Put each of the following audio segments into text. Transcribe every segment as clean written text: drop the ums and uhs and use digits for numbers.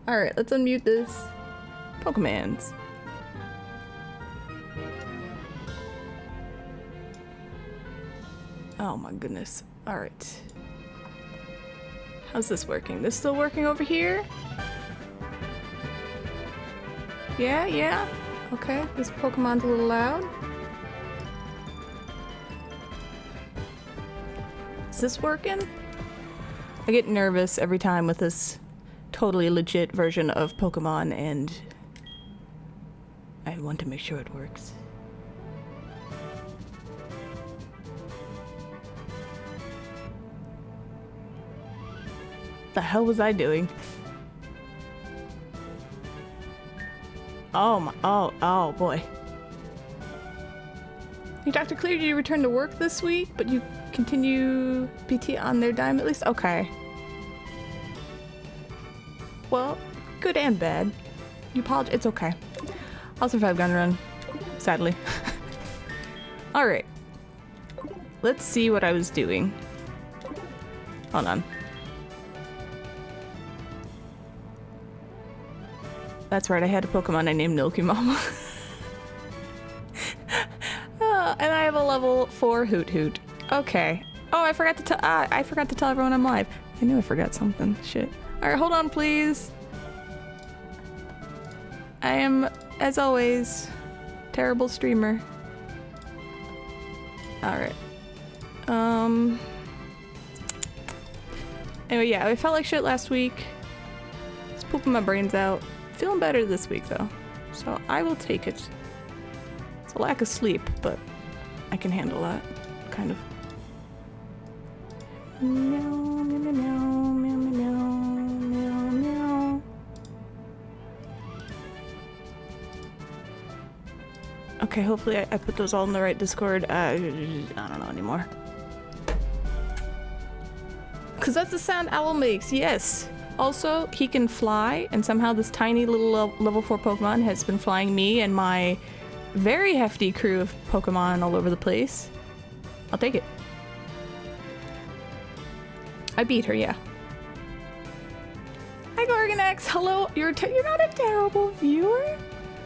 Alright, let's unmute this. Pokemans. Oh my goodness. Alright. How's this working? This still working over here? Yeah, yeah. Okay, this Pokemon's a little loud. Is this working? I get nervous every time with this totally legit version of Pokemon, and I want to make sure it works. The hell was I doing? Oh my, oh boy. Hey, Dr. Clear, did you return to work this week, but you continue PT on their dime at least? Okay. Well, good and bad. You apologize. It's okay. I'll survive gun run, sadly. Alright. Let's see what I was doing. Hold on. That's right, I had a Pokemon I named Milky Mama. And I have a level 4 Hoot Hoot. Okay. Oh, I forgot to tell everyone I'm live. I knew I forgot something. Shit. Alright, hold on, please. I am, as always, terrible streamer. Alright. Anyway, yeah, I felt like shit last week. Just pooping my brains out. Feeling better this week, though. So I will take it. It's a lack of sleep, but I can handle that. Kind of. Meow, meow, meow, meow, meow, meow, meow. Okay, hopefully I put those all in the right Discord. I don't know anymore. Because that's the sound Owl makes, yes. Also, he can fly, and somehow this tiny little level 4 Pokemon has been flying me and my very hefty crew of Pokemon all over the place. I'll take it. I beat her, yeah. Hi, Gorgonax. Hello. You're not a terrible viewer.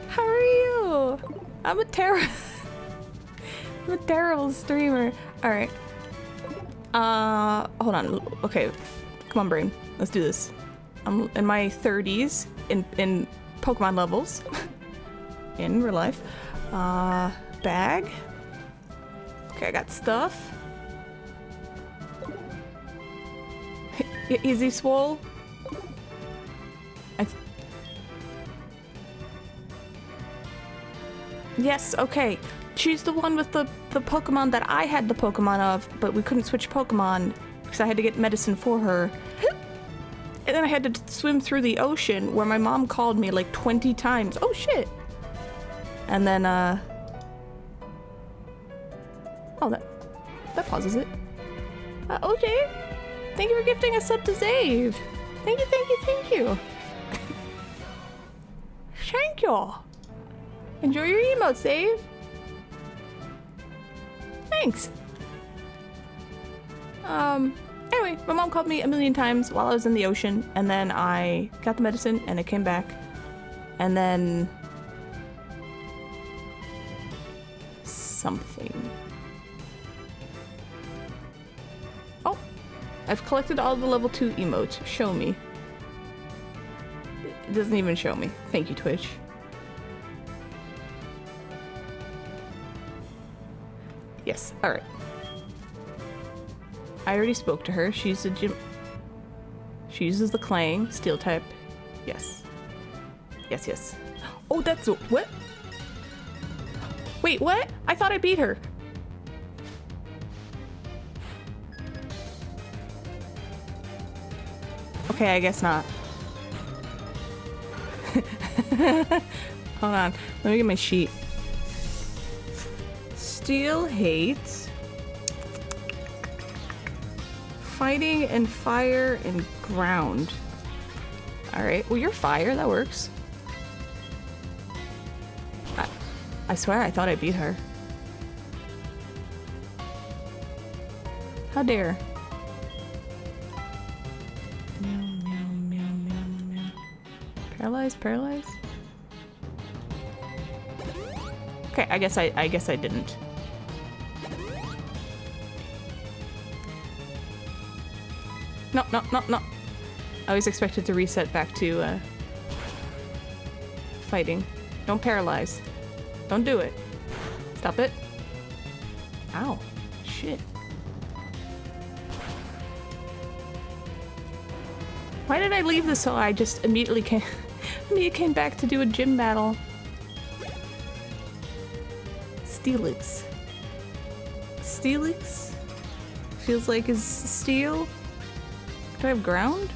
How are you? I'm a terrible streamer. All right. Hold on. Okay. Come on, brain. Let's do this. I'm in my 30s in Pokemon levels. In real life. Bag. Okay, I got stuff. Is he swole? Yes, okay. She's the one with the Pokemon that I had the Pokemon of, but we couldn't switch Pokemon because I had to get medicine for her. And then I had to swim through the ocean where my mom called me like 20 times. Oh shit! And then, oh, that pauses it. OJ, thank you for gifting a sub to Zave. Thank you, thank you, thank you. Thank you. Enjoy your emotes, Zave. Thanks. Anyway, my mom called me a million times while I was in the ocean, and then I got the medicine, and it came back. And then something. Oh, I've collected all the level 2 emotes. Show me. It doesn't even show me. Thank you, Twitch. Yes, alright. I already spoke to her. She's a gym. She uses the Clang, Steel type. Yes. Yes, yes. Oh, that's a what? Wait, what? I thought I beat her. Okay, I guess not. Hold on. Let me get my sheet. Steel hates fighting and fire and ground. Alright, well, you're fire. That works. I swear I thought I beat her. How dare. Meow, meow, meow, meow, meow. Paralyze, paralyze. Okay, I guess I didn't. No, no, no, no. I was expected to reset back to fighting. Don't paralyze. Don't do it. Stop it. Ow. Shit. Why did I leave this so I just immediately came back to do a gym battle? Steelix. Steelix? Feels like is steel? Do I have ground?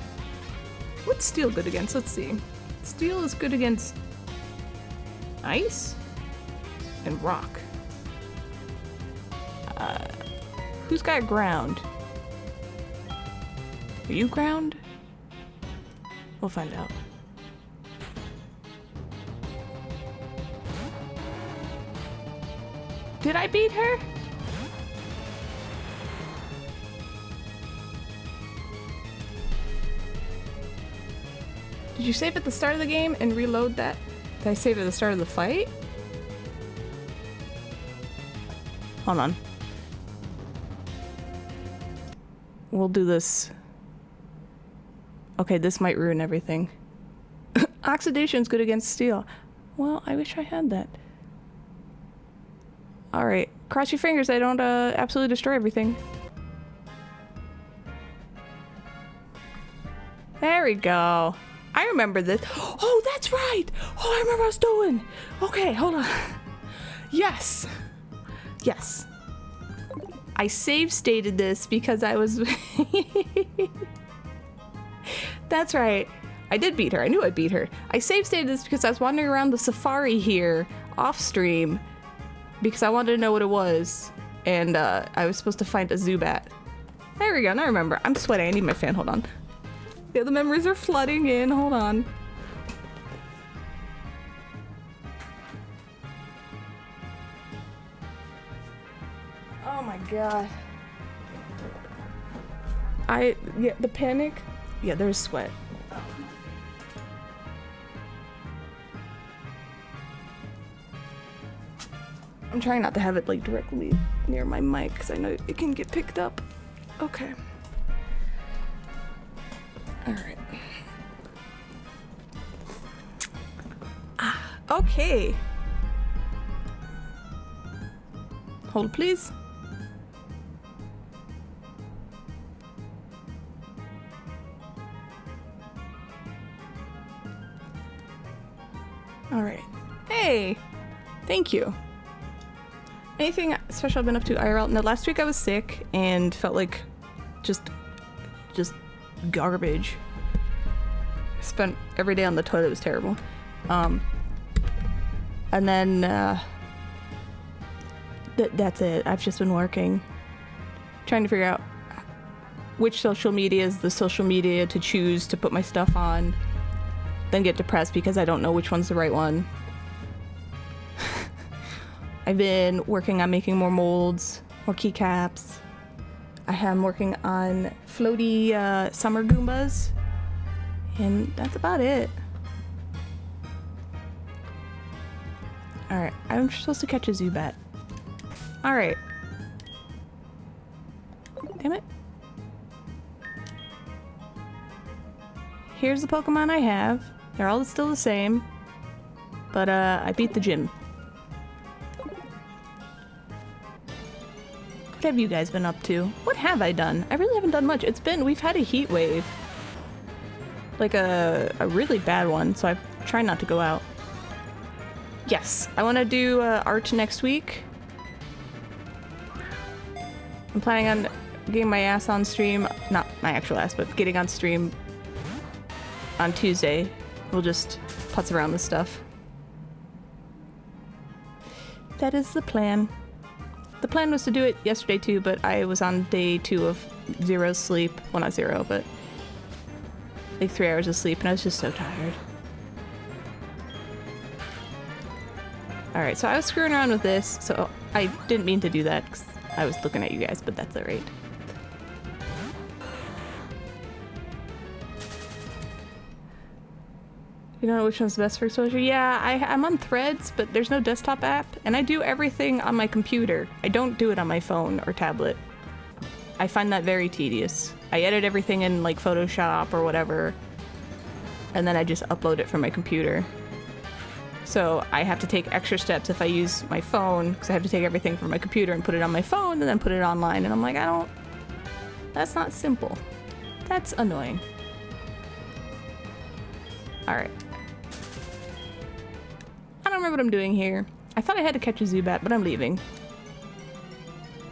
What's steel good against? Let's see. Steel is good against ice and rock. Who's got ground? Are you ground? We'll find out. Did I beat her? Did you save at the start of the game and reload that? Did I save at the start of the fight? Hold on. We'll do this. Okay, this might ruin everything. Oxidation's good against steel. Well, I wish I had that. Alright, cross your fingers I don't absolutely destroy everything. There we go. I remember this. Oh, that's right! Oh, I remember what I was doing! Okay, hold on. Yes! Yes. I save stated this because I was... That's right. I did beat her. I knew I beat her. I save stated this because I was wandering around the safari here, off stream, because I wanted to know what it was. And I was supposed to find a Zubat. There we go. Now I remember. I'm sweating. I need my fan. Hold on. Yeah, the memories are flooding in. Hold on. Oh my god. Yeah, the panic. Yeah, there's sweat. I'm trying not to have it like directly near my mic because I know it can get picked up. Okay. Alright. Ah, okay. Hold please. Alright. Hey! Thank you. Anything special I've been up to IRL? No, last week I was sick and felt like just garbage. Spent every day on the toilet. It was terrible. And then that's it. I've just been working, trying to figure out which social media is the social media to choose to put my stuff on, then get depressed because I don't know which one's the right one. I've been working on making more molds, more keycaps. I am working on floaty summer Goombas, and that's about it. Alright, I'm supposed to catch a Zubat. Alright. Damn it. Here's the Pokemon I have. They're all still the same, but I beat the gym. What have you guys been up to? What have I done? I really haven't done much. We've had a heat wave. Like a really bad one, so I've tried not to go out. Yes, I want to do art next week. I'm planning on getting my ass on stream. Not my actual ass, but getting on stream on Tuesday. We'll just putz around with stuff. That is the plan. The plan was to do it yesterday too, but I was on day 2 of 0 sleep. Well, not 0, but like 3 hours of sleep, and I was just so tired. Alright, so I was screwing around with this, so I didn't mean to do that because I was looking at you guys, but that's alright. You don't know which one's best for exposure? Yeah, I'm on Threads, but there's no desktop app, and I do everything on my computer. I don't do it on my phone or tablet. I find that very tedious. I edit everything in like Photoshop or whatever, and then I just upload it from my computer. So I have to take extra steps if I use my phone, because I have to take everything from my computer and put it on my phone and then put it online, and I'm like, that's not simple. That's annoying. Alright. I don't remember what I'm doing here. I thought I had to catch a Zubat, but I'm leaving.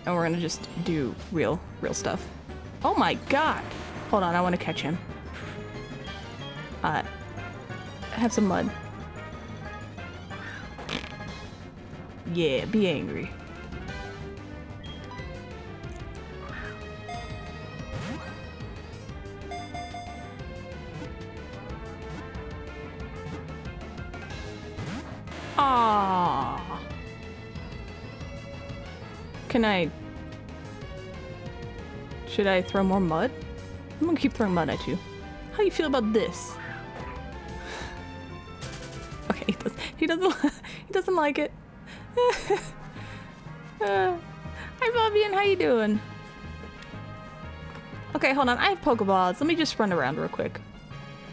And we're gonna just do real stuff. Oh my god! Hold on, I want to catch him. Have some mud. Yeah, be angry. Ah. Should I throw more mud? I'm gonna keep throwing mud at you. How do you feel about this? Okay, he doesn't like it. Hi Fabian, how you doing? Okay, hold on. I have Pokeballs. Let me just run around real quick.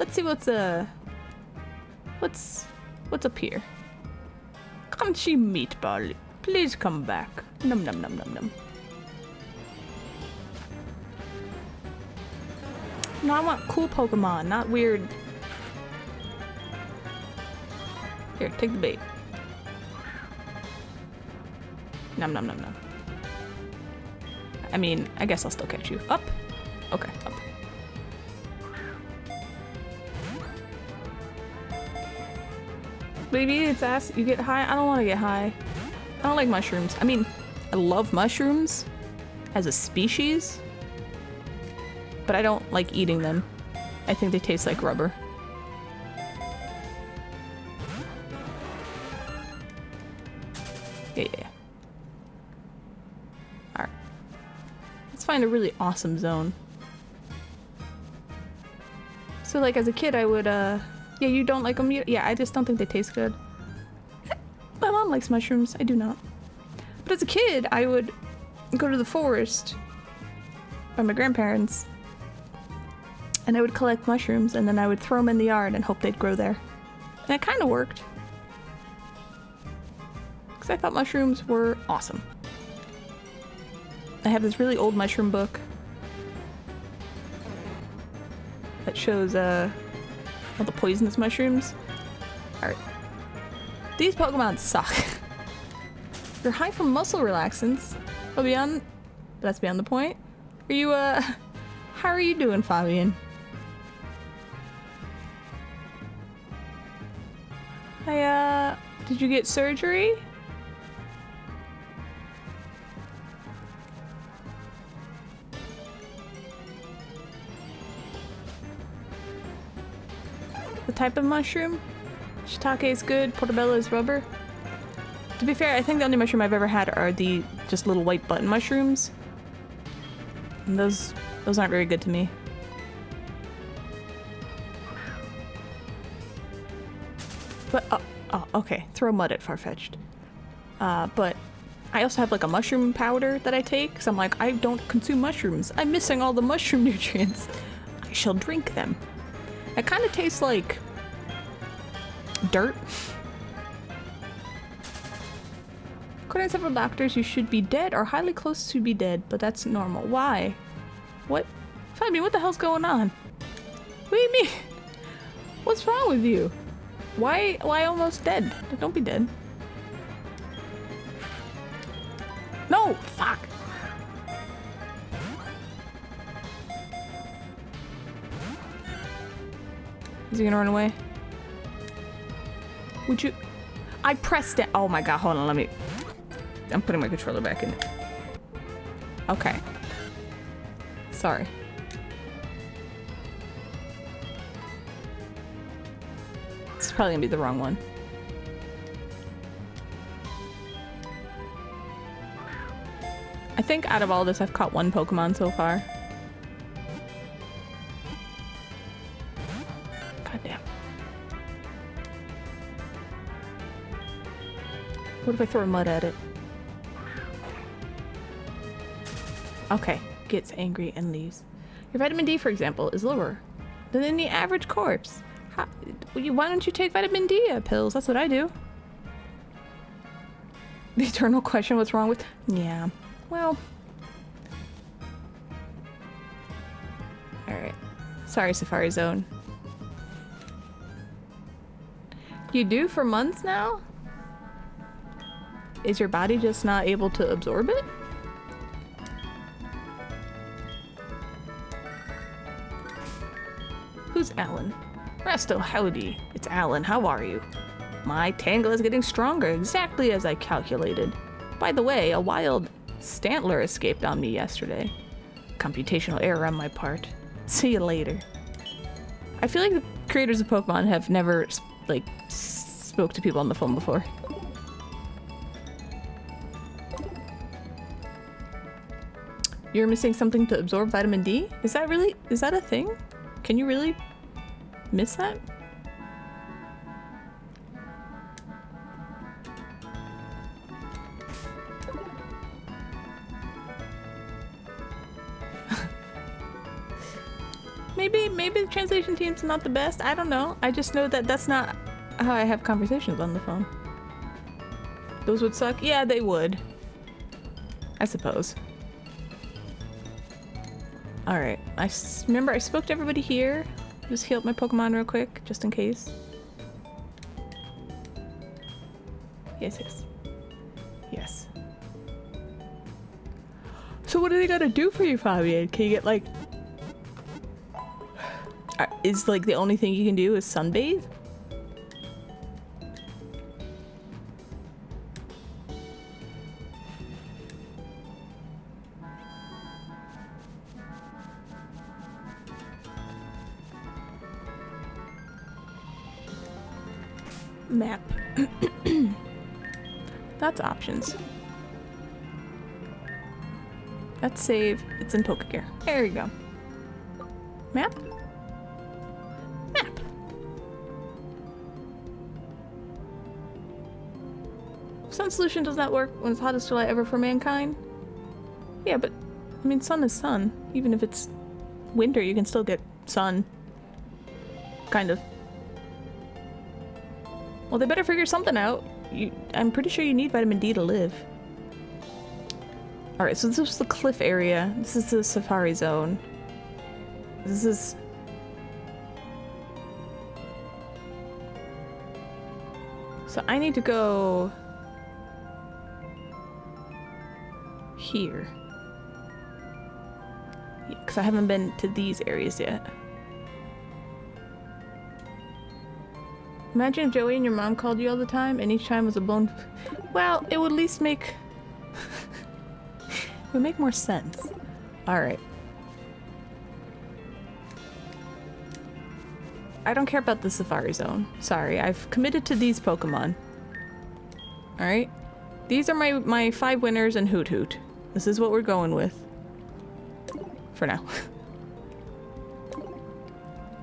Let's see what's up here. Crunchy meatball. Please come back. Num num num num num. No, I want cool Pokemon, not weird. Here, take the bait. Num num num num. I mean, I guess I'll still catch you. Up? Okay, up. Baby, it's ass. You get high? I don't want to get high. I don't like mushrooms. I mean, I love mushrooms as a species, but I don't like eating them. I think they taste like rubber. Yeah. Alright. Let's find a really awesome zone. So, like, as a kid, I would, yeah, you don't like them? Yeah, I just don't think they taste good. My mom likes mushrooms. I do not. But as a kid, I would go to the forest by my grandparents, and I would collect mushrooms, and then I would throw them in the yard and hope they'd grow there. And it kind of worked. Because I thought mushrooms were awesome. I have this really old mushroom book that shows all the poisonous mushrooms. Alright. These Pokemon suck. You're high from muscle relaxants. Oh, that's beyond the point. Are you, how are you doing, Fabian? Did you get surgery? The type of mushroom? Shiitake is good, portobello is rubber. To be fair, I think the only mushroom I've ever had are the just little white button mushrooms. And those aren't very good to me. But, oh, okay. Throw mud at Farfetch'd. But I also have like a mushroom powder that I take, because I'm like, I don't consume mushrooms. I'm missing all the mushroom nutrients. I shall drink them. It kind of tastes like dirt. According to several doctors, you should be dead or highly close to be dead, but that's normal. Why? What? Fabian, what the hell's going on? What do you mean? What's wrong with you? Why almost dead? Don't be dead. No! Fuck! Is he gonna run away? Would you? I pressed it. Oh my god, hold on, I'm putting my controller back in. Okay. Sorry. This is probably gonna be the wrong one. I think out of all this, I've caught one Pokemon so far. God damn. What if I throw mud at it? Okay, gets angry and leaves. Your vitamin D, for example, is lower than the average corpse. Why don't you take vitamin D pills? That's what I do. The eternal question, what's wrong with... Yeah, well... Alright. Sorry, Safari Zone. You do for months now? Is your body just not able to absorb it? Who's Alan? Resto, howdy. It's Alan. How are you? My tangle is getting stronger, exactly as I calculated. By the way, a wild Stantler escaped on me yesterday. Computational error on my part. See you later. I feel like the creators of Pokemon have never, like, spoke to people on the phone before. You're missing something to absorb vitamin D? Is that a thing? Can you really miss that? Maybe the translation team's not the best. I don't know. I just know that that's not how I have conversations on the phone. Those would suck? Yeah, they would. I suppose. Alright. Remember I spoke to everybody here. Just heal up my Pokemon real quick, just in case. Yes, yes. Yes. So what do they gotta do for you, Fabian? Can you get, like... Is, like, the only thing you can do is sunbathe? Map. That's options. Let's save. It's in Pokegear. There you go. Map? Map. Sun solution does not work when it's hottest July ever for mankind. Yeah, but I mean, sun is sun. Even if it's winter, you can still get sun. Kind of. Well, they better figure something out. I'm pretty sure you need vitamin D to live. Alright, so this is the cliff area. This is the Safari Zone. This is... So I need to go... here. Yeah, because I haven't been to these areas yet. Imagine if Joey and your mom called you all the time, and each time was a blown... Well, it would at least make... it would make more sense. Alright. I don't care about the Safari Zone. Sorry, I've committed to these Pokemon. Alright? These are my 5 winners and Hoot Hoot. This is what we're going with. For now.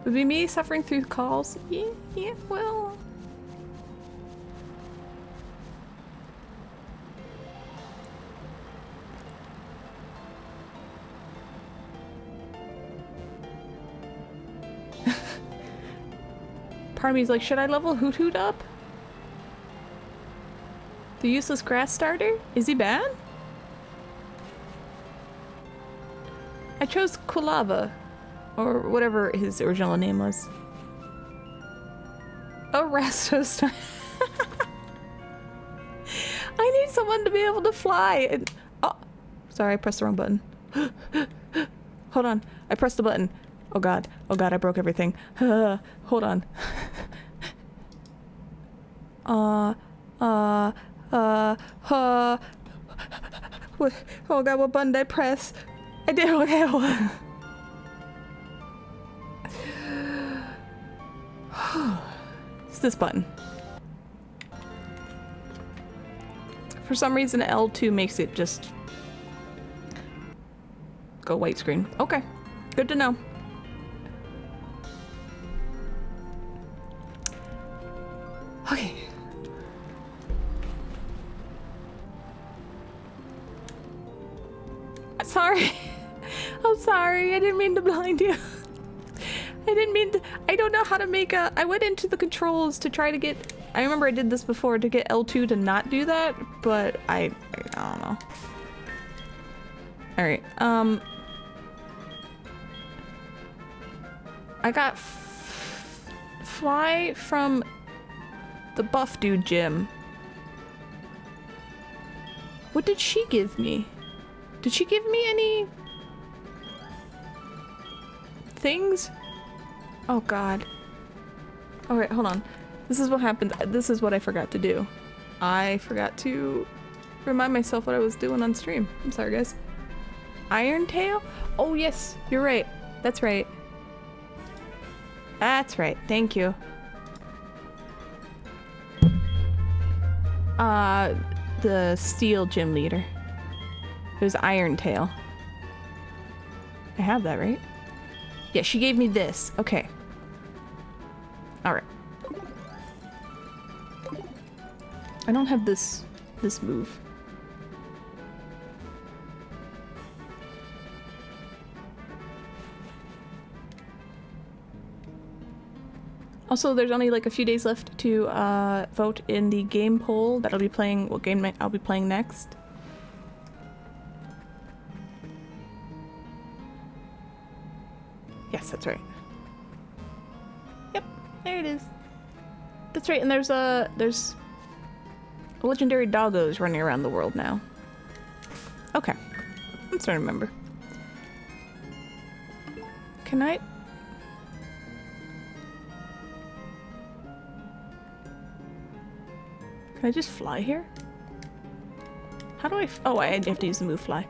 Would be me suffering through calls? Yeah, well... Part of me's like, should I level Hoot Hoot up? The useless grass starter? Is he bad? I chose Kulava. Or whatever his original name was. Oh, Rastos. I need someone to be able to fly. And, oh, sorry, I pressed the wrong button. Hold on, I pressed the button. Oh god, I broke everything. Hold on. What? Oh god, what button did I press? I did, okay. It's this button. For some reason, L2 makes it just go white screen. Okay, good to know. Okay. sorry. I'm sorry. I didn't mean to blind you. I didn't mean to. I don't know how to make a. I went into the controls to try to get. I remember I did this before to get L2 to not do that, but I don't know. All right. I got fly from the buff dude gym. What did she give me? Did she give me any things? Oh god. Alright, hold on. This is what happened. This is what I forgot to do. I forgot to remind myself what I was doing on stream. I'm sorry, guys. Iron Tail? Oh yes, you're right. That's right. That's right. Thank you. The steel gym leader. It was Iron Tail. I have that, right? Yeah, she gave me this. Okay. Alright. I don't have this move. Also, there's only like a few days left to vote in the game poll that I'll be playing, what game I'll be playing next. Yes, that's right. Yep, there it is. That's right, and there's legendary doggos running around the world now. Okay, I'm starting to remember. Can I? Can I just fly here? How do I? Oh, I have to use the move fly.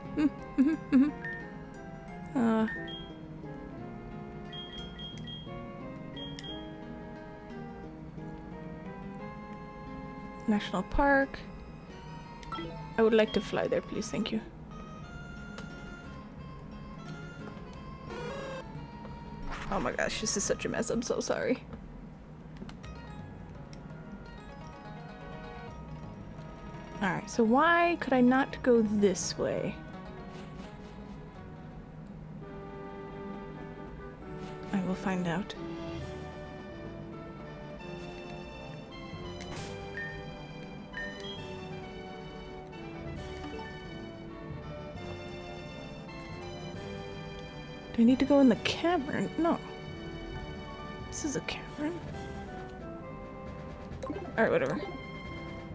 National Park. I would like to fly there, please. Thank you. Oh my gosh, this is such a mess. I'm so sorry. Alright, so why could I not go this way? I will find out. Do I need to go in the cavern? No. This is a cavern. Alright, whatever.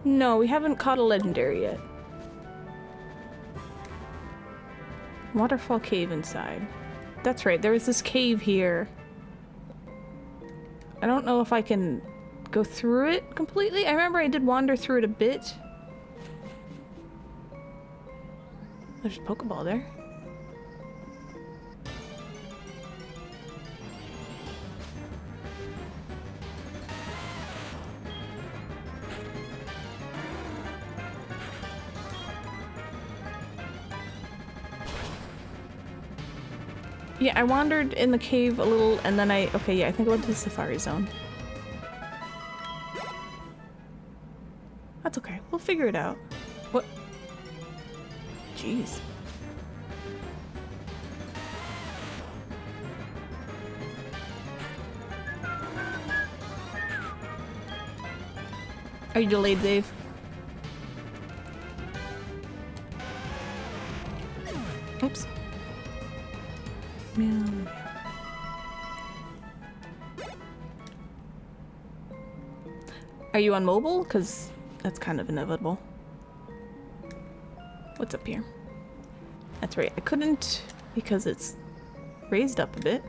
No, we haven't caught a legendary yet. Waterfall cave inside. That's right, there was this cave here. I don't know if I can go through it completely. I remember I did wander through it a bit. There's a Pokeball there. Yeah, I wandered in the cave a little, and then okay, yeah, I think I went to the Safari Zone. That's okay. We'll figure it out. What? Jeez. Are you delayed, Dave? Oops. Meow. Are you on mobile? Because that's kind of inevitable. What's up here? That's right. I couldn't because it's raised up a bit.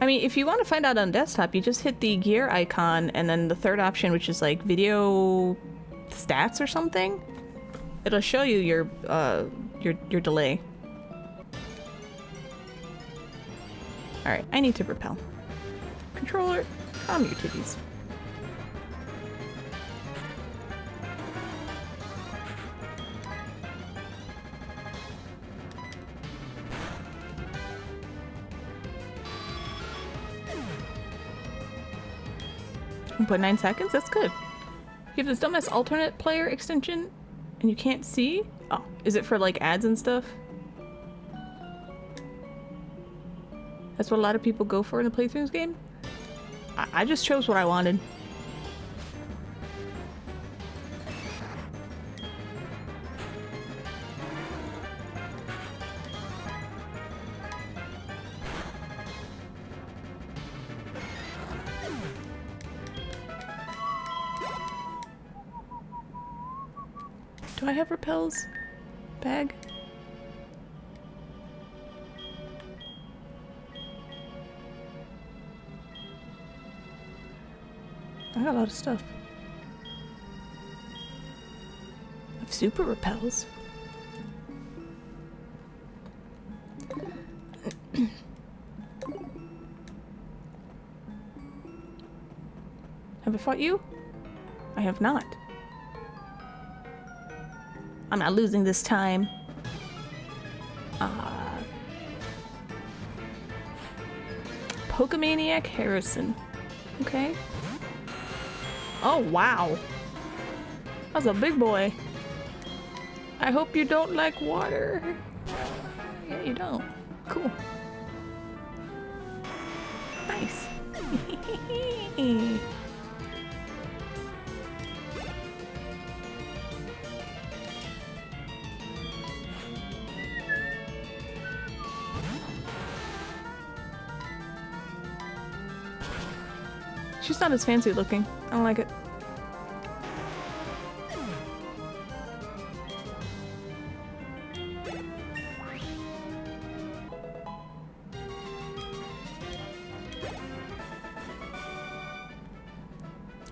I mean, if you want to find out on desktop, you just hit the gear icon and then the third option, which is like video stats or something. It'll show you your delay. Alright, I need to repel. Controller, calm your titties. .9 seconds? That's good. You have this dumbass alternate player extension and you can't see? Oh, is it for like ads and stuff? That's what a lot of people go for in the playthroughs game? I just chose what I wanted. Do I have repels? Bag? I got a lot of stuff. I have super repels. Have I fought you? I have not. I'm not losing this time. Pokemaniac Harrison. Okay. Oh, wow. That's a big boy. I hope you don't like water. Yeah, you don't. Cool. Nice. She's not as fancy looking. I don't like it.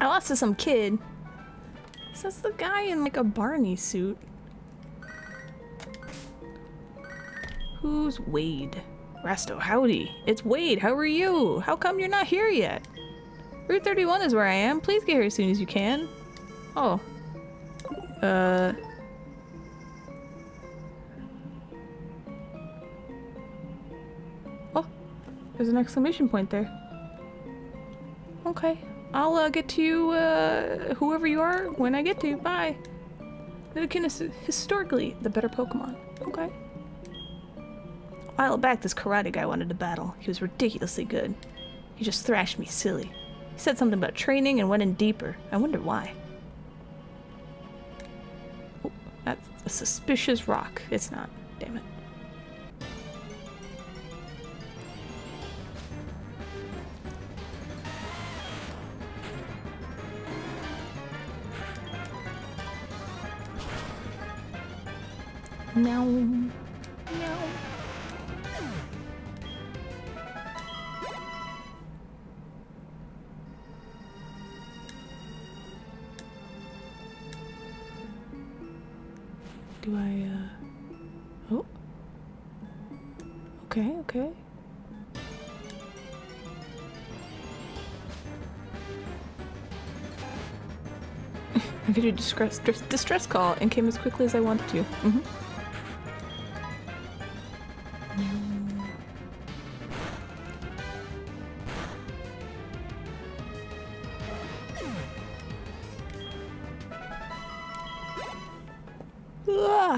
I lost to some kid. Is this the guy in like a Barney suit? Who's Wade? Rasto, howdy. It's Wade, how are you? How come you're not here yet? Route 31 is where I am. Please get here as soon as you can. Oh. Oh, there's an exclamation point there. Okay. I'll get to you, whoever you are, when I get to you. Bye. Nidoking is historically the better Pokemon. Okay. A while back, this karate guy wanted to battle. He was ridiculously good. He just thrashed me silly. He said something about training and went in deeper. I wonder why. Oh, that's a suspicious rock. It's not. Damn it. Meow. Meow. Do I, oh. Okay, okay. I could do distress call and came as quickly as I wanted to. Mm-hmm.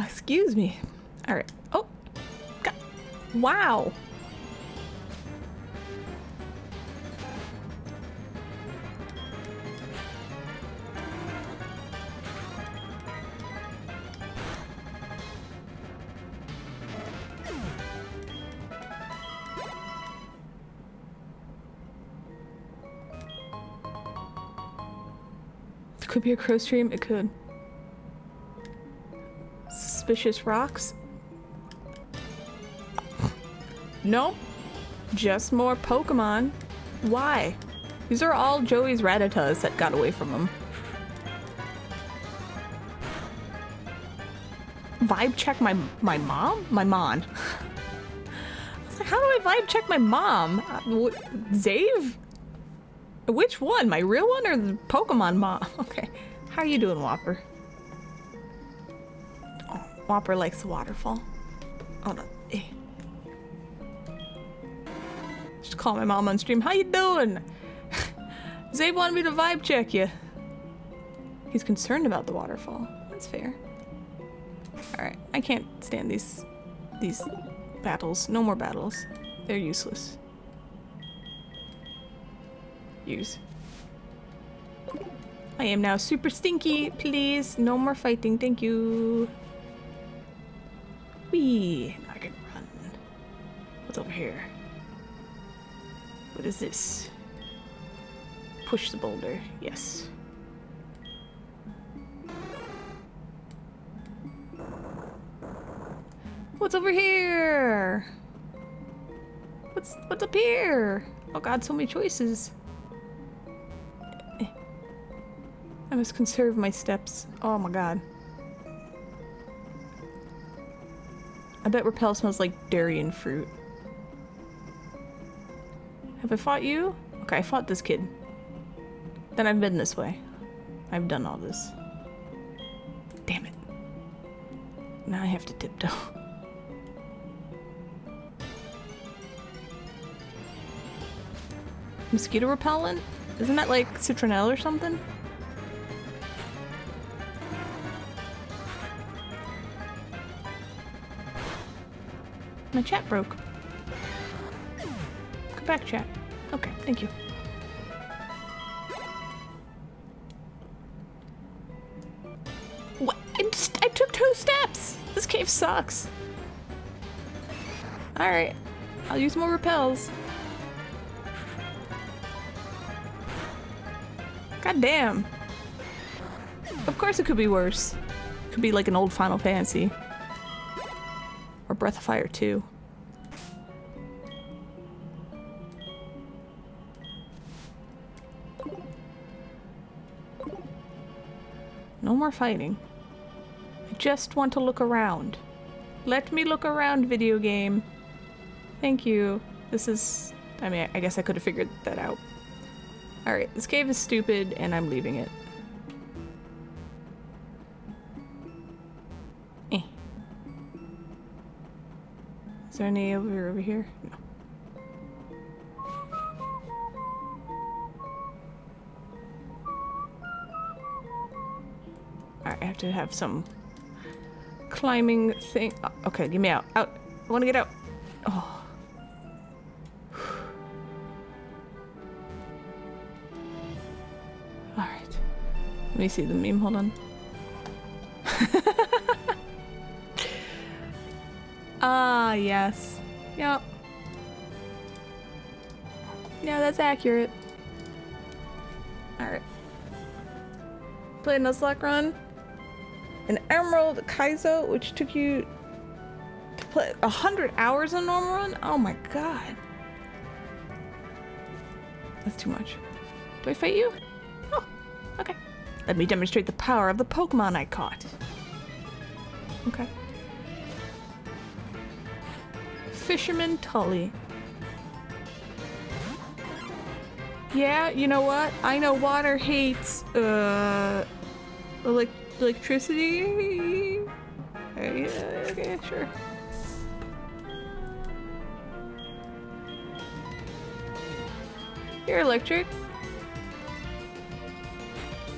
Excuse me. All right. Oh, God. Wow. It could be a crow stream. It could. Suspicious rocks? No, just more Pokemon. Why? These are all Joey's Rattatas that got away from him. Vibe check my mom? My mon. I was like, how do I vibe check my mom? Zave? Which one? My real one or the Pokemon mom? Okay. How are you doing, Whopper? Whopper likes the waterfall. Hold on. Just call my mom on stream. How you doing? Zabe wanted me to vibe check you. He's concerned about the waterfall. That's fair. Alright, I can't stand these battles. No more battles. They're useless. Use. I am now super stinky, please. No more fighting, thank you. Whee! Now I can run. What's over here? What is this? Push the boulder. Yes. What's over here? What's up here? Oh god, so many choices. I must conserve my steps. Oh my god. I bet Repel smells like durian fruit. Have I fought you? Okay, I fought this kid. Then I've been this way. I've done all this. Damn it. Now I have to tiptoe. Mosquito repellent? Isn't that like citronelle or something? My chat broke. Come back, chat. Okay, thank you. What? I took 2 steps! This cave sucks. Alright. I'll use more repels. God damn. Of course it could be worse. It could be like an old Final Fantasy. Or Breath of Fire 2. No more fighting. I just want to look around. Let me look around, video game. Thank you. This is... I mean, I guess I could have figured that out. Alright, this cave is stupid and I'm leaving it. Is there any over here? No. Alright, I have to have some climbing thing. Oh, okay, get me out. Out. I want to get out. Oh. Alright. Let me see the meme. Hold on. Ah, yes. Yep. Yeah, that's accurate. Alright. Played a Nuzlocke run. An Emerald Kaizo, which took you to play 100 hours in normal run? Oh my god. That's too much. Do I fight you? Oh, okay. Let me demonstrate the power of the Pokemon I caught. Okay. Fisherman Tully. Yeah, you know what? I know water hates electricity. Yeah, okay, sure. You're electric.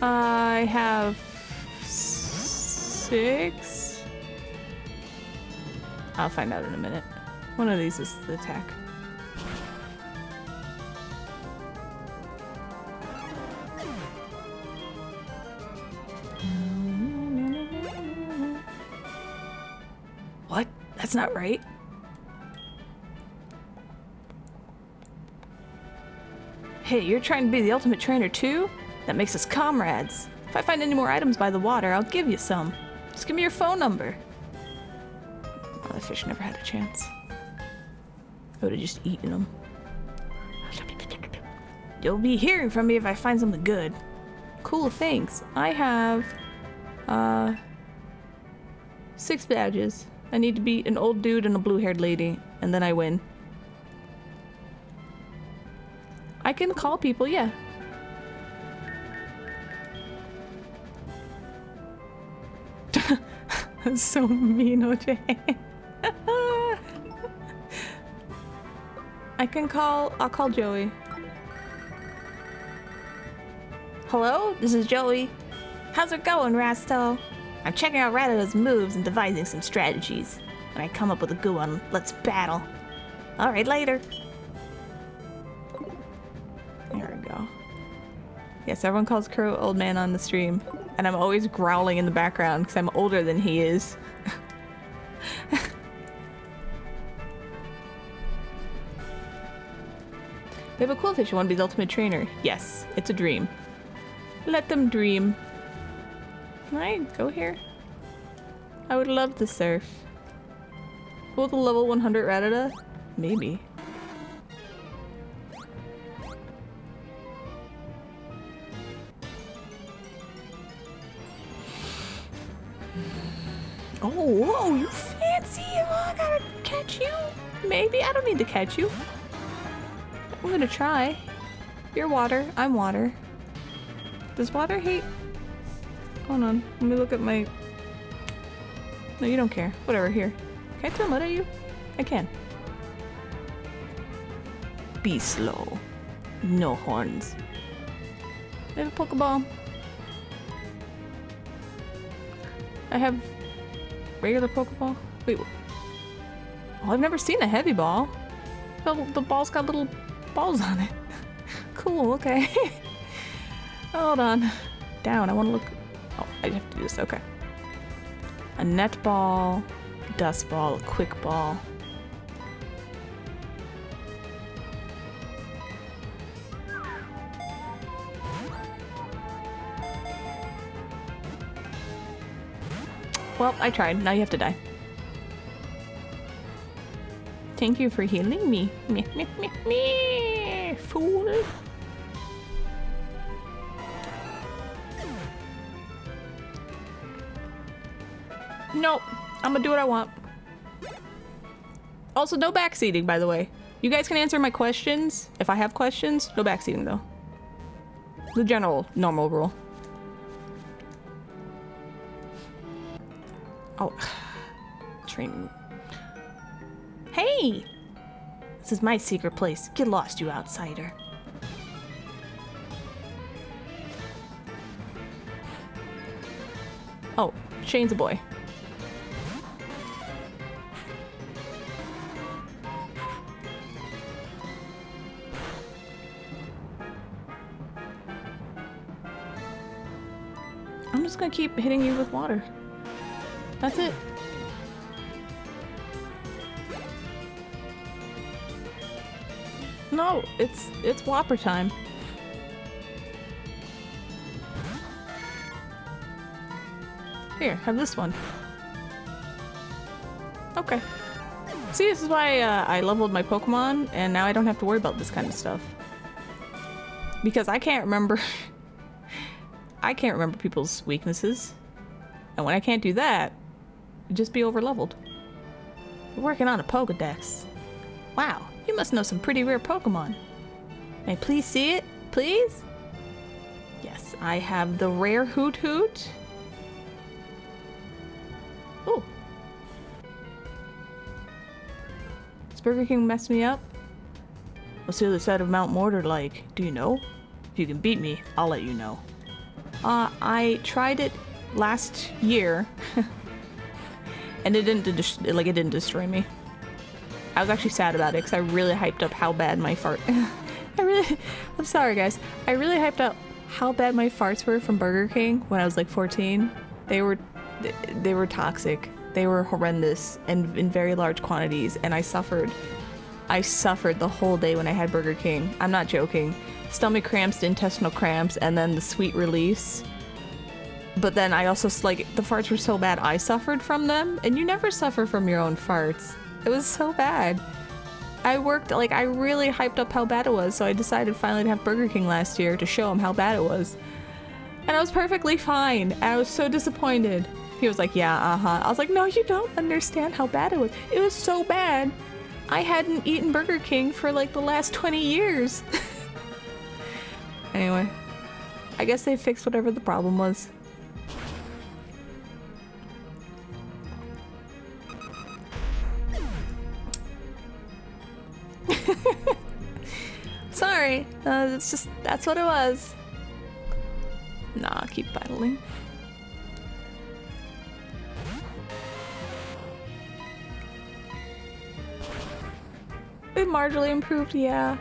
I have 6. I'll find out in a minute. One of these is the attack. What? That's not right. Hey, you're trying to be the ultimate trainer too? That makes us comrades. If I find any more items by the water, I'll give you some. Just give me your phone number. Oh, the fish never had a chance. I would have just eaten them. You'll be hearing from me if I find something good. Cool, thanks. I have 6 badges. I need to beat an old dude and a blue-haired lady, and then I win. I can call people, yeah. That's so mean, OJ. I'll call Joey. Hello? This is Joey. How's it going, Rasto? I'm checking out Rattata's moves and devising some strategies. When I come up with a good one, let's battle. Alright, later. There we go. Yes, everyone calls Crow old man on the stream. And I'm always growling in the background because I'm older than he is. We have a cool fish. You want to be the ultimate trainer? Yes, it's a dream. Let them dream. Can I go here? I would love to surf. Will the level 100 Rattata? Maybe. Oh, whoa, you fancy? Oh, I gotta catch you? Maybe? I don't need to catch you. I'm gonna try. You're water. I'm water. Does water hate? Hold on. Let me look at my... No, you don't care. Whatever, here. Can I throw mud at you? I can. Be slow. No horns. I have a Pokeball. I have regular Pokeball. Wait. Oh, I've never seen a heavy ball. The ball's got little balls on it. Cool, okay. Hold on. Down, I want to look. Oh, I have to do this, okay. A net ball, dust ball, a quick ball. Well, I tried. Now you have to die. Thank you for healing me. Meh, meh, meh, meh, fool. Nope. I'm gonna do what I want. Also, no backseating, by the way. You guys can answer my questions. If I have questions, no backseating, though. The general, normal rule. Oh. Training. Hey! This is my secret place. Get lost, you outsider. Oh, Shane's a boy. I'm just gonna keep hitting you with water. That's it. No, it's Whopper time. Here, have this one. Okay. See, this is why I leveled my Pokemon, and now I don't have to worry about this kind of stuff. Because I can't remember... I can't remember people's weaknesses. And when I can't do that, I'd just be over-leveled. You're working on a Pokedex. Wow, you must know some pretty rare Pokemon. May I please see it? Please? Yes, I have the rare Hoot Hoot. Ooh. Does Burger King mess me up? What's the other side of Mount Mortar like? Do you know? If you can beat me, I'll let you know. I tried it last year, and it didn't destroy me. I was actually sad about it because I really hyped up how bad my fart. I'm sorry guys. I really hyped up how bad my farts were from Burger King when I was like 14. They were toxic. They were horrendous and in very large quantities, and I suffered. I suffered the whole day when I had Burger King. I'm not joking. Stomach cramps, intestinal cramps, and then the sweet release. But then I also, like, the farts were so bad I suffered from them, and you never suffer from your own farts. It was so bad. I really hyped up how bad it was, so I decided finally to have Burger King last year to show him how bad it was. And I was perfectly fine, and I was so disappointed. He was like, yeah, I was like, no, you don't understand how bad it was. It was so bad. I hadn't eaten Burger King for like the last 20 years. Anyway, I guess they fixed whatever the problem was. Sorry, it's just, that's what it was. Nah, keep battling. It marginally improved, yeah.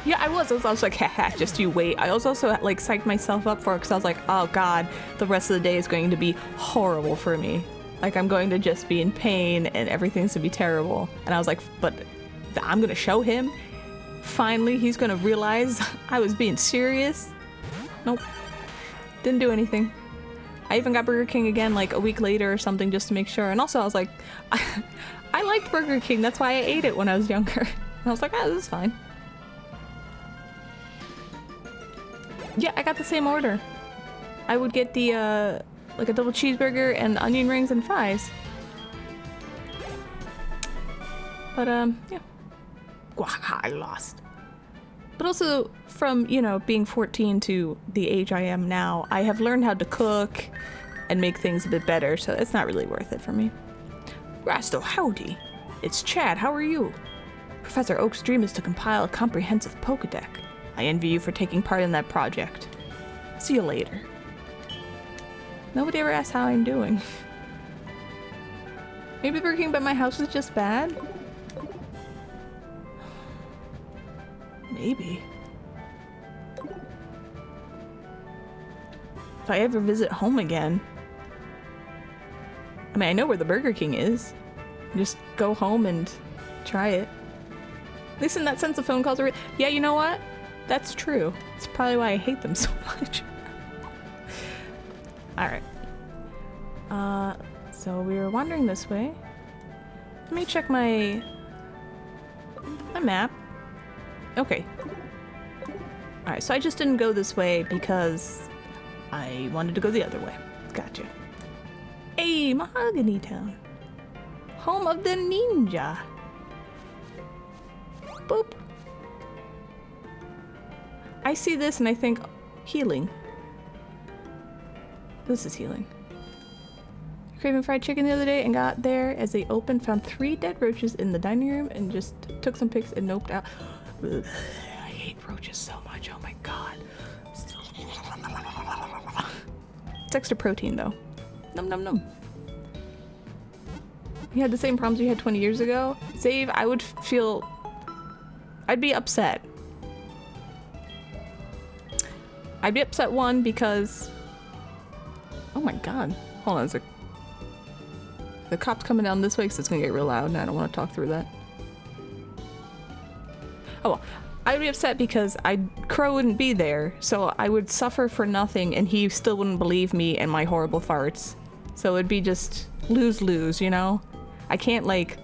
Yeah, I was like, haha, just you wait. I was also like psyched myself up for it because I was like, oh god, the rest of the day is going to be horrible for me. Like, I'm going to just be in pain and everything's gonna be terrible. And I was like, but I'm gonna show him. Finally, he's gonna realize I was being serious. Nope. Didn't do anything. I even got Burger King again like a week later or something just to make sure. And also I was like, I liked Burger King. That's why I ate it when I was younger. And I was like, ah, this is fine. Yeah, I got the same order. I would get the, like a double cheeseburger and onion rings and fries. But, yeah. I lost. But also, from, you know, being 14 to the age I am now, I have learned how to cook and make things a bit better, so it's not really worth it for me. Rasto, howdy. It's Chad, how are you? Professor Oak's dream is to compile a comprehensive Pokédex. I envy you for taking part in that project. See you later. Nobody ever asked how I'm doing. Maybe the Burger King by my house is just bad? Maybe. If I ever visit home again. I mean, I know where the Burger King is. Just go home and try it. At least in that sense, the phone calls are... Yeah, you know what? That's true. It's probably why I hate them so much. Alright. So we were wandering this way. Let me check my map. Okay. Alright, so I just didn't go this way because I wanted to go the other way. Gotcha. Hey, Mahogany Town. Home of the ninja. Boop. I see this and I think, healing. This is healing. Craving fried chicken the other day and got there as they opened, found 3 dead roaches in the dining room and just took some pics and noped out. Ugh, I hate roaches so much, oh my god. It's extra protein though. Num num num. You had the same problems you had 20 years ago? Save, I would feel... I'd be upset. I'd be upset, one, because... Oh my god. Hold on, the cop's coming down this way because it's gonna get real loud and I don't want to talk through that. Oh well. I'd be upset because Crow wouldn't be there, so I would suffer for nothing and he still wouldn't believe me and my horrible farts. So it'd be just lose-lose, you know? I can't, like,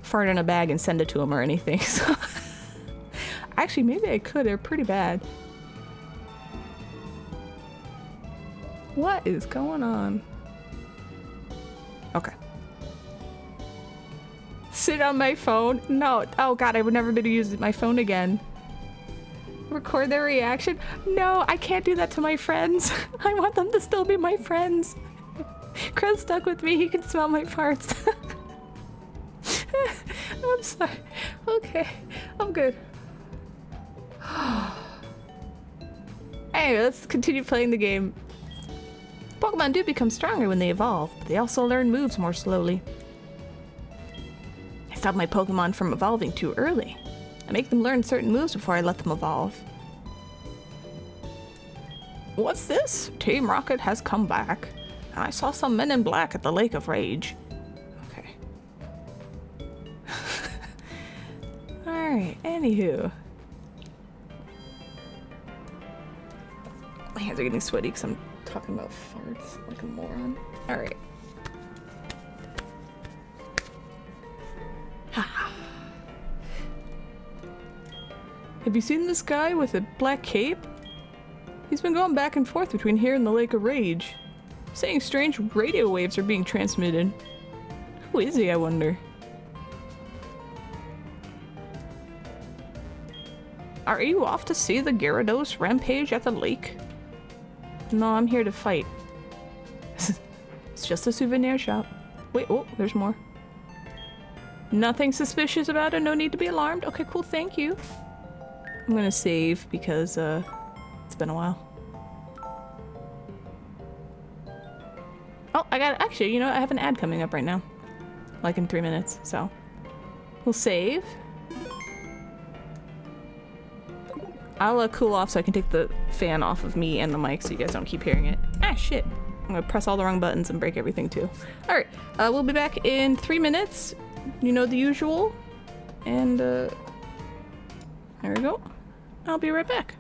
fart in a bag and send it to him or anything, so... Actually, maybe I could. They're pretty bad. What is going on? Okay. Sit on my phone? No. Oh god, I would never be able to use my phone again. Record their reaction? No, I can't do that to my friends. I want them to still be my friends. Crow's stuck with me. He can smell my farts. I'm sorry. Okay. I'm good. Anyway, let's continue playing the game. Pokemon do become stronger when they evolve, but they also learn moves more slowly. I stop my Pokemon from evolving too early. I make them learn certain moves before I let them evolve. What's this? Team Rocket has come back. I saw some men in black at the Lake of Rage. Okay. Alright, anywho. My hands are getting sweaty because I'm talking about farts like a moron. Alright. Have you seen this guy with a black cape? He's been going back and forth between here and the Lake of Rage, saying strange radio waves are being transmitted. Who is he, I wonder? Are you off to see the Gyarados rampage at the lake? No, I'm here to fight. It's just a souvenir shop. Wait, oh, there's more. Nothing suspicious about it, no need to be alarmed. Okay, cool, thank you. I'm gonna save because, it's been a while. I got, actually, you know, I have an ad coming up right now. Like in 3 minutes, so. We'll save. I'll cool off so I can take the fan off of me and the mic so you guys don't keep hearing it. Ah, shit. I'm gonna press all the wrong buttons and break everything too. Alright, we'll be back in 3 minutes. You know the usual. And, there we go. I'll be right back.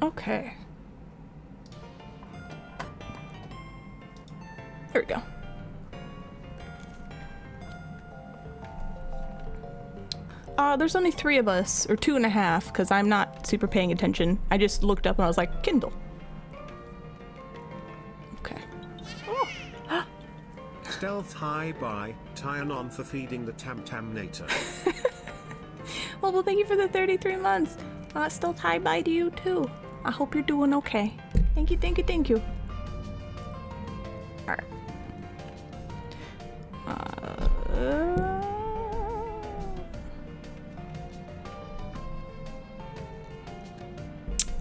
Okay. There we go. There's only 3 of us, or 2.5, because I'm not super paying attention. I just looked up and I was like, Kindle. Okay. Oh. Stealth hi bye, Tyanon for feeding the Tam-Tamnator. Well, thank you for the 33 months. Stealth hi bye to you too. I hope you're doing okay. Thank you, thank you, thank you. Alright.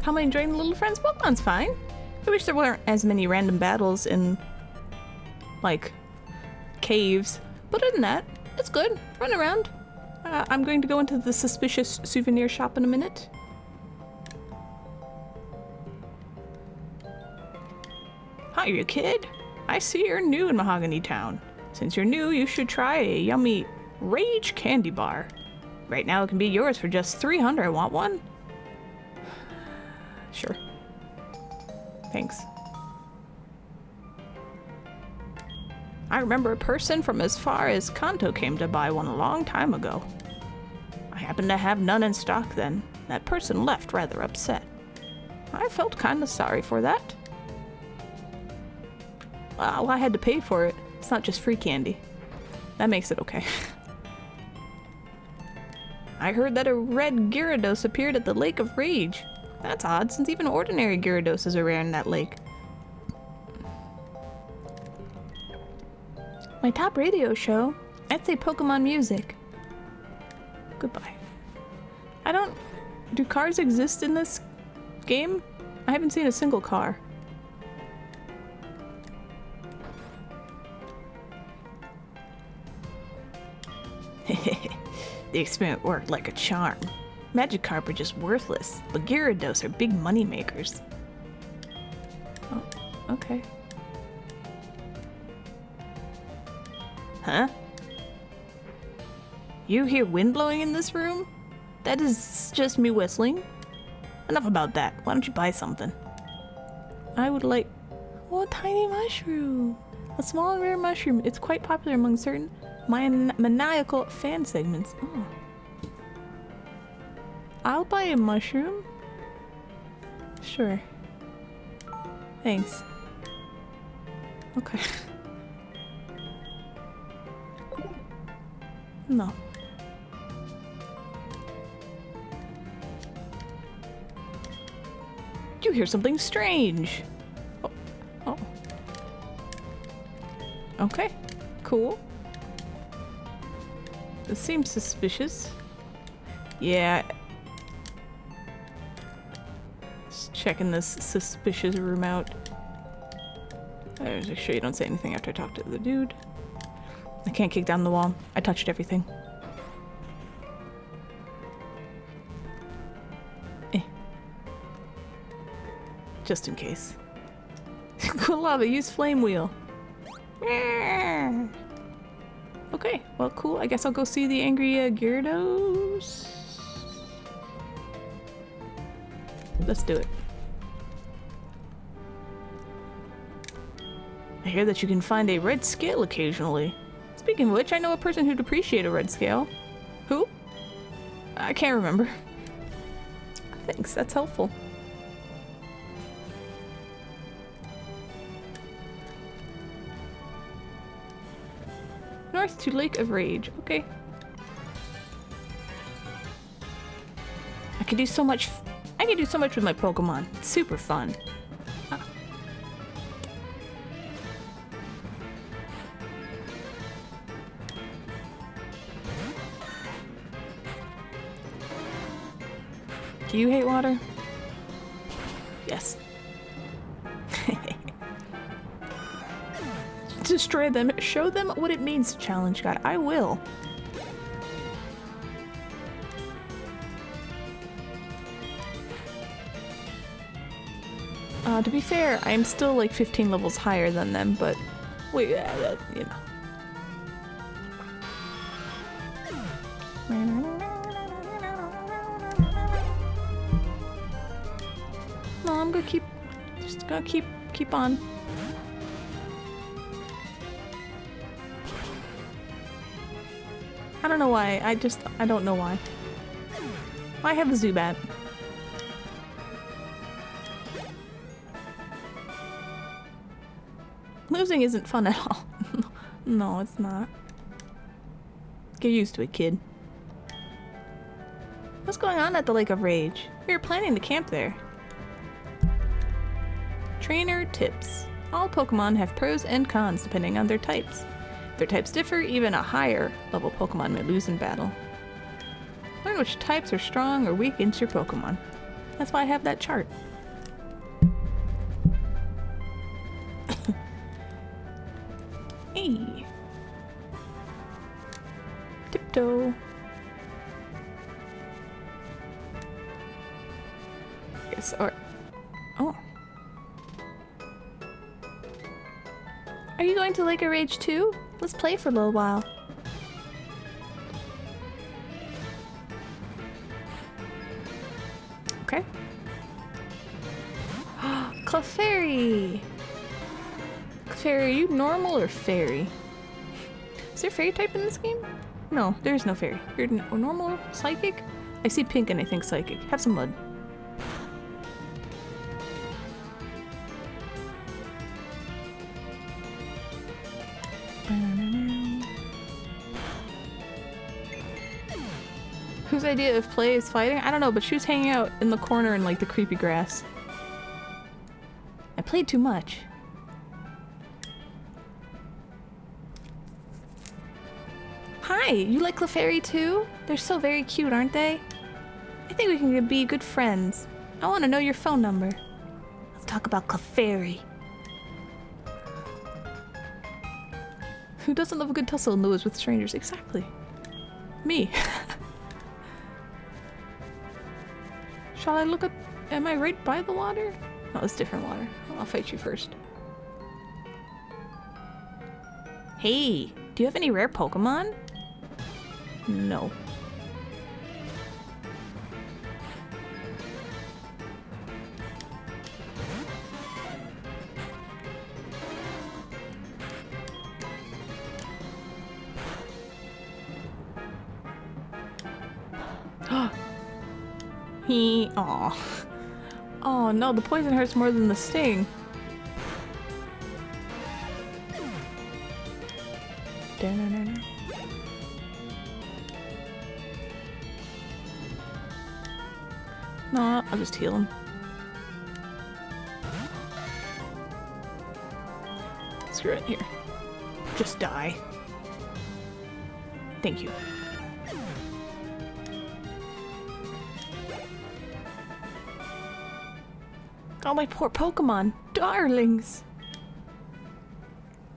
How am I enjoying the little friends? Pokemon's fine. I wish there weren't as many random battles in, like, caves. But other than that, it's good. Run around. I'm going to go into the suspicious souvenir shop in a minute. Hi, you kid. I see you're new in Mahogany Town. Since you're new, you should try a yummy Rage candy bar. Right now it can be yours for just 300. Want one? Sure. Thanks. I remember a person from as far as Kanto came to buy one a long time ago. I happened to have none in stock then. That person left rather upset. I felt kinda sorry for that. Well, I had to pay for it. It's not just free candy. That makes it okay. I heard that a red Gyarados appeared at the Lake of Rage. That's odd, since even ordinary Gyarados are rare in that lake. My top radio show? I'd say Pokemon music. Goodbye. Do cars exist in this game? I haven't seen a single car. The experiment worked like a charm. Magikarp are just worthless, but Gyarados are big money makers. Oh, okay. Huh? You hear wind blowing in this room? That is just me whistling. Enough about that. Why don't you buy something? I would like... Oh, a tiny mushroom. A small and rare mushroom. It's quite popular among certain maniacal fan segments. Oh. I'll buy a mushroom. Sure. Thanks. Okay. No. You hear something strange. Oh. Oh. Okay. Cool. This seems suspicious. Yeah. Just checking this suspicious room out. Make sure you don't say anything after I talk to the dude. I can't kick down the wall. I touched everything. Just in case. Cool lava, use flame wheel. Okay, well cool. I guess I'll go see the angry Gyarados. Let's do it. I hear that you can find a red scale occasionally. Speaking of which, I know a person who'd appreciate a red scale. Who? I can't remember. Thanks, that's helpful. North to Lake of Rage. Okay. I can do so much with my Pokemon. It's super fun. Do you hate water? Yes. Destroy them. Show them what it means to challenge God. I will. To be fair, I am still like 15 levels higher than them, but wait, you know. I'm gonna keep, just gonna keep on. I don't know why. I don't know why. I have a Zubat. Losing isn't fun at all. No, it's not. Get used to it, kid. What's going on at the Lake of Rage? We were planning to camp there. Trainer tips. All Pokemon have pros and cons depending on their types. If their types differ, even a higher level Pokemon may lose in battle. Learn which types are strong or weak against your Pokemon. That's why I have that chart. Hey. Tiptoe. Yes, or... Oh. Are you going to Lake of Rage too? Let's play for a little while. Okay. Clefairy! Clefairy, are you normal or fairy? Is there fairy type in this game? No, there is no fairy. You're normal? Psychic? I see pink and I think psychic. Have some mud. Whose idea of play is fighting? I don't know, but she was hanging out in the corner in like the creepy grass. I played too much. Hi, you like Clefairy too? They're so very cute, aren't they? I think we can be good friends. I want to know your phone number. Let's talk about Clefairy. Who doesn't love a good tussle in the woods with strangers? Exactly. Me. Shall I look up? Am I right by the water? No, it's different water. I'll fight you first. Hey, do you have any rare Pokemon? No. Aw. Oh no, the poison hurts more than the sting. No, I'll just heal him. Screw it, here. Just die. Thank you. Oh, my poor Pokemon. Darlings.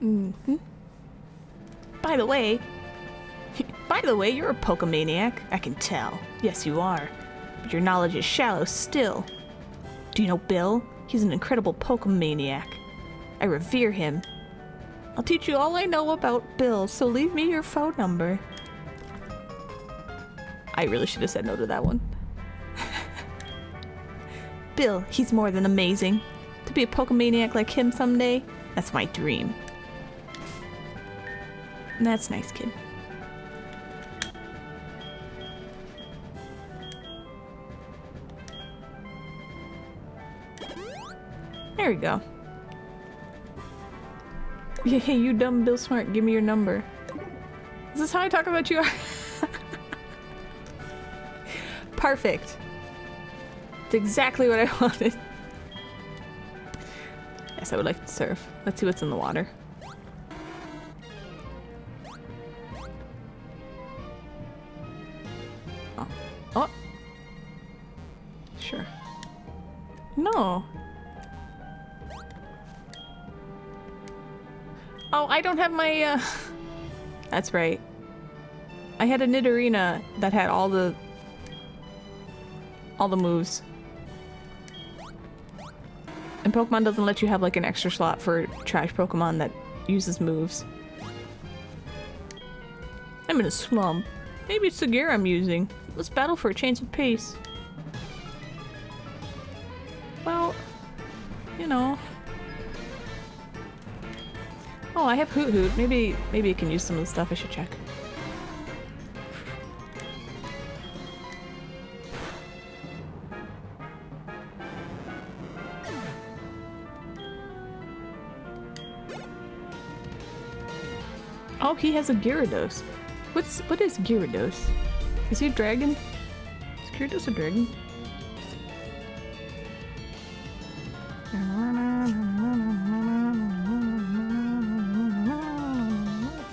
Mm-hmm. By the way, you're a Pokemaniac. I can tell. Yes, you are. But your knowledge is shallow still. Do you know Bill? He's an incredible Pokemaniac. I revere him. I'll teach you all I know about Bill, so leave me your phone number. I really should have said no to that one. Bill, he's more than amazing. To be a Pokemaniac like him someday, that's my dream. That's nice, kid. There we go. Yeah, hey, you dumb Bill Smart, give me your number. Is this how I talk about you? Perfect. It's exactly what I wanted. Yes, I would like to surf. Let's see what's in the water. Oh. Oh. Sure. No. Oh, I don't have my, That's right. I had a Nidorina that had all the moves. And Pokemon doesn't let you have like an extra slot for trash Pokemon that uses moves. I'm in a slump. Maybe it's the gear I'm using. Let's battle for a change of pace. Well, you know. Oh, I have Hoot Hoot. Maybe it can use some of the stuff. I should check. Oh, he has a Gyarados. What is Gyarados? Is he a dragon? Is Gyarados a dragon?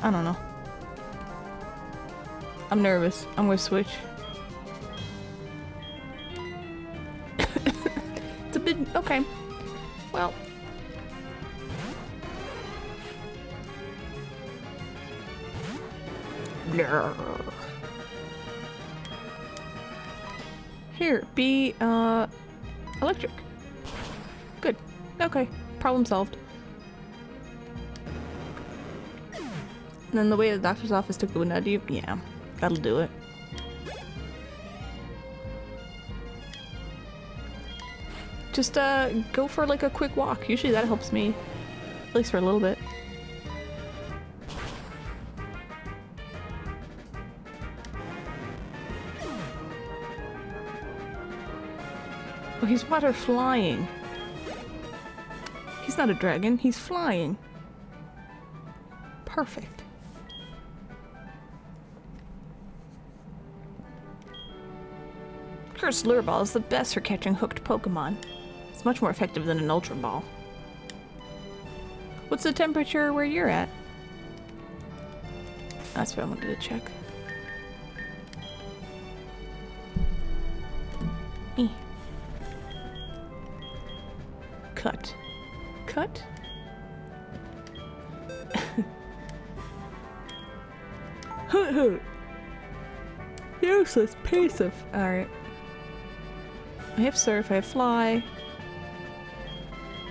I don't know. I'm nervous. I'm gonna switch. It's a bit okay. Well. Here, be electric. Good. Okay. Problem solved. And then the way to the doctor's office took the wind out of you? Yeah, that'll do it. Just go for like a quick walk. Usually that helps me. At least for a little bit. Oh, he's water flying. He's not a dragon, he's flying. Perfect. Cursed Lure Ball is the best for catching hooked Pokemon. It's much more effective than an Ultra Ball. What's the temperature where you're at? That's what I wanted to check. Cut. Cut? Hoot hoot! Useless piece of... Alright. I have Surf, I have Fly.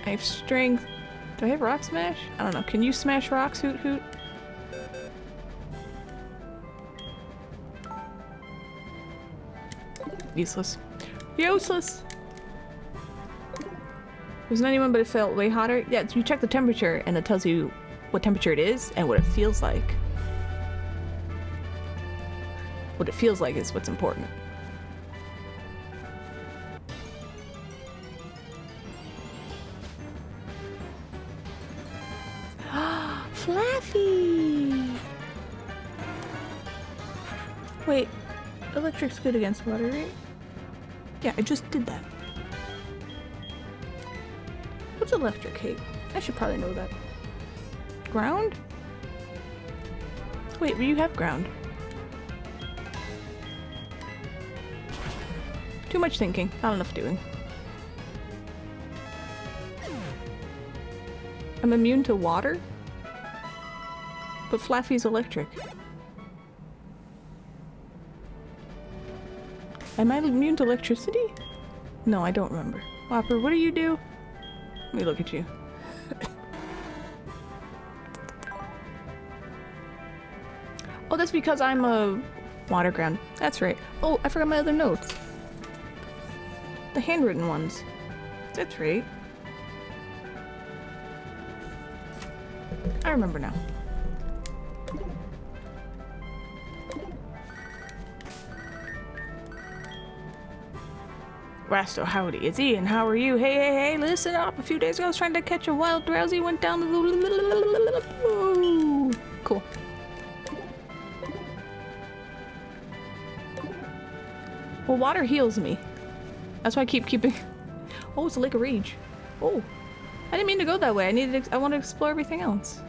I have Strength. Do I have Rock Smash? I don't know. Can you smash rocks, Hoot Hoot? Useless. Useless! Wasn't anyone, but it felt way hotter. Yeah, you check the temperature and it tells you what temperature it is and what it feels like. What it feels like is what's important. Fluffy! Wait, electric's good against water, right? Yeah, I just did that. What's electric hate? I should probably know that. Ground? Wait, you have ground. Too much thinking, not enough doing. I'm immune to water? But Flaffy's electric. Am I immune to electricity? No, I don't remember. Whopper, what do you do? Let me look at you. Oh, that's because I'm a water ground. That's right. Oh, I forgot my other notes. The handwritten ones. That's right. I remember now. Rasto, howdy. It's Ian. How are you? Hey, hey, hey, listen up. A few days ago I was trying to catch a wild drowsy, went down the... Ooh. Cool. Well, water heals me. That's why I keep keeping... Oh, it's a Lake of Rage. Oh. I didn't mean to go that way. I want to explore everything else.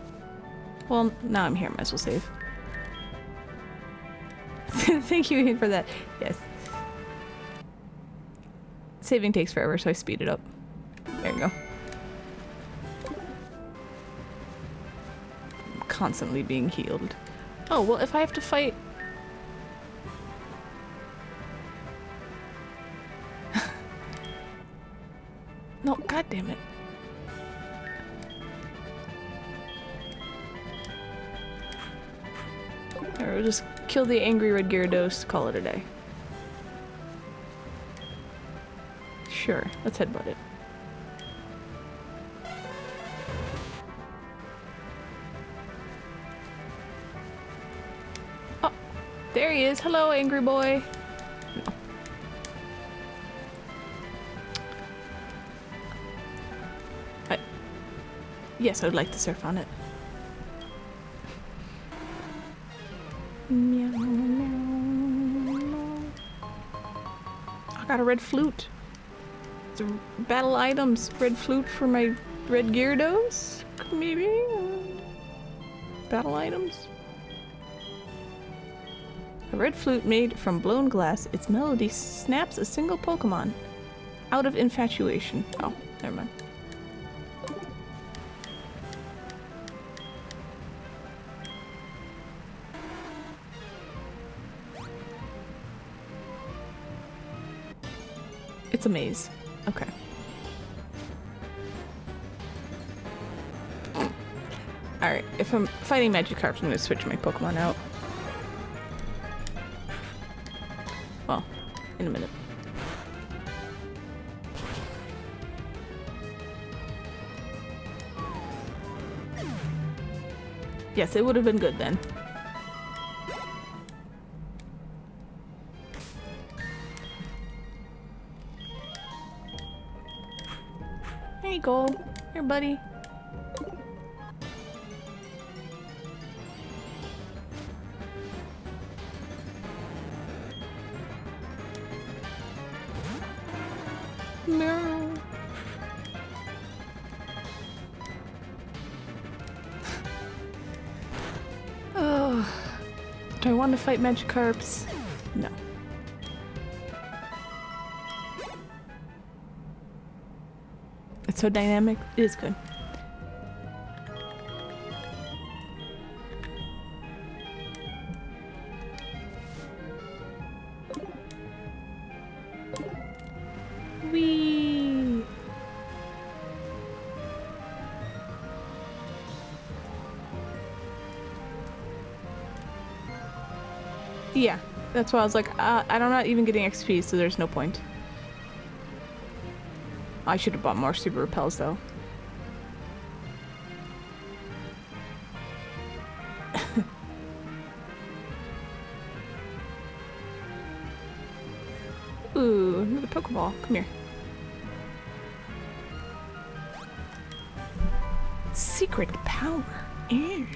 Well, now I'm here. Might as well save. Thank you, Ian, for that. Yes. Saving takes forever, so I speed it up. There you go. I'm constantly being healed. Oh, well, if I have to fight... No, god damn it. Or we'll just kill the angry red Gyarados, call it a day. Sure, let's headbutt it. he is. Hello, angry boy. Yes, I would like to surf on it. Meow, meow, meow. I got a red flute. It's a battle items. Red flute for my red Gyarados? Maybe? Battle items? A red flute made from blown glass. Its melody snaps a single Pokemon out of infatuation. Oh, never mind. It's a maze. Okay. Alright, if I'm fighting Magikarps, I'm gonna switch my Pokemon out. Well, in a minute. Yes, it would have been good then. There you go. Here, buddy. No. Oh. Do I want to fight Magikarps? No. It's so dynamic. It is good. Whee! Yeah, that's why I was like, I'm not even getting XP, so there's no point. I should have bought more super repels though. Ooh, another Pokeball. Come here. Secret power. Ew.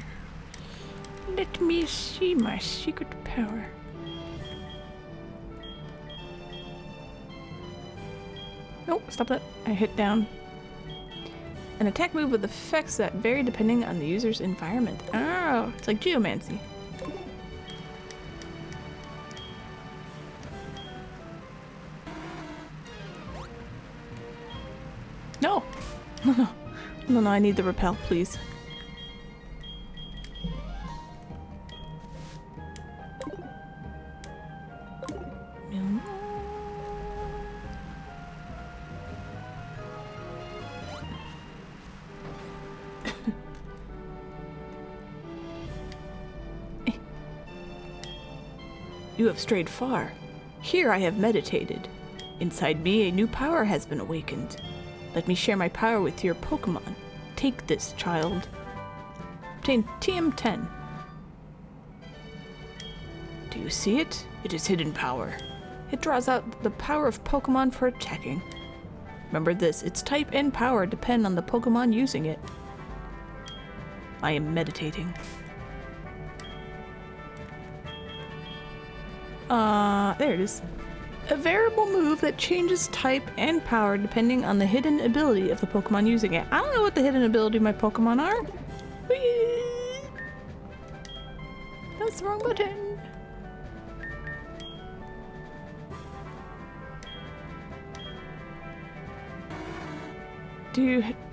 Let me see my secret power. Oh, stop that. I hit down. An attack move with effects that vary depending on the user's environment. Oh, it's like geomancy. No! No, no. No, no, I need the repel, please. You have strayed far. Here I have meditated. Inside me a new power has been awakened. Let me share my power with your Pokemon. Take this, child. Obtain TM10. Do you see it? It is hidden power. It draws out the power of Pokemon for attacking. Remember this, its type and power depend on the Pokemon using it. I am meditating. There it is. A variable move that changes type and power depending on the hidden ability of the Pokemon using it. I don't know what the hidden ability of my Pokemon are. Whee! That's the wrong button.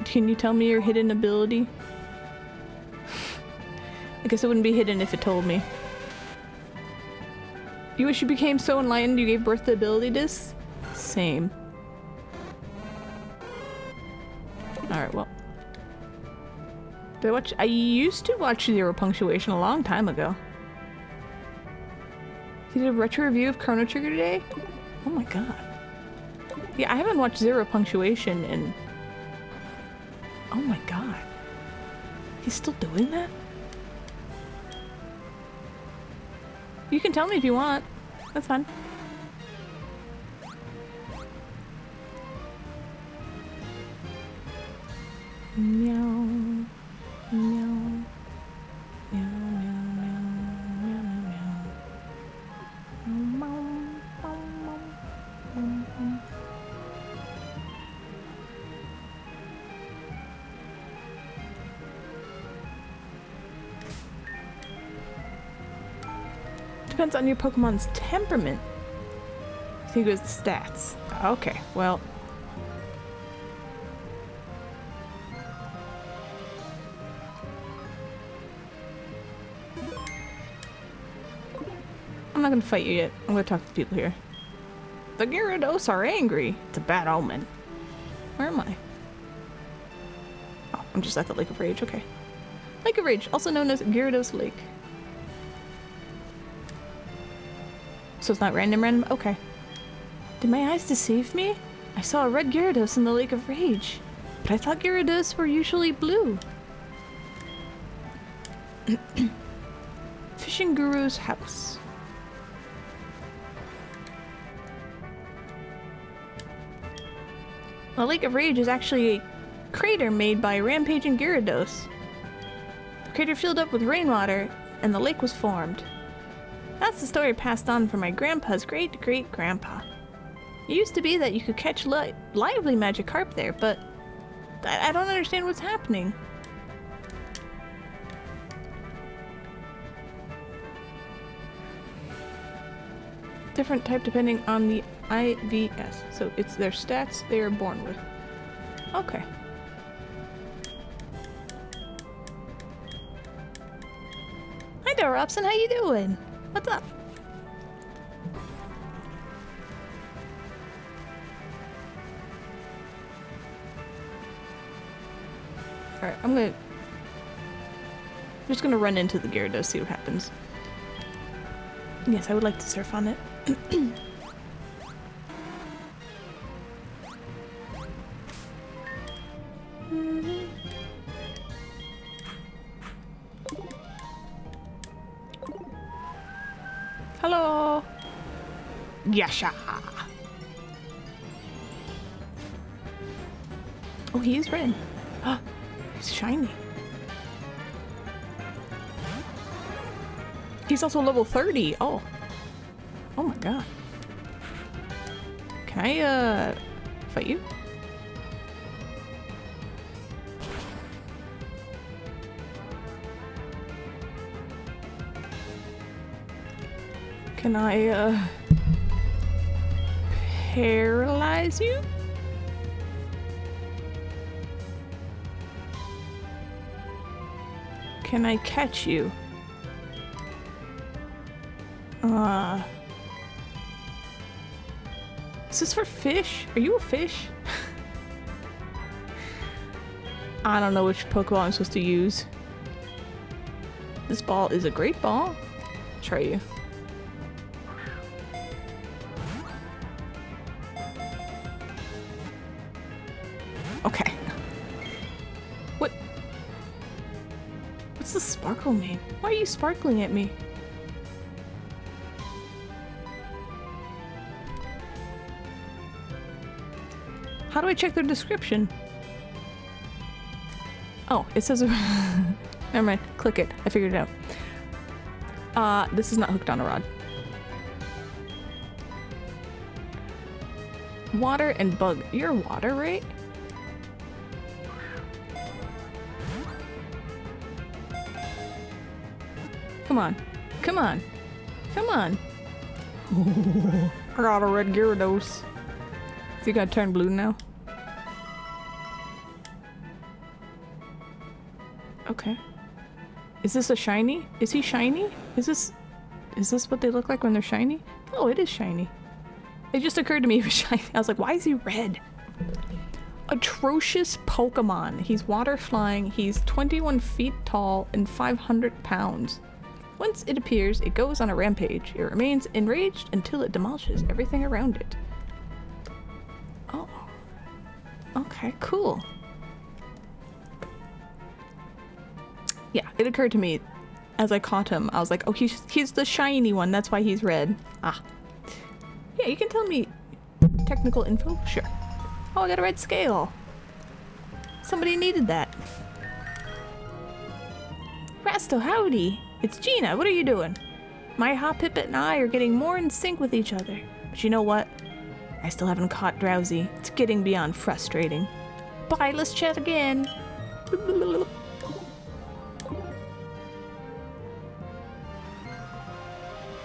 Can you tell me your hidden ability? I guess it wouldn't be hidden if it told me. You wish you became so enlightened you gave birth to ability discs? Same. Alright, well. I used to watch Zero Punctuation a long time ago. You did a retro review of Chrono Trigger today? Oh my god. Yeah, I haven't watched Zero Punctuation in... Oh my god. He's still doing that? You can tell me if you want. That's fine. Meow. Meow. Meow, meow, meow, meow, meow, meow. Depends on your Pokemon's temperament. So he goes stats. Okay, well. I'm not gonna fight you yet. I'm gonna talk to people here. The Gyarados are angry. It's a bad omen. Where am I? Oh, I'm just at the Lake of Rage. Okay. Lake of Rage, also known as Gyarados Lake. So it's not random? Okay. Did my eyes deceive me? I saw a red Gyarados in the Lake of Rage. But I thought Gyarados were usually blue. Fishing Guru's house. The Lake of Rage is actually a crater made by rampaging Gyarados. The crater filled up with rainwater, and the lake was formed. That's the story passed on from my grandpa's great-great-grandpa. It used to be that you could catch lively Magikarp there, but I don't understand what's happening. Different type depending on the IVS. So it's their stats they are born with. Okay. Hi there, Robson. How you doing? What's up? Alright, I'm just gonna run into the Gyarados, see what happens. Yes, I would like to surf on it. Hello! Yasha! Oh, he is red. Oh, he's shiny. He's also level 30. Oh. Oh my god. Can I, fight you? Can I, paralyze you? Can I catch you? Is this for fish? Are you a fish? I don't know which Pokeball I'm supposed to use. This ball is a great ball. Try you. Okay. What? What's the sparkle mean? Why are you sparkling at me? How do I check their description? Oh, it says... Never mind. Click it. I figured it out. This is not hooked on a rod. Water and bug. You're water, right? Come on. Come on. Come on. I got a red Gyarados. Is he gonna turn blue now? Okay. Is this a shiny? Is he shiny? Is this what they look like when they're shiny? Oh, it is shiny. It just occurred to me he was shiny. I was like, why is he red? Atrocious Pokemon. He's water flying. He's 21 feet tall and 500 pounds. Once it appears, it goes on a rampage. It remains enraged until it demolishes everything around it. Oh. Okay, cool. Yeah, it occurred to me as I caught him. I was like, oh, he's the shiny one. That's why he's red. Ah. Yeah, you can tell me technical info. Sure. Oh, I got a red scale. Somebody needed that. Rasto, howdy. It's Gina. What are you doing? My Hoppipit and I are getting more in sync with each other. But you know what? I still haven't caught Drowsy. It's getting beyond frustrating. Bye, let's chat again. I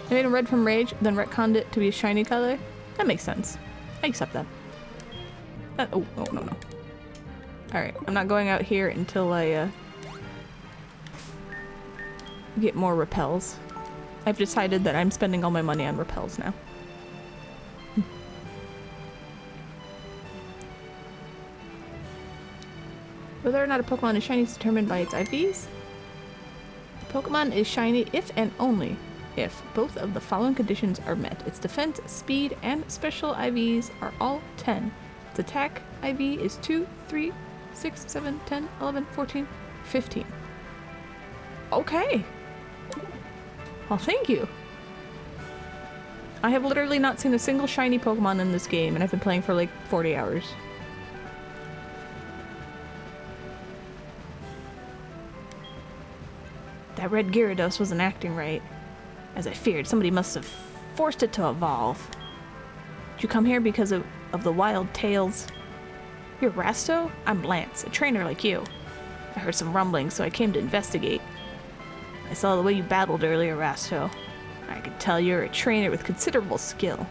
made him red from rage, then retconned it to be a shiny color. That makes sense. I accept that. Oh, no. Alright, I'm not going out here until I get more repels. I've decided that I'm spending all my money on repels now. Whether or not a Pokemon is shiny is determined by its IVs. Pokemon is shiny if and only if both of the following conditions are met. Its defense, speed, and special IVs are all 10. Its attack IV is 2, 3, 6, 7, 10, 11, 14, 15. Okay. Well, thank you. I have literally not seen a single shiny Pokemon in this game, and I've been playing for like 40 hours. That red Gyarados wasn't acting right. As I feared, somebody must have forced it to evolve. Did you come here because of the wild tales? You're Rasto? I'm Lance, a trainer like you. I heard some rumbling, so I came to investigate. I saw the way you battled earlier, Rasto. I could tell you're a trainer with considerable skill.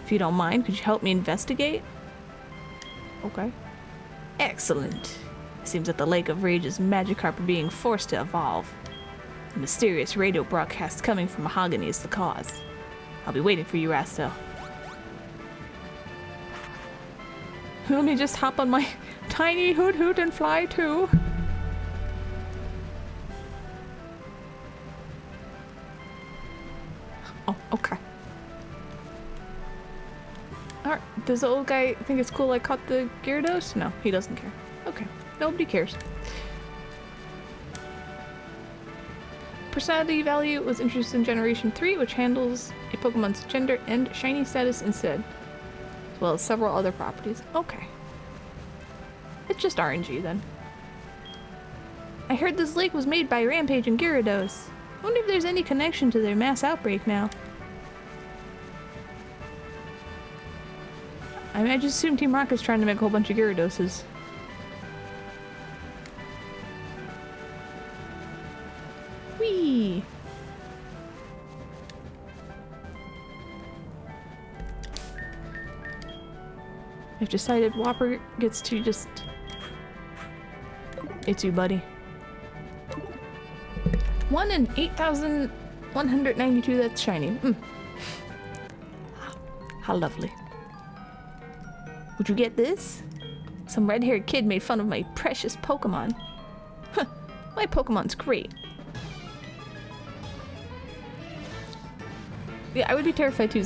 If you don't mind, could you help me investigate? Okay. Excellent. It seems that the Lake of Rage's Magikarp are being forced to evolve. A mysterious radio broadcast coming from Mahogany is the cause. I'll be waiting for you, Rasto. Let me just hop on my tiny hoot and fly too. Oh, okay. Alright, does the old guy think it's cool I caught the Gyarados? No, he doesn't care. Okay, nobody cares. Personality value was introduced in Generation 3, which handles a Pokemon's gender and shiny status instead, as well as several other properties. Okay. It's just RNG then. I heard this lake was made by Rampage and Gyarados. I wonder if there's any connection to their mass outbreak now. I mean, I just assume Team Rocket's trying to make a whole bunch of Gyaradoses. Whee! I've decided Whopper gets to just... It's you, buddy. 1 in 8,192, that's shiny. How lovely. Would you get this? Some red-haired kid made fun of my precious Pokemon. Huh, my Pokemon's great. Yeah, I would be terrified too.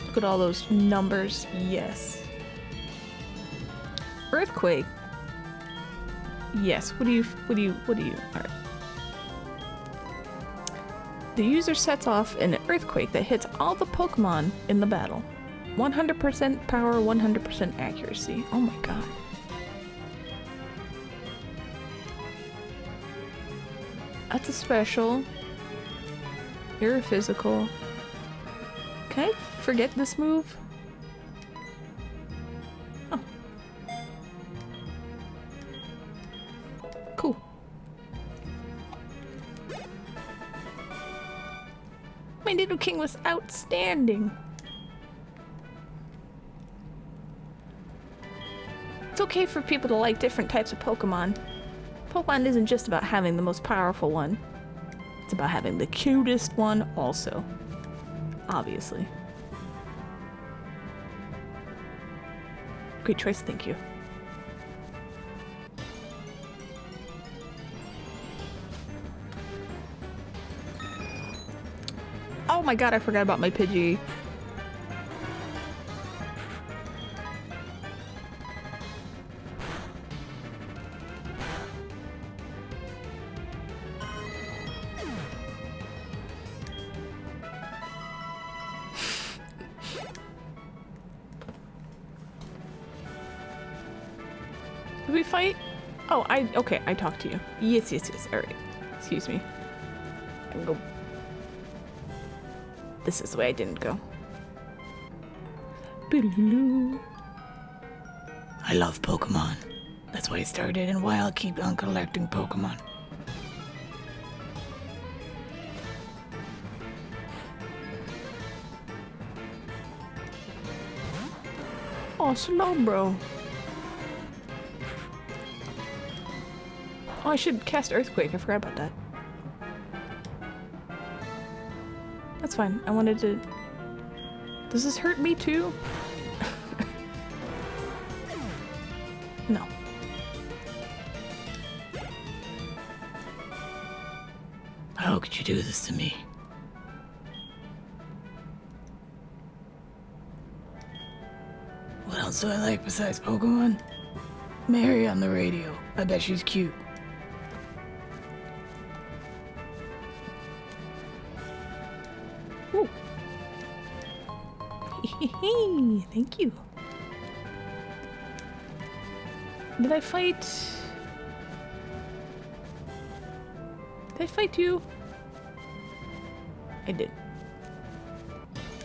Look at all those numbers. Yes. Earthquake. Yes. What do you? Alright. The user sets off an earthquake that hits all the Pokemon in the battle. 100% power, 100% accuracy. Oh my god. That's a special. You're a physical. Can I forget this move? Oh. Cool. My little king was outstanding. It's okay for people to like different types of Pokemon. Pokemon isn't just about having the most powerful one. It's about having the cutest one also. Obviously. Great choice, thank you. Oh my god, I forgot about my Pidgey. Did we fight? Oh, okay, I talked to you. Yes, alright. Excuse me. I can go. This is the way I didn't go. I love Pokemon. That's why I started and why I'll keep on collecting Pokemon. Oh, slow, bro. Oh, I should cast Earthquake. I forgot about that. That's fine. I wanted to... Does this hurt me too? No. How could you do this to me? What else do I like besides Pokemon? Mary on the radio. I bet she's cute. Ooh. Thank you. Did I fight? Did I fight you? I did.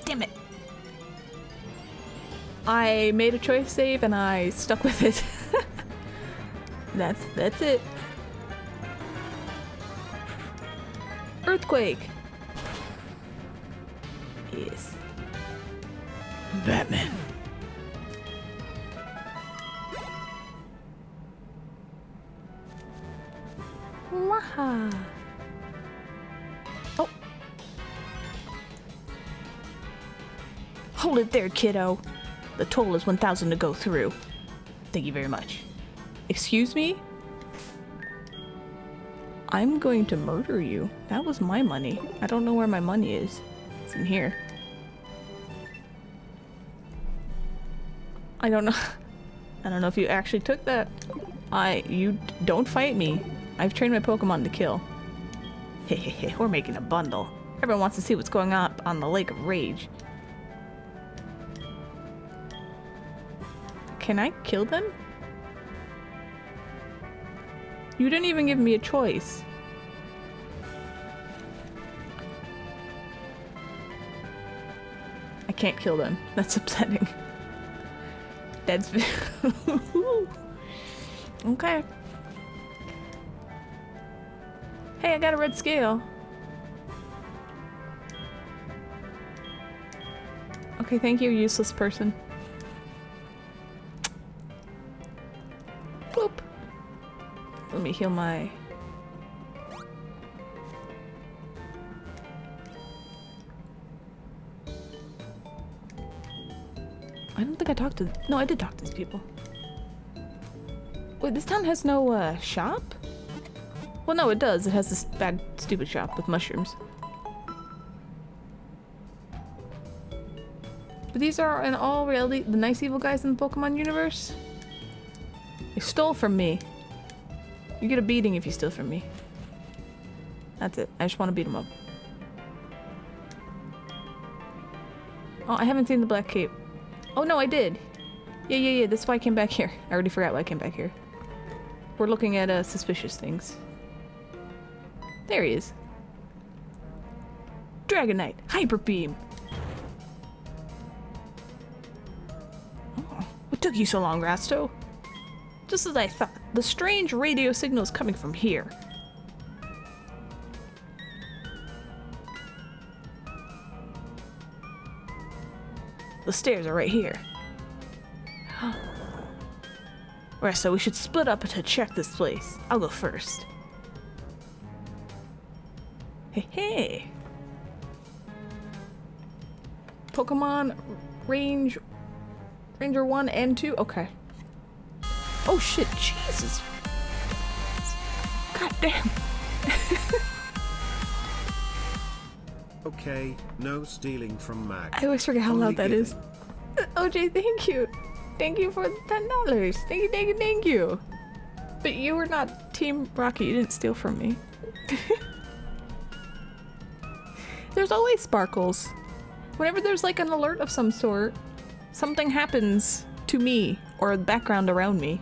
Damn it. I made a choice save and I stuck with it. That's it. Earthquake. Yes. Batman. Waha. Oh. Hold it there, kiddo. The toll is 1,000 to go through. Thank you very much. Excuse me? I'm going to murder you. That was my money. I don't know where my money is. It's in here. I don't know. I don't know if you actually took that. You don't fight me. I've trained my Pokemon to kill. Hehehe, we're making a bundle. Everyone wants to see what's going on the Lake of Rage. Can I kill them? You didn't even give me a choice. I can't kill them. That's upsetting. That's... Okay. Hey, I got a red scale. Okay, thank you, useless person. Boop. Let me heal my... I don't think I talked to... No, I did talk to these people. Wait, this town has no, shop? Well, no, it does. It has this bad, stupid shop with mushrooms. But these are, in all reality, the nice evil guys in the Pokemon universe? They stole from me. You get a beating if you steal from me. That's it. I just want to beat them up. Oh, I haven't seen the Black Cape. Oh, no, I did. Yeah. That's why I came back here. I already forgot why I came back here. We're looking at, suspicious things. There he is. Dragonite! Hyper Beam! Oh, what took you so long, Rasto? Just as I thought, the strange radio signal is coming from here. The stairs are right here. Rasto, we should split up to check this place. I'll go first. Hey. Pokemon range Ranger 1 and 2? Okay. Oh shit, Jesus. God damn. Okay, no stealing from Mag. I always forget how Only loud that is. giving. OJ, thank you. Thank you for the $10. Thank you, thank you, thank you. But you were not Team Rocket. You didn't steal from me. There's always sparkles. Whenever there's like an alert of some sort, something happens to me or the background around me.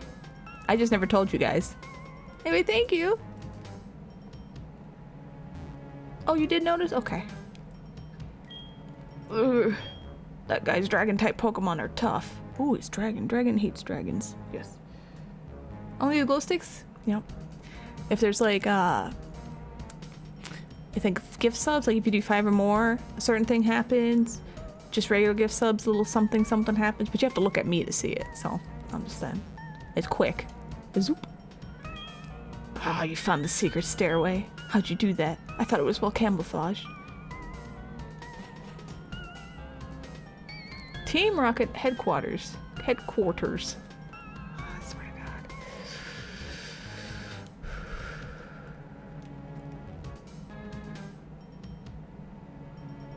I just never told you guys. Anyway, thank you. Oh, you did notice? Okay. Ugh. That guy's dragon type Pokemon are tough. Ooh, it's dragon. Dragon hates dragons. Yes. Only the glow sticks? Yep. If there's like, I think gift subs, like if you do 5 or more, a certain thing happens. Just regular gift subs, a little something happens, but you have to look at me to see it, so I'm just saying. It's quick. Zoop. Ah, you found the secret stairway. How'd you do that? I thought it was well camouflaged. Team Rocket headquarters. Headquarters. I swear to God.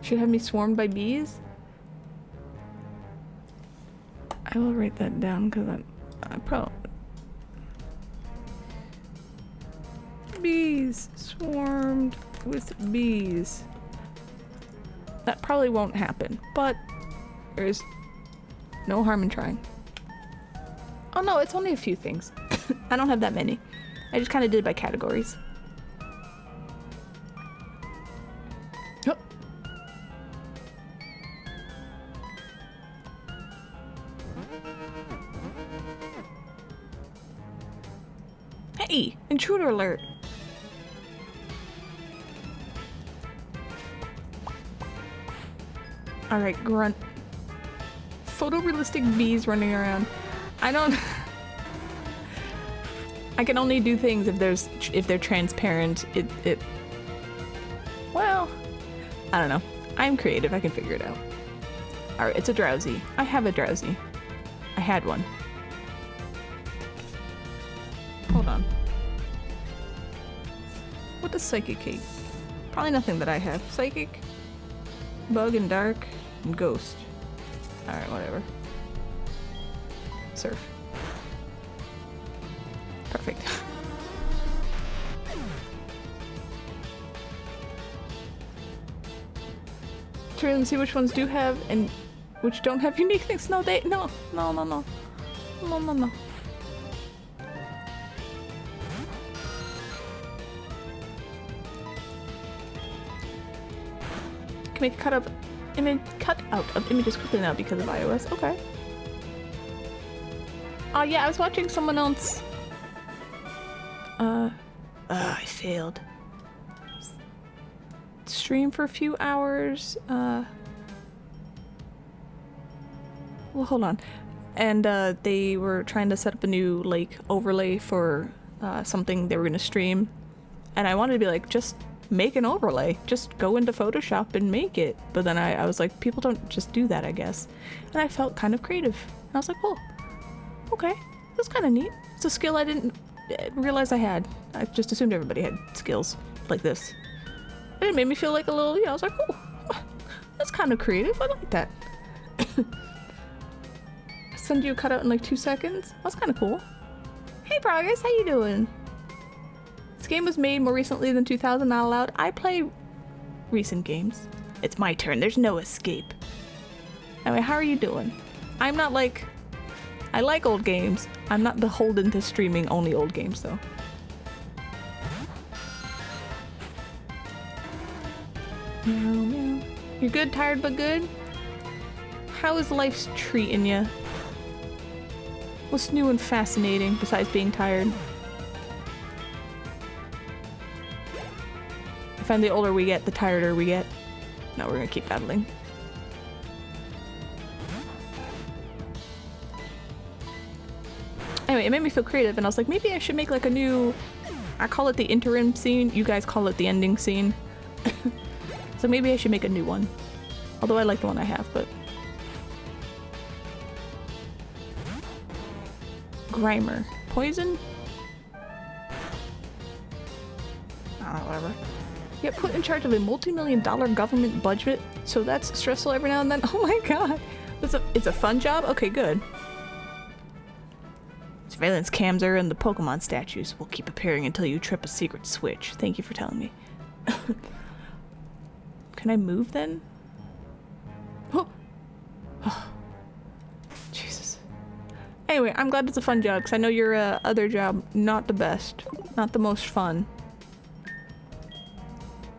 Should have me swarmed by bees? I will write that down because I probably... Bees. Swarmed with bees. That probably won't happen, but there's no harm in trying. Oh no, it's only a few things. I don't have that many. I just kind of did it by categories. Oh. Hey, intruder alert. Alright, grunt. Photorealistic bees running around. I don't... I can only do things if they're transparent. Well, I don't know. I'm creative, I can figure it out. Alright, it's a drowsy. I have a drowsy. I had one. Hold on. What does psychic hate? Probably nothing that I have. Psychic, bug and dark, and ghost. Alright, whatever. Surf. Perfect. Try and see which ones do have and which don't have unique things. No, no. Can make cut out of images quickly now because of iOS. Okay. Oh yeah, I was watching someone else. I failed. Stream for a few hours. Well, hold on. And they were trying to set up a new like overlay for something they were gonna stream, and I wanted to be like, just make an overlay. Just go into Photoshop and make it. But then I was like, people don't just do that, I guess. And I felt kind of creative. And I was like, oh, okay, that's kind of neat. It's a skill I didn't realize I had. I just assumed everybody had skills like this. And it made me feel like a little, I was like, oh, that's kind of creative. I like that. Send you a cutout in like 2 seconds. That's kind of cool. Hey, Progress, how you doing? This game was made more recently than 2000, not allowed. I play recent games. It's my turn, there's no escape. Anyway, how are you doing? I'm not like... I like old games. I'm not beholden to streaming only old games, though. Meow, meow. You're good, tired but good? How is life treating you? What's new and fascinating besides being tired? I find the older we get, the tireder we get. No, we're gonna keep battling. Anyway, it made me feel creative, and I was like, maybe I should make like a new... I call it the interim scene. You guys call it the ending scene. So maybe I should make a new one. Although I like the one I have, but... Grimer. Poison? Whatever. Get put in charge of a multi-million-dollar government budget, so that's stressful every now and then. Oh my god. It's a fun job? Okay, good. Surveillance cams are in the Pokemon statues. Will keep appearing until you trip a secret switch. Thank you for telling me. Can I move then? Oh. Jesus. Anyway, I'm glad it's a fun job because I know your other job not the best, not the most fun.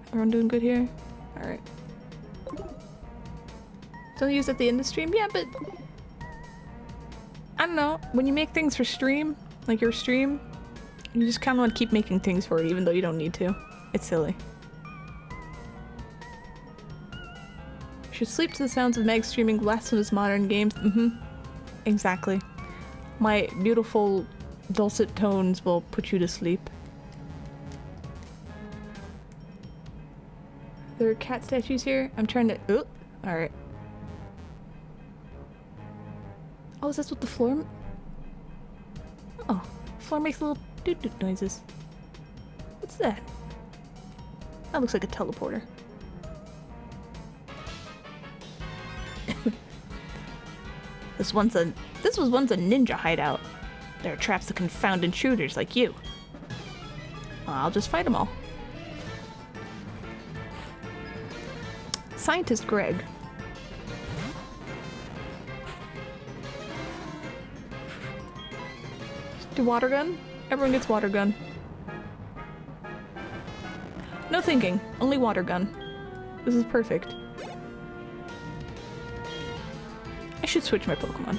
Everyone doing good here? All right. Don't use it at the end of stream? Yeah, but I don't know. When you make things for stream, like your stream, you just kind of want to keep making things for it even though you don't need to. It's silly. Should sleep to the sounds of Meg streaming blasphemous modern games. Exactly. My beautiful dulcet tones will put you to sleep. There are cat statues here. I'm trying to... Oh, alright. Oh, is this what the floor... Oh, the floor makes little doot-doot noises. What's that? That looks like a teleporter. This was once a ninja hideout. There are traps that confound intruders like you. Well, I'll just fight them all. Scientist Greg. Do water gun? Everyone gets water gun. No thinking, only water gun. This is perfect. I should switch my Pokemon.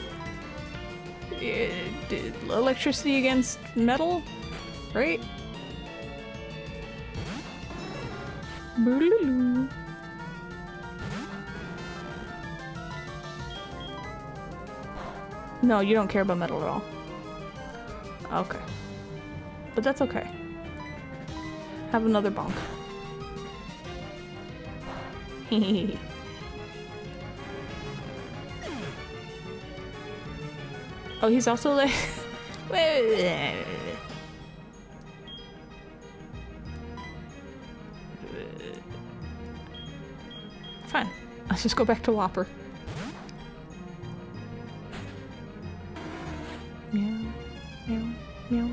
Electricity against metal? Right? Boo-loo-loo. No, you don't care about metal at all. Okay. But that's okay. Have another bonk. Hehehe. Oh, he's also like... Fine. Let's just go back to Whopper. Meow, meow, meow.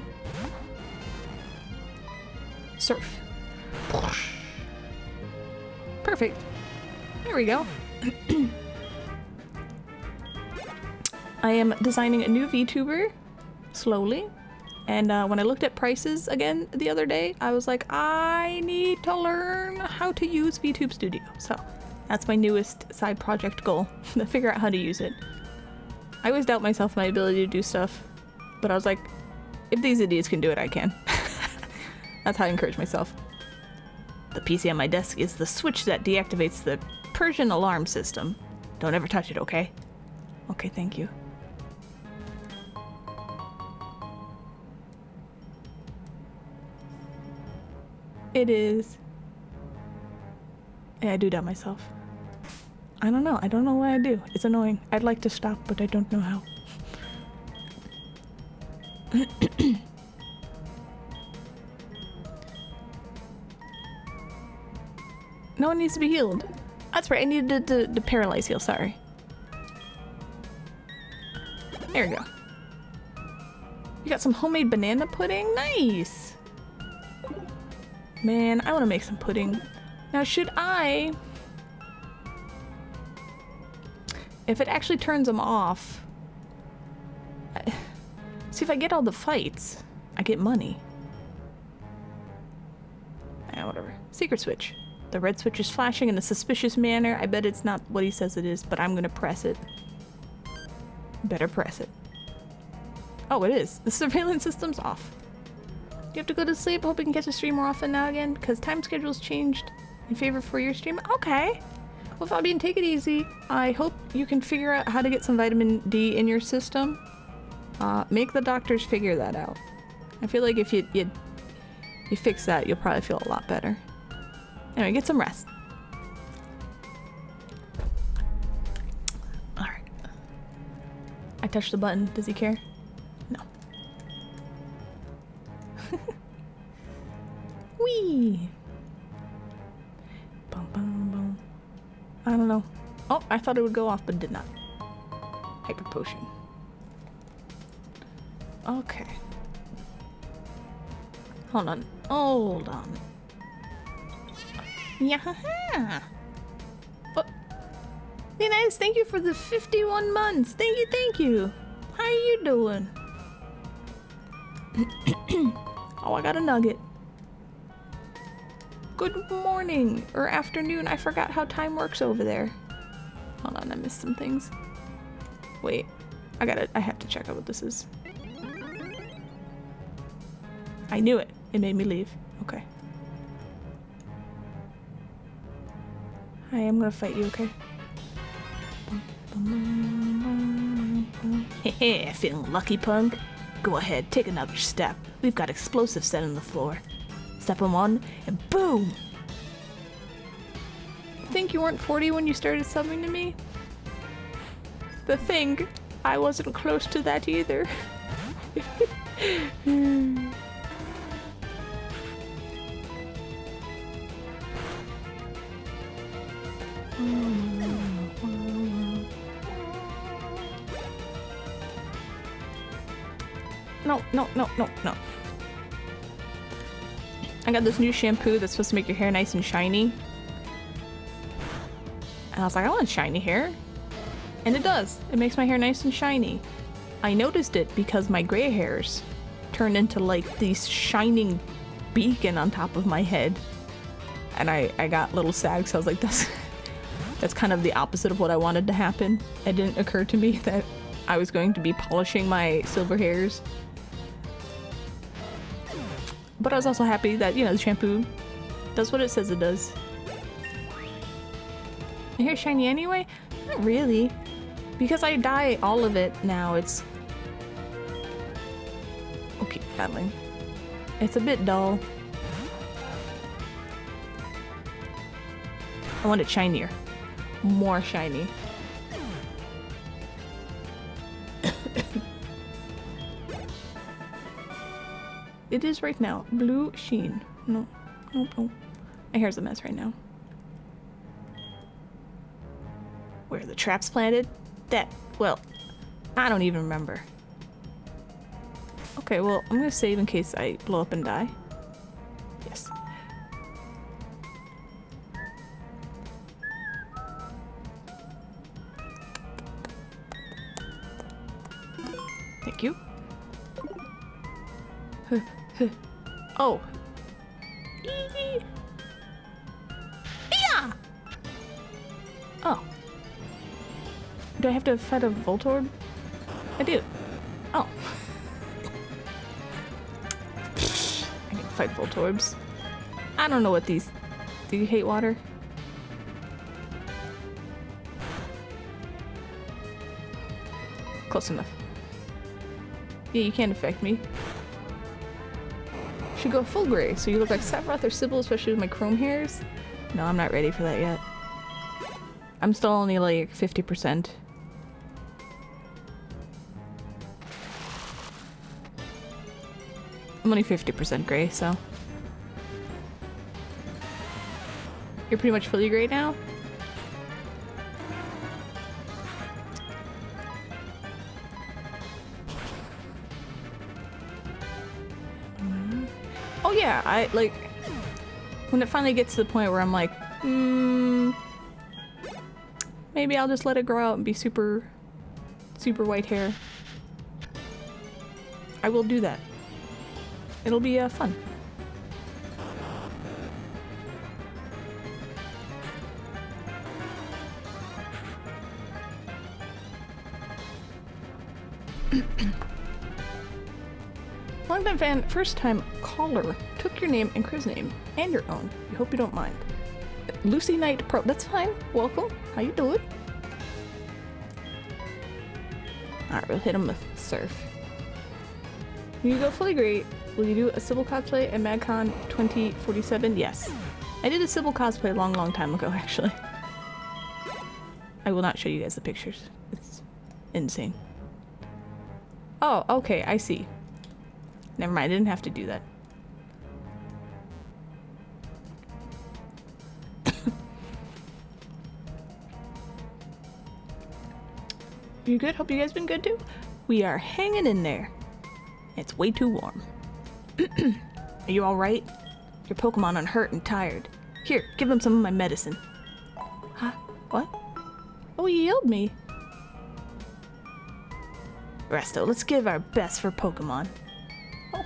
Surf. Perfect. There we go. I am designing a new VTuber, slowly, and when I looked at prices again the other day, I was like, I need to learn how to use VTube Studio. So that's my newest side project goal, to figure out how to use it. I always doubt myself, my ability to do stuff, but I was like, if these idiots can do it, I can. That's how I encourage myself. The PC on my desk is the switch that deactivates the Persian alarm system. Don't ever touch it, okay? Okay, thank you. It is. Yeah, I do doubt myself. I don't know. I don't know why I do. It's annoying. I'd like to stop, but I don't know how. No one needs to be healed. That's right. I needed the paralyze heal. Sorry. There we go. You got some homemade banana pudding? Nice! Man, I want to make some pudding. Now, should I... If it actually turns them off... See, if I get all the fights, I get money. Whatever. Secret switch. The red switch is flashing in a suspicious manner. I bet it's not what he says it is, but I'm gonna press it. Better press it. Oh, it is. The surveillance system's off. You have to go to sleep. Hope you can catch a stream more often now again, because time schedule's changed in favor for your stream. Okay. Well, Fabian, take it easy. I hope you can figure out how to get some vitamin D in your system. Make the doctors figure that out. I feel like if you fix that, you'll probably feel a lot better. Anyway, get some rest. Alright. I touched the button. Does he care? No. Whee! Bum, bum, bum. I don't know. Oh, I thought it would go off, but it did not. Hyper potion. Okay. Hold on. Hold on. Yeah. Oh. Hey, nice. Thank you for the 51 months. Thank you. Thank you. How are you doing? Oh, I got a nugget. Good morning or afternoon. I forgot how time works over there. Hold on, I missed some things. Wait, I have to check out what this is. I knew it. It made me leave. Okay. Hi, I'm gonna fight you, okay? Hehe, feeling lucky, punk? Go ahead, take another step. We've got explosives set on the floor. Step on one, and boom! Think you weren't 40 when you started subbing to me? The thing, I wasn't close to that either. No, no, no, no, no. I got this new shampoo that's supposed to make your hair nice and shiny. And I was like, I want shiny hair. And it does. It makes my hair nice and shiny. I noticed it because my gray hairs turned into like these shining beacon on top of my head. And I got little sad because I was like, that's kind of the opposite of what I wanted to happen. It didn't occur to me that I was going to be polishing my silver hairs. But I was also happy that, you know, the shampoo does what it says it does. My hair's shiny anyway? Not really. Because I dye all of it now, it's... Okay, battling. It's a bit dull. I want it shinier. More shiny. It is right now. Blue sheen. No. Nope, nope. My hair's a mess right now. Where are the traps planted? That, well, I don't even remember. Okay, well, I'm gonna save in case I blow up and die. Yes. Thank you. Oh. Yeah. Oh. Do I have to fight a Voltorb? I do. Oh. I can fight Voltorbs. I don't know what these... Do you hate water? Close enough. Yeah, you can't affect me. Should go full gray, so you look like Sephiroth or Sybil, especially with my chrome hairs. No, I'm not ready for that yet. I'm still only like 50%. I'm only 50% gray, so. You're pretty much fully gray now? Oh yeah, I like when it finally gets to the point where I'm like, maybe I'll just let it grow out and be super white hair. I will do that. It'll be fun. Longtime fan, first time caller. Took your name and Chris' name and your own. We hope you don't mind. Lucy Knight Pro. That's fine. Welcome. How you doing? Alright, we'll hit him with Surf. When you go fully gray, will you do a Sybil cosplay at MadCon 2047? Yes. I did a Sybil cosplay a long time ago, actually. I will not show you guys the pictures. It's insane. Oh, okay, I see. Never mind, I didn't have to do that. You good? Hope you guys been good too? We are hanging in there. It's way too warm. Are you alright? Your Pokemon are hurt and tired. Here, give them some of my medicine. Huh? What? Oh, he healed me. Resto, let's give our best for Pokemon. Oh.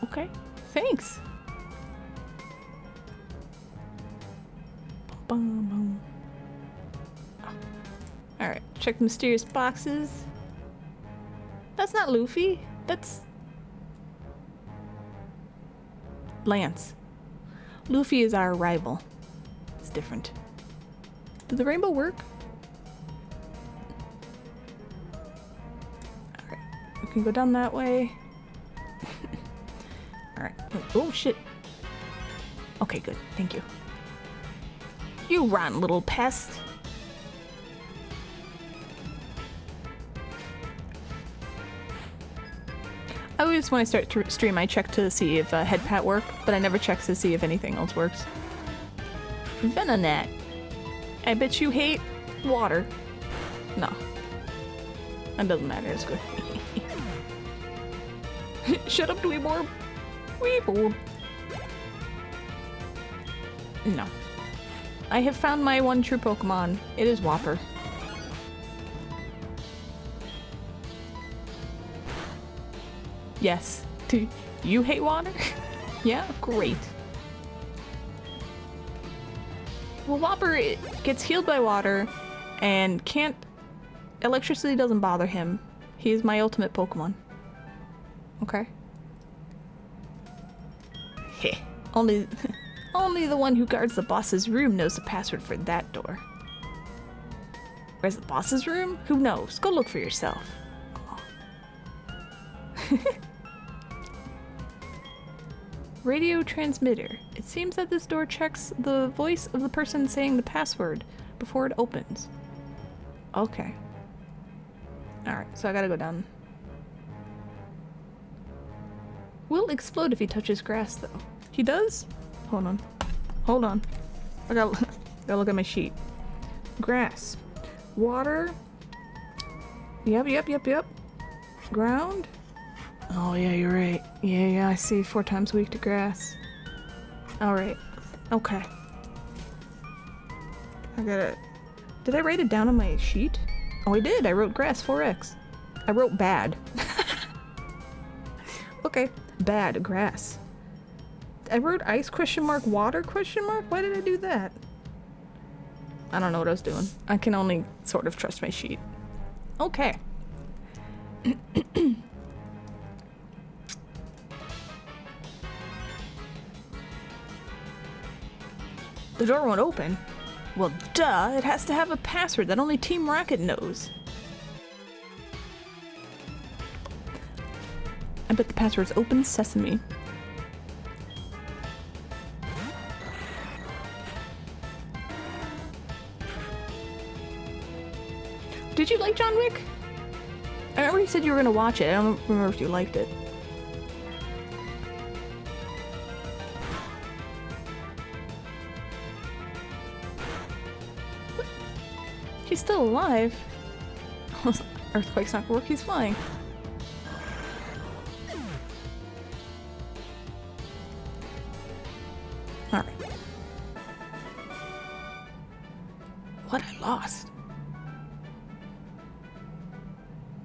Okay, thanks. Alright, check the mysterious boxes. That's not Luffy. That's Lance. Luffy is our rival. It's different. Did the rainbow work? Alright, we can go down that way. Alright. Oh shit. Okay, good. Thank you. You rotten little pest. I always, when I start to stream, I check to see if head pat work, but I never check to see if anything else works. Venonat. I bet you hate water. No. That doesn't matter, it's good. Shut up, Dweeborb. Dweeborb. No. I have found my one true Pokemon. It is Whopper. Yes. Do you hate water? Yeah? Great. Well, Whopper gets healed by water and can't... Electricity doesn't bother him. He's my ultimate Pokemon. Okay? Heh. Only the one who guards the boss's room knows the password for that door. Where's the boss's room? Who knows? Go look for yourself. Radio transmitter. It seems that this door checks the voice of the person saying the password before it opens. Okay. Alright, so I gotta go down. Will explode if he touches grass, though. He does? Hold on. Hold on. I gotta look at my sheet. Grass. Water. Yep. Ground. Oh, yeah, you're right. Yeah, I see. 4 times weak to grass. Alright. Okay. I gotta... Did I write it down on my sheet? Oh, I did. I wrote grass 4x. I wrote bad. Okay. Bad. Grass. I wrote ice ? Water ? Why did I do that? I don't know what I was doing. I can only sort of trust my sheet. Okay. The door won't open. Well, duh, it has to have a password that only Team Rocket knows. I bet the password's open sesame. Did you like John Wick? I remember you said you were gonna watch it. I don't remember if you liked it. He's still alive. Earthquake's not gonna work, he's flying. Alright. What I lost?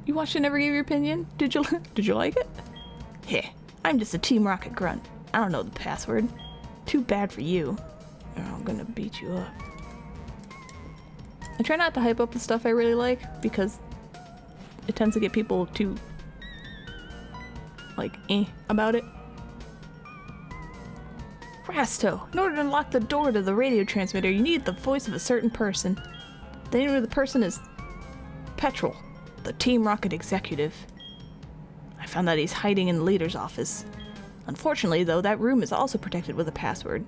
You watched and never gave your opinion? Did you like it? Heh, I'm just a Team Rocket grunt. I don't know the password. Too bad for you. I'm gonna beat you up. I try not to hype up the stuff I really like because it tends to get people too like about it. Rasto, in order to unlock the door to the radio transmitter, you need the voice of a certain person. The name of the person is Petrol, the Team Rocket executive. I found that he's hiding in the leader's office. Unfortunately, though, that room is also protected with a password.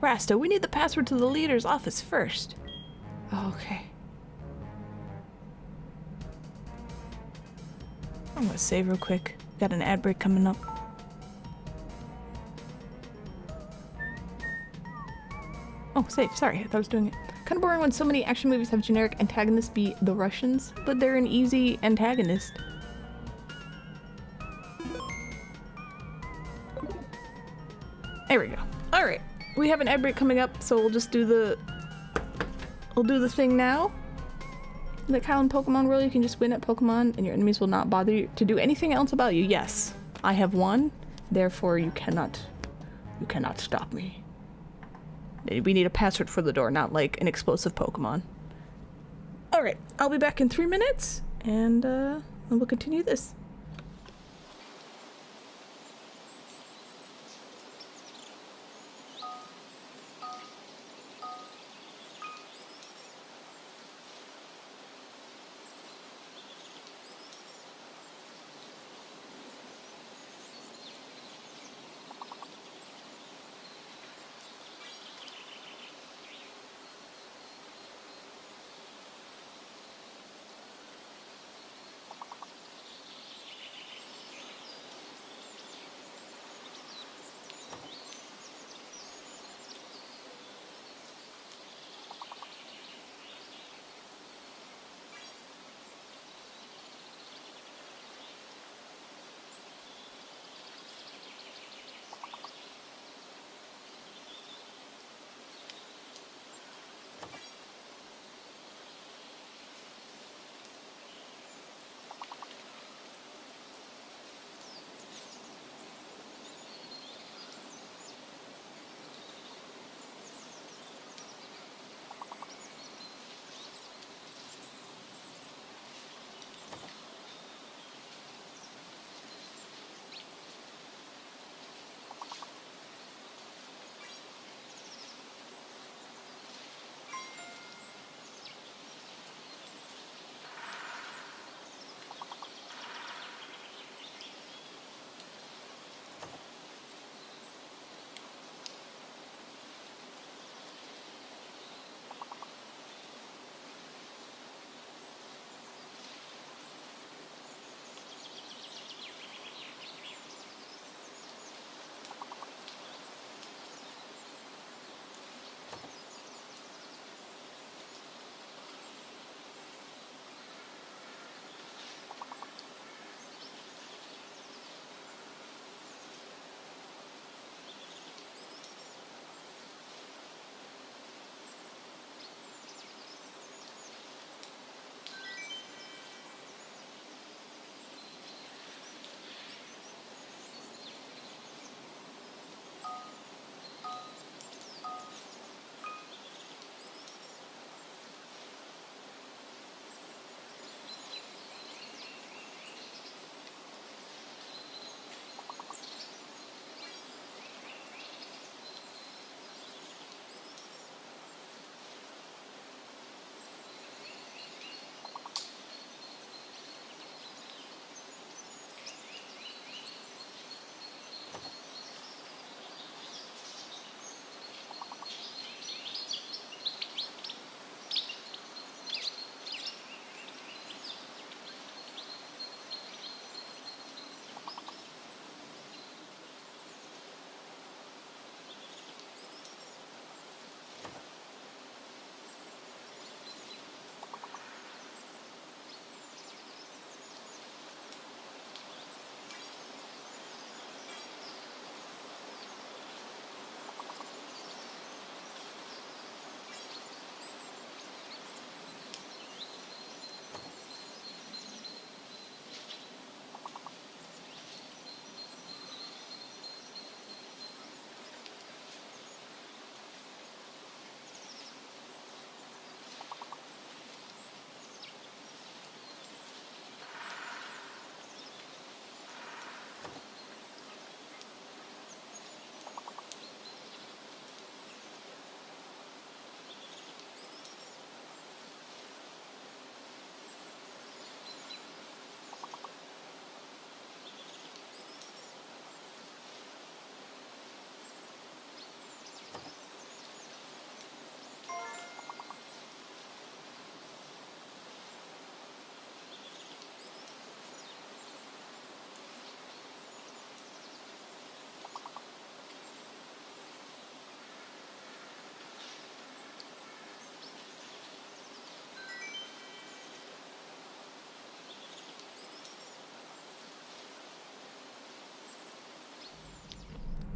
Rasto, we need the password to the leader's office first. Okay. I'm gonna save real quick. Got an ad break coming up. Oh, save. Sorry, I thought I was doing it. Kind of boring when so many action movies have generic antagonists be the Russians, but they're an easy antagonist. There we go. Alright, we have an ad break coming up, so we'll just do the... We'll do the thing now. Like how in Pokemon World you can just win at Pokemon and your enemies will not bother you to do anything else about you. Yes, I have won, therefore you cannot stop me. We need a password for the door, not like an explosive Pokemon. Alright, I'll be back in 3 minutes, and we'll continue this.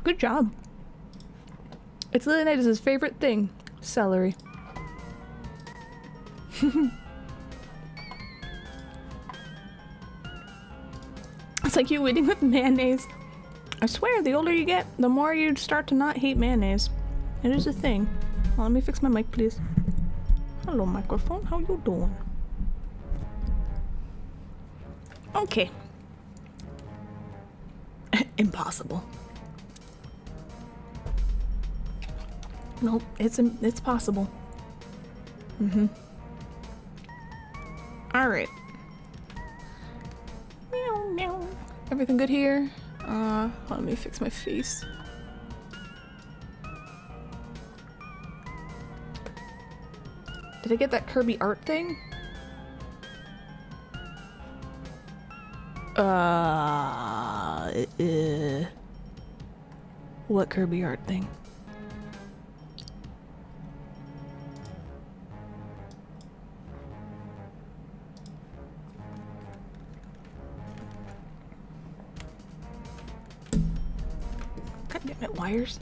Good job. It's Leonidas' favorite thing. Celery. It's like you eating with mayonnaise. I swear, the older you get, the more you start to not hate mayonnaise. It is a thing. Well, let me fix my mic, please. Hello, microphone. How you doing? Okay. Impossible. Nope, it's possible. Mm-hmm. Alright. Meow, meow. Everything good here? Let me fix my face. Did I get that Kirby art thing? What Kirby art thing? God damn it, wires.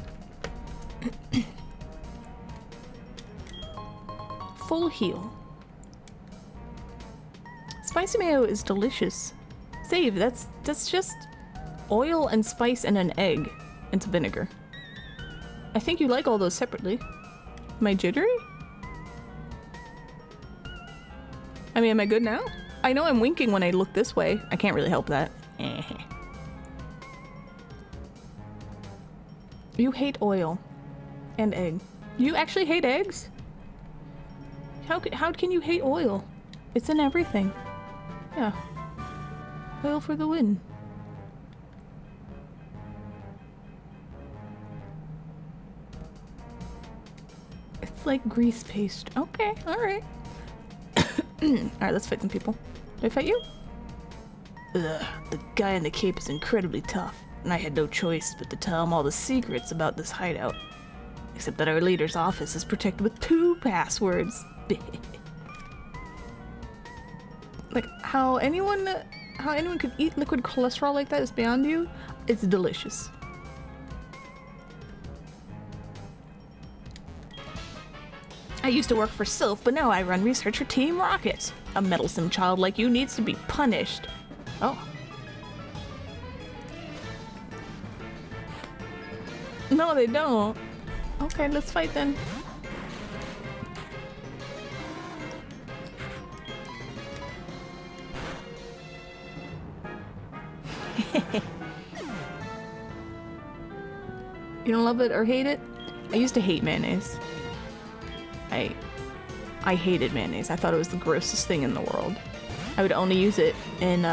Full heal. Spicy mayo is delicious. Save, that's just oil and spice and an egg and some vinegar. I think you like all those separately. Am I jittery? I mean, am I good now? I know I'm winking when I look this way. I can't really help that. You hate oil and egg. You actually hate eggs? How can you hate oil? It's in everything. Yeah. Oil for the win. It's like grease paste. Okay, alright. Alright, let's fight some people. Do I fight you? Ugh, the guy in the cape is incredibly tough, and I had no choice but to tell him all the secrets about this hideout. Except that our leader's office is protected with 2 passwords. Like, how anyone could eat liquid cholesterol like that is beyond you. It's delicious. I used to work for Sylph, but now I run research for Team Rocket. A meddlesome child like you needs to be punished. Oh. No, they don't. Okay, let's fight then. You don't love it or hate it? I used to hate mayonnaise. I hated mayonnaise. I thought it was the grossest thing in the world. I would only use it in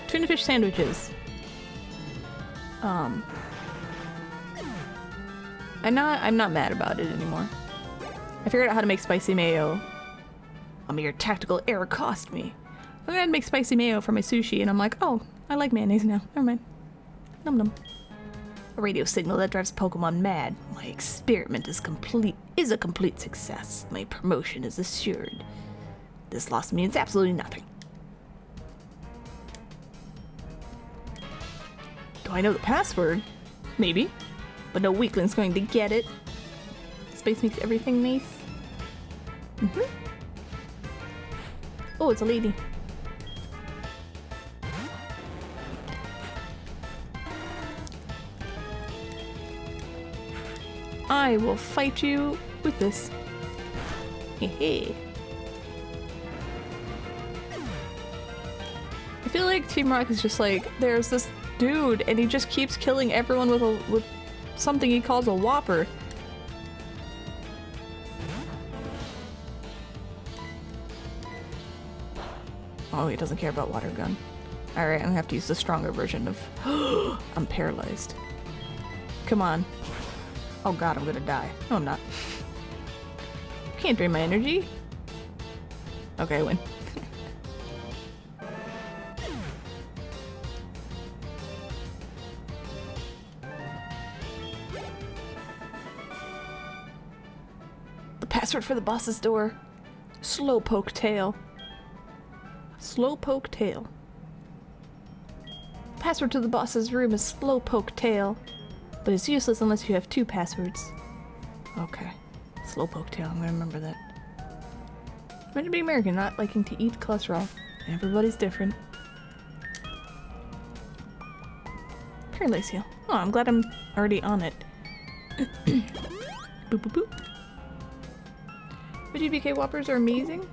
tuna fish sandwiches. And I'm not mad about it anymore. I figured out how to make spicy mayo. A mere tactical error cost me. I had to make spicy mayo for my sushi, and I'm like, oh, I like mayonnaise now. Never mind. Num num. A radio signal that drives Pokemon mad. My experiment is a complete success. My promotion is assured. This loss means absolutely nothing. Do I know the password? Maybe. But no weakling's going to get it. Space makes everything nice. Oh, it's a lady. I will fight you with this. Hehe. I feel like Team Rock is just like, there's this dude and he just keeps killing everyone with something he calls a whopper. Oh, he doesn't care about water gun. Alright, I'm gonna have to use the stronger version of... I'm paralyzed. Come on. Oh god, I'm gonna die. No, I'm not. Can't drain my energy. Okay, I win. The password for the boss's door. Slowpoke tail. Slowpoke tail. Password to the boss's room is Slowpoke tail. But it's useless unless you have 2 passwords. Okay. Slowpoke tail, I'm gonna remember that. Imagine being American, not liking to eat cholesterol. Everybody's different. Paralyze heal. Oh, I'm glad I'm already on it. Boop boop boop. The GBK Whoppers are amazing.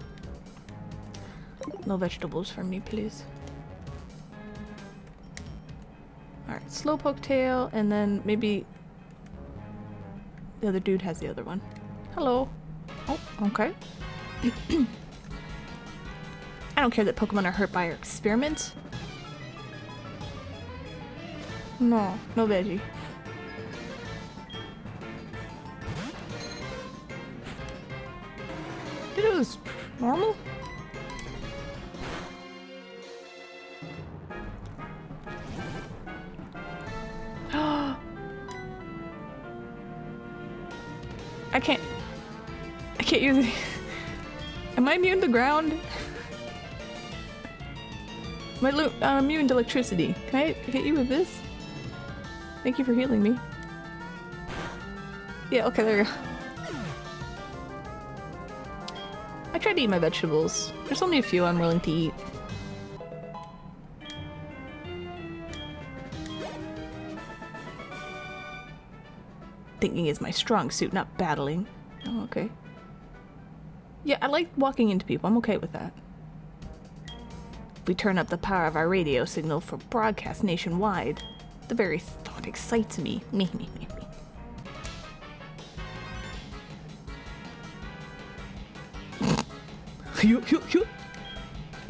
No vegetables for me, please. Alright, Slowpoke tail, and then maybe the other dude has the other one. Hello. Oh, okay. I don't care that Pokemon are hurt by our experiment. No, no veggie. Dude, it was normal? I can't use it. Am I immune to ground? I'm immune to electricity. Can I hit you with this? Thank you for healing me. Yeah, okay, there you go. I tried to eat my vegetables. There's only a few I'm willing to eat. Thinking is my strong suit, not battling. Oh, okay. Yeah, I like walking into people. I'm okay with that. If we turn up the power of our radio signal for broadcast nationwide, the very thought excites me. Me. You're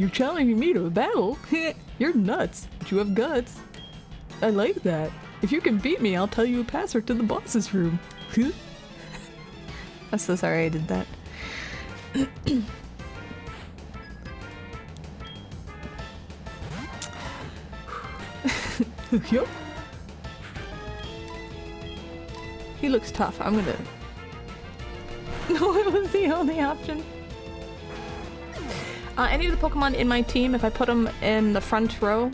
challenging me to a battle? You're nuts, but you have guts. I like that. If you can beat me, I'll tell you a password to the boss's room. I'm so sorry I did that. Yup. He looks tough. I'm gonna... No, it was the only option. Any of the Pokemon in my team, if I put them in the front row,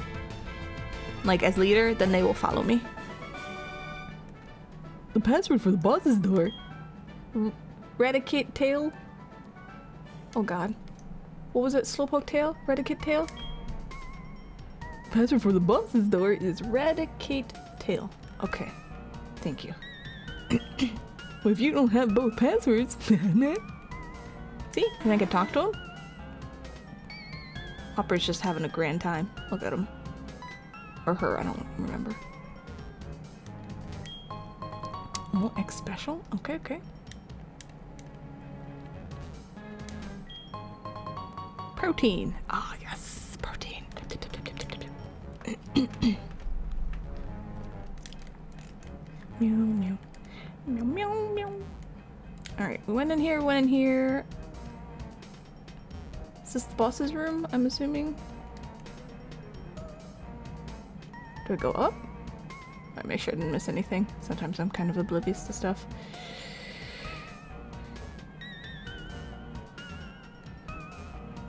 like as leader, then they will follow me. The password for the boss's door. Raticate tail. Oh god. What was it? Slowpoke tail? Raticate tail? Password for the boss's door is Raticate tail. Okay. Thank you. Well, if you don't have both passwords... See? And I can talk to him? Hopper's just having a grand time. Look at him. Or her, I don't remember. Oh, X special? Okay, okay. Protein. Ah, yes, protein. Meow, meow. Meow, meow, meow. Alright, we went in here. Is this the boss's room, I'm assuming? Do I go up? I make sure I didn't miss anything. Sometimes I'm kind of oblivious to stuff.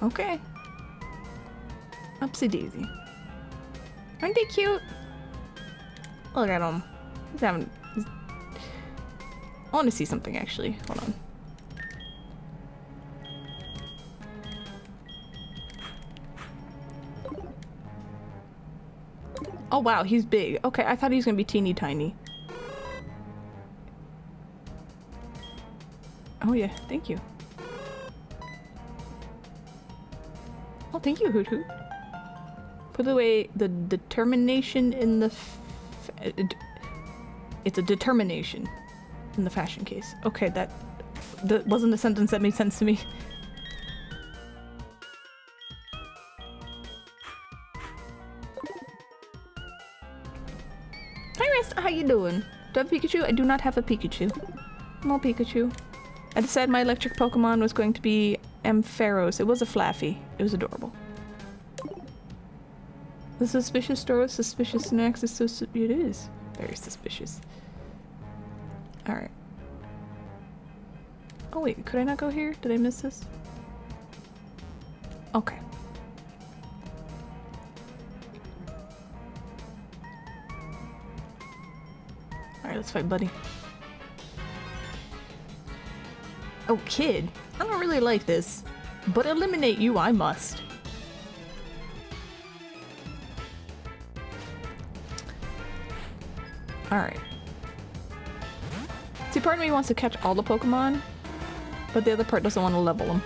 Okay. Upsy daisy. Aren't they cute? Look at him. I want to see something actually. Hold on. Oh wow, he's big. Okay, I thought he was gonna be teeny tiny. Oh yeah, thank you. Oh, thank you, Hoot Hoot. Put away the determination in the... It's a determination in the fashion case. Okay, that wasn't a sentence that made sense to me. Hi, Rest. How you doing? Do I have a Pikachu? I do not have a Pikachu. No Pikachu. I decided my electric Pokemon was going to be Ampharos. It was a Flaffy. It was adorable. The suspicious store was suspicious next. It is. Very suspicious. Alright. Oh wait, could I not go here? Did I miss this? Okay. Alright, let's fight Buddy. Oh, kid. I don't really like this, but eliminate you I must. Alright. See, part of me wants to catch all the Pokemon, but the other part doesn't want to level them.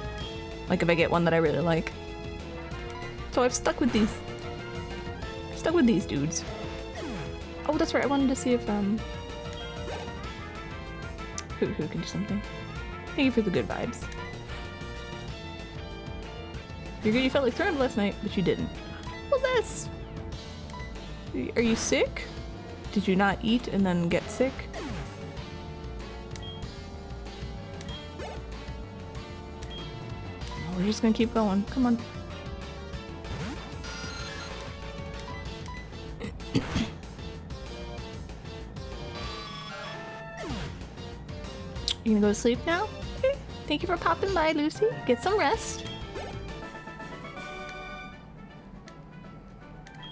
Like if I get one that I really like. So I've stuck with these. Stuck with these dudes. Oh, that's right. I wanted to see if who can do something. Thank you for the good vibes. You're good. You felt like throwing last night, but you didn't. Well, that's. Are you sick? Did you not eat and then get sick? Oh, we're just gonna keep going. Come on. You gonna go to sleep now? Okay. Thank you for popping by, Lucy. Get some rest.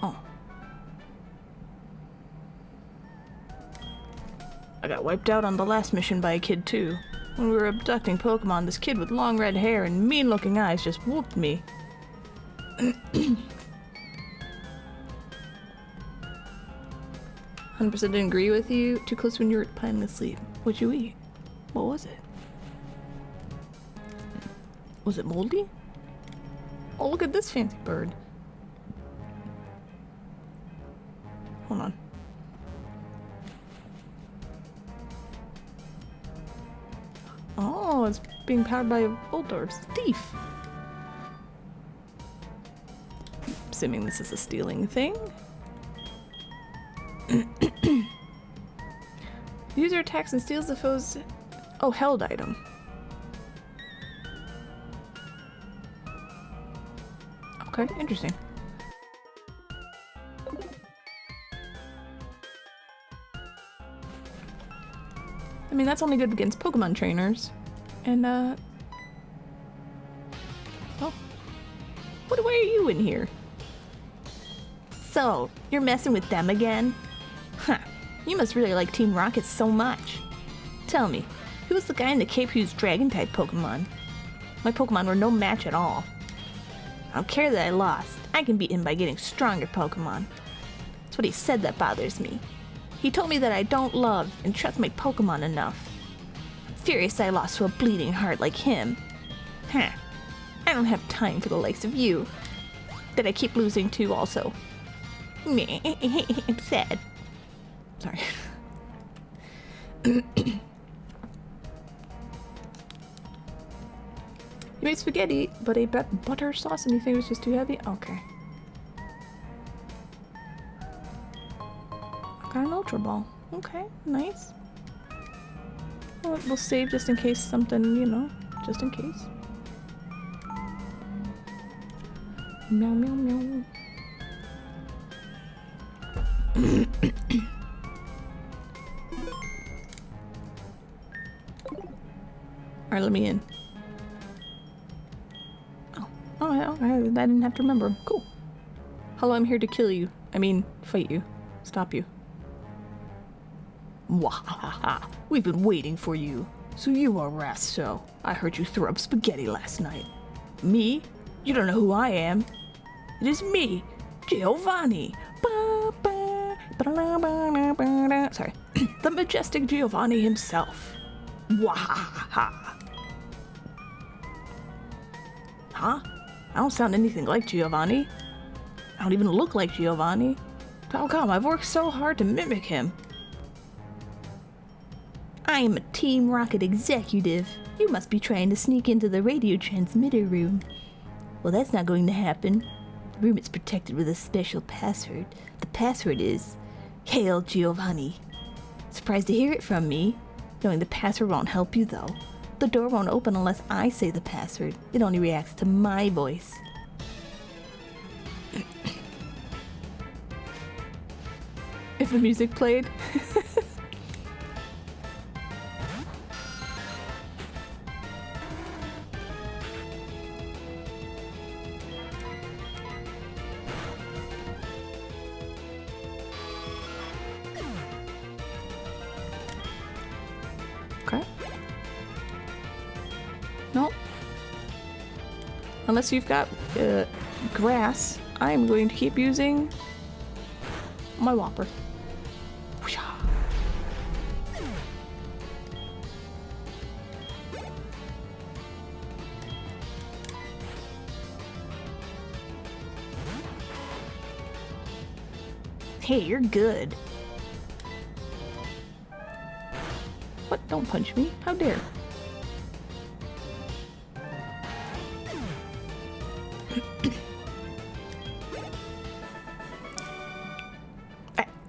Oh. I got wiped out on the last mission by a kid too. When we were abducting Pokemon, this kid with long red hair and mean-looking eyes just whooped me. 100% didn't agree with you. Too close when you were planning to sleep. What'd you eat? What was it? Was it moldy? Oh, look at this fancy bird. Hold on. Oh, it's being powered by a Voltor's thief. Assuming this is a stealing thing. User attacks and steals the foe's held item. Okay, interesting. I mean, that's only good against Pokemon trainers. And, oh. Why are you in here? So, you're messing with them again? Huh. You must really like Team Rocket so much. Tell me, who was the guy in the cape who's Dragon-type Pokemon? My Pokemon were no match at all. I don't care that I lost. I can beat him by getting stronger Pokemon. That's what he said that bothers me. He told me that I don't love and trust my Pokemon enough. I'm furious I lost to a bleeding heart like him. Huh. I don't have time for the likes of you. That I keep losing to also. Meh, I'm sad. Sorry. You made spaghetti, but a butter sauce and you think it was just too heavy? Okay. I got an Ultra Ball. Okay, nice. Well, we'll save just in case something, you know, just in case. Meow, meow, meow. Alright, let me in. Oh, I didn't have to remember. Cool. Hello, I'm here to kill you. I mean, fight you. Stop you. Mwahaha. We've been waiting for you. So you are Rasto. I heard you throw up spaghetti last night. Me? You don't know who I am. It is me, Giovanni. Sorry. The majestic Giovanni himself. Wahaha. Huh? I don't sound anything like Giovanni. I don't even look like Giovanni. How come? I've worked so hard to mimic him. I am a Team Rocket executive. You must be trying to sneak into the radio transmitter room. Well, that's not going to happen. The room is protected with a special password. The password is, Hail Giovanni. Surprised to hear it from me. Knowing the password won't help you, though. The door won't open unless I say the password. It only reacts to my voice. If the music played. Okay. Nope. Unless you've got grass, I'm going to keep using my Whopper. Whoosha. Hey, you're good. What? Don't punch me. How dare.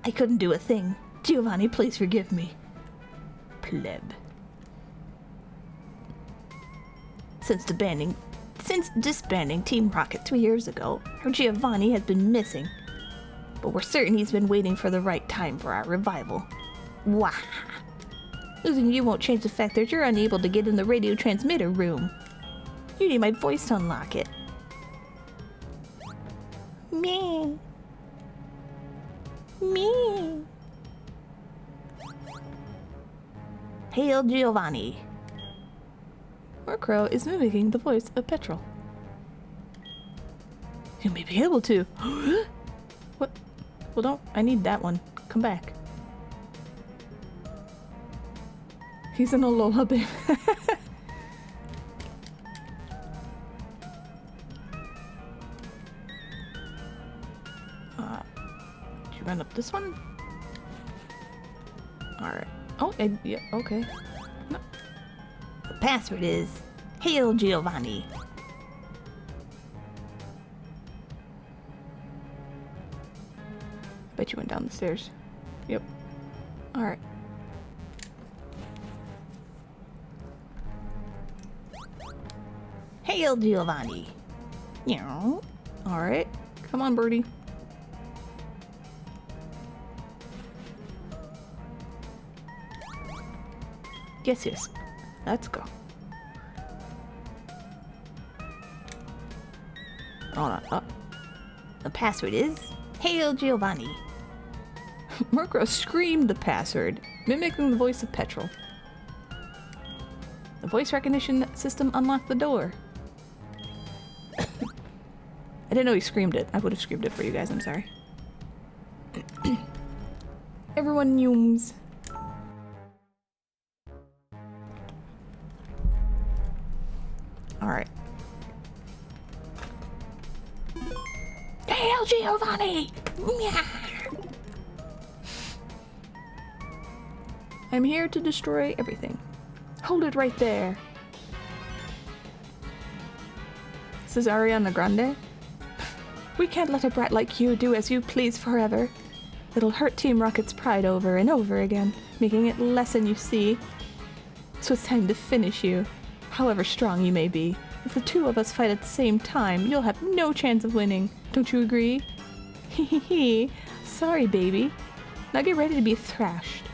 I couldn't do a thing. Giovanni, please forgive me. Pleb. Since disbanding Team Rocket 3 years ago, our Giovanni has been missing. But we're certain he's been waiting for the right time for our revival. Wah! Losing you won't change the fact that you're unable to get in the radio transmitter room. You need my voice to unlock it. Me. Me. Hail Giovanni. Murkrow is mimicking the voice of Petrol. You may be able to. What? Well, don't. I need that one. Come back. He's in a lullaby. Did you run up this one? Alright. Oh, yeah, okay. No. The password is Hail Giovanni. Bet you went down the stairs. Yep. Alright. Hail Giovanni. Yeah. Alright. Come on, birdie. Yes, yes. Let's go. Hold on. Oh. The password is Hail Giovanni. Murkrow screamed the password, mimicking the voice of Petrol. The voice recognition system unlocked the door. I didn't know he screamed it. I would have screamed it for you guys. I'm sorry. Everyone yums. Alright. Hail Giovanni! I'm here to destroy everything. Hold it right there. This is Ariana Grande. We can't let a brat like you do as you please forever. It'll hurt Team Rocket's pride over and over again, making it lessen, you see. So it's time to finish you. However strong you may be, if the two of us fight at the same time, you'll have no chance of winning. Don't you agree? Hee. Sorry, baby. Now get ready to be thrashed.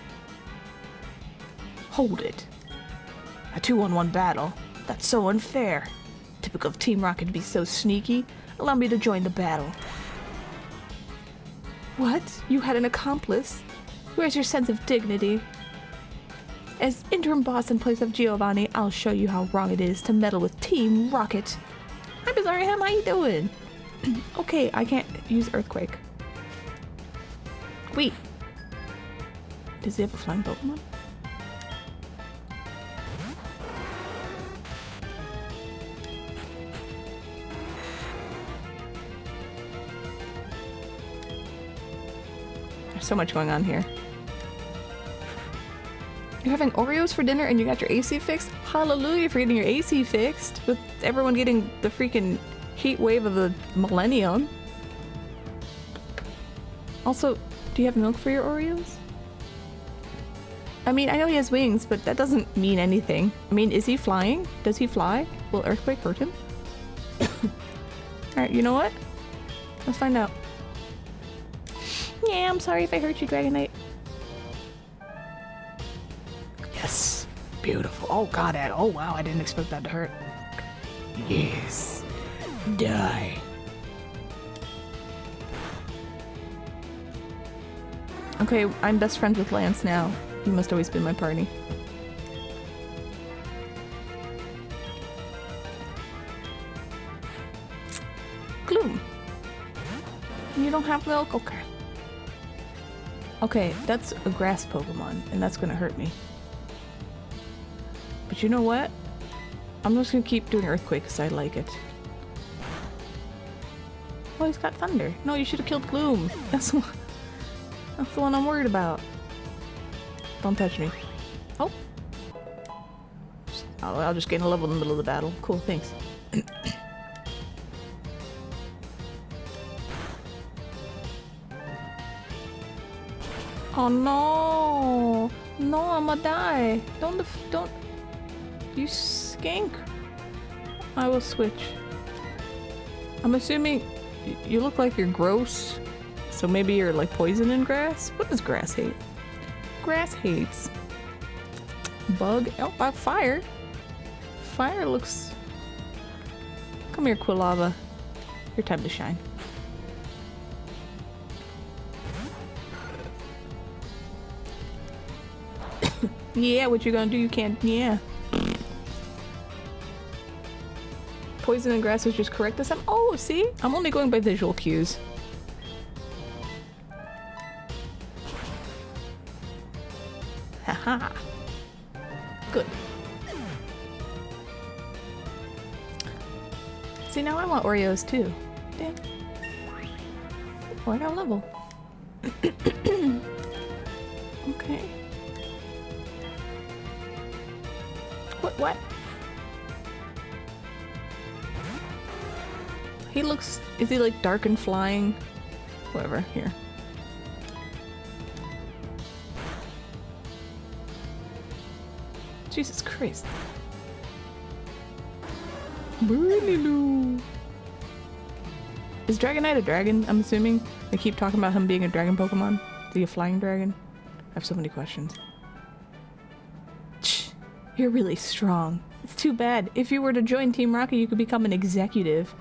Hold it. A 2-on-1 battle? That's so unfair. Typical of Team Rocket to be so sneaky. Allow me to join the battle. What? You had an accomplice? Where's your sense of dignity? As interim boss in place of Giovanni, I'll show you how wrong it is to meddle with Team Rocket. Hi, Bizarre Ham, how you doing? Okay, I can't use Earthquake. Wait. Does he have a flying Pokemon? There's so much going on here. You're having Oreos for dinner and you got your AC fixed? Hallelujah for getting your AC fixed! With everyone getting the freaking heat wave of the millennium. Also, do you have milk for your Oreos? I mean, I know he has wings, but that doesn't mean anything. I mean, is he flying? Does he fly? Will Earthquake hurt him? Alright, you know what? Let's find out. Yeah, I'm sorry if I hurt you, Dragonite. Yes. Beautiful. Oh god, oh wow, I didn't expect that to hurt. Yes. Die. Okay, I'm best friends with Lance now. He must always be in my party. You don't have milk? Okay. Okay, that's a grass Pokemon, and that's gonna hurt me. But you know what? I'm just gonna keep doing Earthquake because I like it. Oh, he's got Thunder. No, you should have killed Gloom. That's the one I'm worried about. Don't touch me. Oh. I'll just gain a level in the middle of the battle. Cool, thanks. Oh no! No, I'm gonna die. Don't. You skink. I will switch. I'm assuming you look like you're gross, so maybe you're like poison in grass? What does grass hate? Grass hates bug. Oh, fire. Fire looks... Come here, Quilava. Your time to shine. Yeah, what you gonna do? You can't... Yeah. Poison and grass was just correct this time. Oh, see? I'm only going by visual cues. Haha. Good. See, now I want Oreos too. Damn. Oh, I got a level. Okay. What? He looks... Is he like dark and flying? Whatever, here. Jesus Christ. Is Dragonite a dragon, I'm assuming? They keep talking about him being a dragon Pokemon. Is he a flying dragon? I have so many questions. Shh, you're really strong. It's too bad. If you were to join Team Rocket, you could become an executive.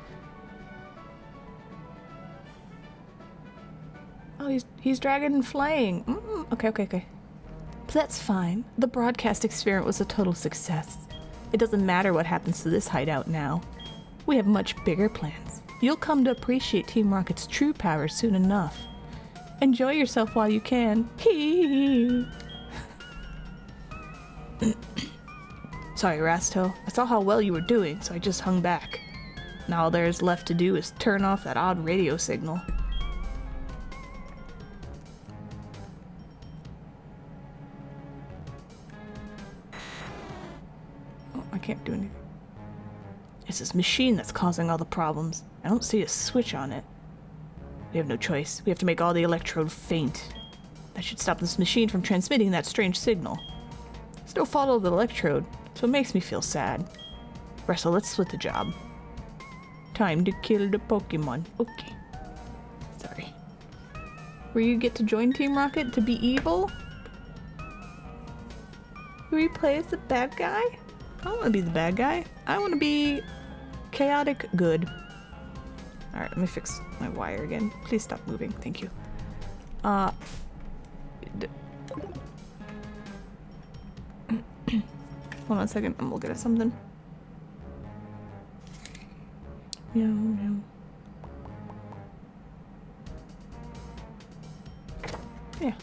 Oh, he's dragon and flying. Okay. But that's fine. The broadcast experiment was a total success. It doesn't matter what happens to this hideout now. We have much bigger plans. You'll come to appreciate Team Rocket's true power soon enough. Enjoy yourself while you can. Hee. Sorry, Rasto. I saw how well you were doing, so I just hung back. Now all there's left to do is turn off that odd radio signal. I can't do anything. It's this machine that's causing all the problems. I don't see a switch on it. We have no choice. We have to make all the electrode faint. That should stop this machine from transmitting that strange signal. There's no fault of the electrode, so it makes me feel sad. Russell, let's split the job. Time to kill the Pokemon. Okay. Sorry. Where you get to join Team Rocket to be evil? Where you play as the bad guy? I don't want to be the bad guy. I want to be chaotic good. Alright, let me fix my wire again. Please stop moving. Thank you. Hold on a second. I'm looking at something. Meow. Yeah.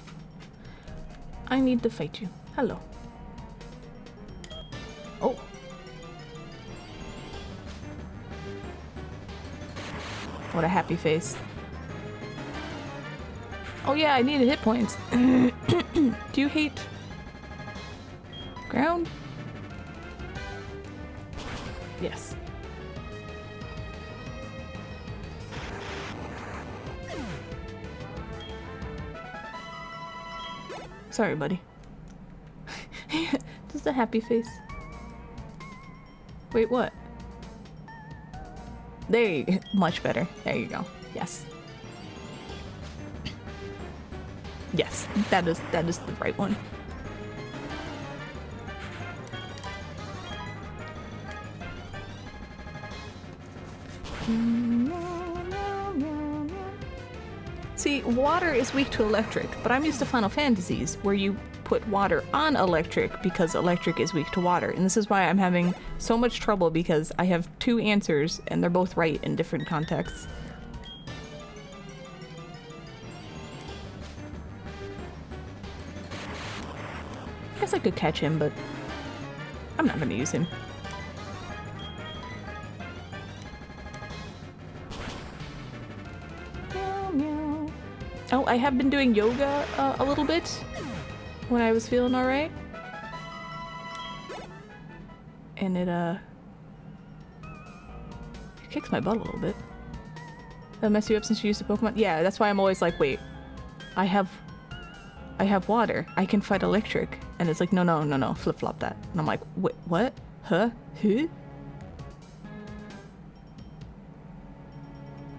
I need to fight you. Hello. Oh. What a happy face. Oh yeah, I needed hit points. Do you hate ground? Yes. Sorry, buddy. Just a happy face. Wait, what? There you go. Much better. There you go. Yes. Yes, that is the right one. See, water is weak to electric, but I'm used to Final Fantasies, where you put water on electric because electric is weak to water. And this is why I'm having so much trouble, because I have two answers and they're both right in different contexts. I could catch him, but I'm not gonna use him. Meow, meow. Oh, I have been doing yoga a little bit when I was feeling alright. And it kicks my butt a little bit. That'll mess you up since you used the Pokemon? Yeah, that's why I'm always like, wait, I have water. I can fight electric. And it's like, no, flip-flop that. And I'm like, wait, what? Huh? Huh?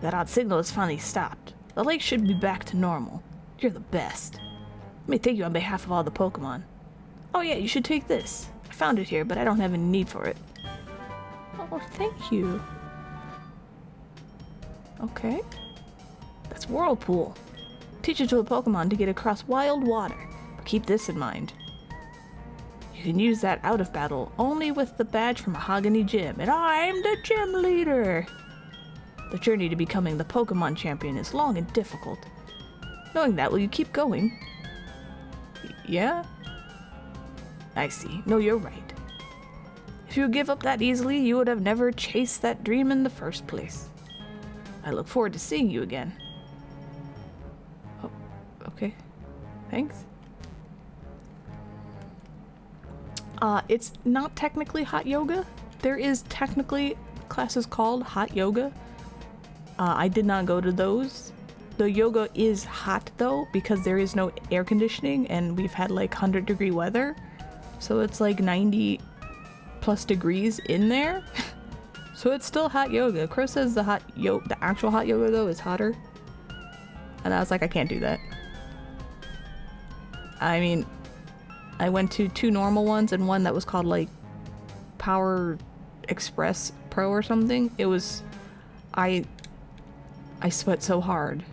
That odd signal has finally stopped. The lake should be back to normal. You're the best. Let me thank you on behalf of all the Pokemon. Oh yeah, you should take this. I found it here, but I don't have any need for it. Oh, thank you. Okay. That's Whirlpool. Teach it to a Pokemon to get across wild water. But keep this in mind. You can use that out of battle only with the badge from Mahogany Gym, and I'm the gym leader. The journey to becoming the Pokemon champion is long and difficult. Knowing that, will you keep going? Yeah? I see. No, you're right. If you give up that easily, you would have never chased that dream in the first place. I look forward to seeing you again. Oh, okay. Thanks. It's not technically hot yoga. There is technically classes called hot yoga. I did not go to those. The yoga is hot though, because there is no air conditioning and we've had like 100-degree weather. So it's like 90+ degrees in there. So it's still hot yoga. Chris says the actual hot yoga though is hotter. And I was like, I can't do that. I mean, I went to 2 normal ones and one that was called like Power Express Pro or something. It was, I sweat so hard.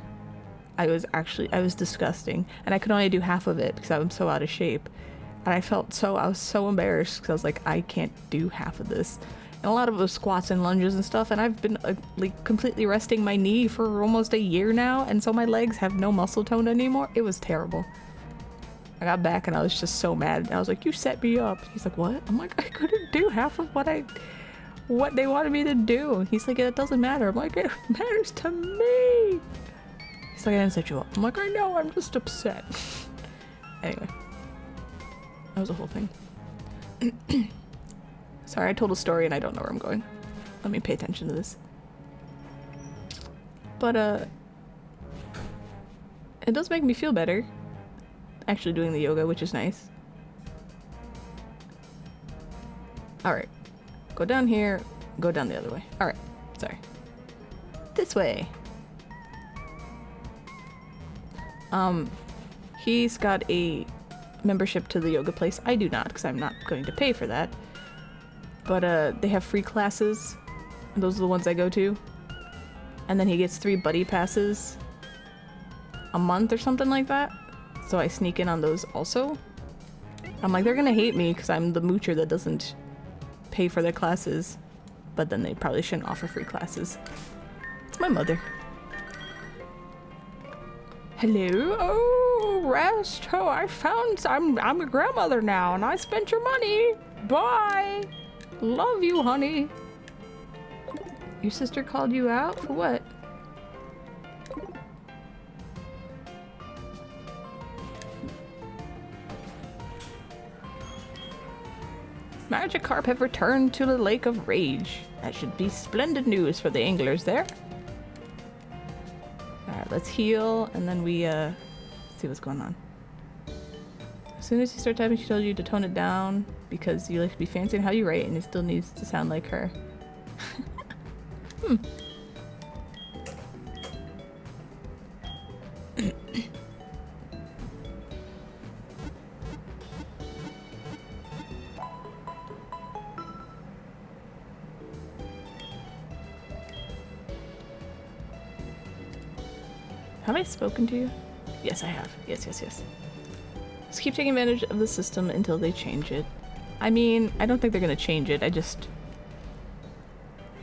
I was disgusting. And I could only do half of it because I was so out of shape. And I was so embarrassed because I was like, I can't do half of this. And a lot of it was squats and lunges and stuff, and I've been like completely resting my knee for almost a year now, and so my legs have no muscle tone anymore. It was terrible. I got back and I was just so mad. I was like, you set me up. He's like, what? I'm like, I couldn't do half of what they wanted me to do. He's like, it doesn't matter. I'm like, it matters to me. He's like, I didn't set you up. I'm like, I know, I'm just upset. Anyway. That was the whole thing. Sorry, I told a story and I don't know where I'm going. Let me pay attention to this. But, it does make me feel better. Actually doing the yoga, which is nice. Alright. Go down here, go down the other way. Alright, sorry. This way. He's got a membership to the yoga place. I do not, because I'm not going to pay for that. But they have free classes. And those are the ones I go to. And then he gets 3 buddy passes a month or something like that. So I sneak in on those also. I'm like, they're gonna hate me because I'm the moocher that doesn't pay for their classes. But then they probably shouldn't offer free classes. It's my mother. Hello? Oh, rest. Oh, I'm a grandmother now and I spent your money. Bye. Love you, honey. Your sister called you out? For what? Magikarp have returned to the Lake of Rage. That should be splendid news for the anglers there. Alright, let's heal, and then we, see what's going on. As soon as you start typing, she told you to tone it down because you like to be fancy in how you write, and it still needs to sound like her. Have I spoken to you? Yes, I have. Yes. Just keep taking advantage of the system until they change it. I mean, I don't think they're gonna change it.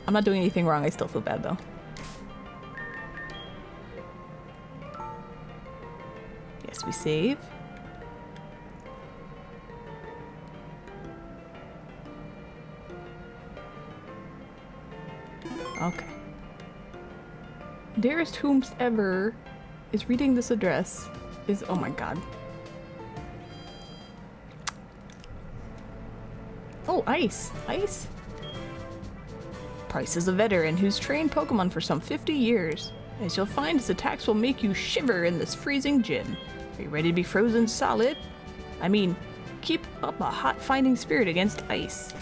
I'm not doing anything wrong. I still feel bad though. Yes, we save. Okay. Dearest whomsoever is reading this address is... Oh my god. Oh, Ice. Ice? Price is a veteran who's trained Pokemon for some 50 years. As you'll find, his attacks will make you shiver in this freezing gym. Are you ready to be frozen solid? I mean, keep up a hot fighting spirit against ice.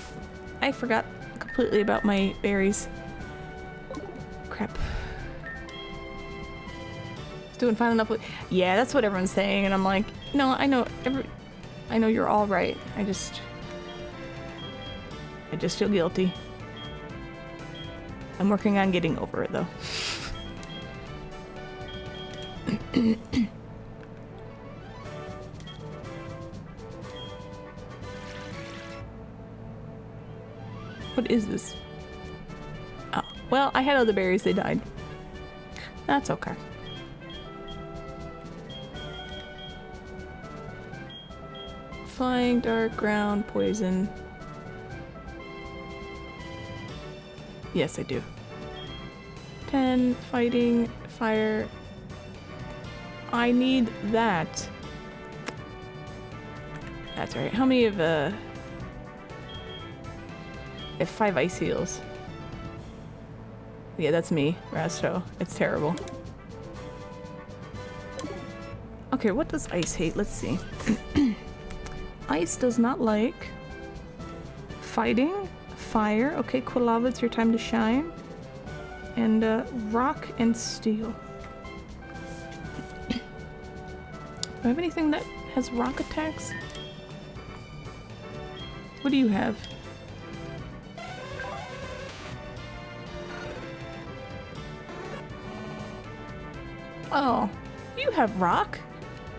I forgot completely about my berries. Crap. Doing fine enough with... Yeah, that's what everyone's saying, and I'm like, no, I know you're all right. I just feel guilty. I'm working on getting over it, though. What is this? Oh, well, I had other berries, they died. That's okay. Flying, dark, ground, poison. Yes, I do. 10, fighting, fire. I need that. That's right. How many of I have 5 ice heals. Yeah, that's me, Rasto. It's terrible. Okay, what does ice hate? Let's see. Ice does not like fighting, fire. Okay, Quilava, it's your time to shine. And rock and steel. Do I have anything that has rock attacks? What do you have? Oh, you have rock?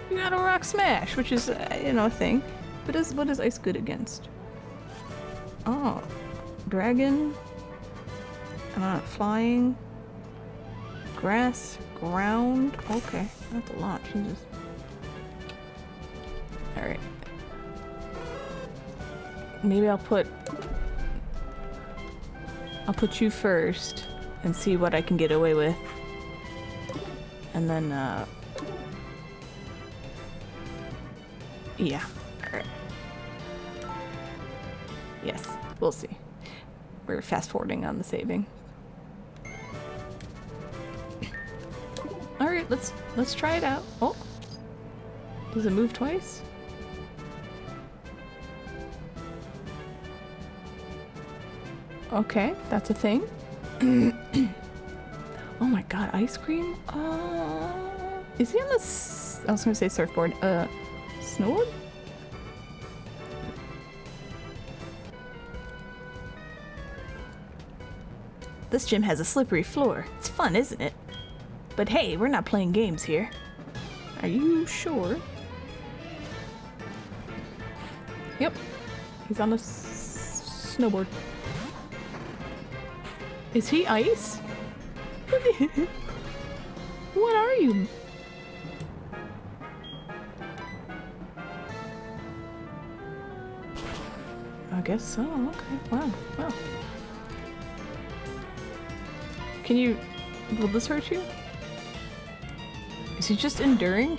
You got a rock smash, which is, you know, a thing. But what is ice good against? Oh, dragon. Flying. Grass. Ground. Okay, that's a lot. Jesus. Alright. Maybe I'll put you first and see what I can get away with. And then, yeah. Alright. Yes, we'll see. We're fast forwarding on the saving. Alright, let's try it out. Oh. Does it move twice? Okay, that's a thing. Oh my god, ice cream? Is he on the I was gonna say surfboard. Snowboard? This gym has a slippery floor. It's fun, isn't it? But hey, we're not playing games here. Are you sure? Yep. He's on a snowboard. Is he ice? What are you? I guess so. Okay. Wow. Wow. Can you... Will this hurt you? Is he just enduring?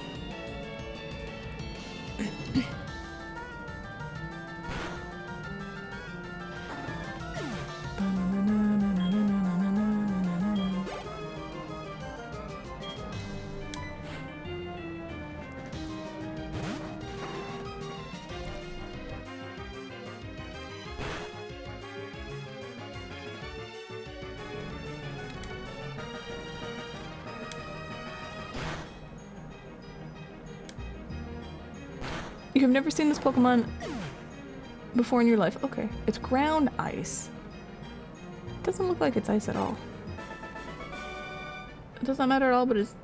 You've never seen this Pokemon before in your life? Okay. It's ground ice. It doesn't look like it's ice at all. It does not matter at all, but it's...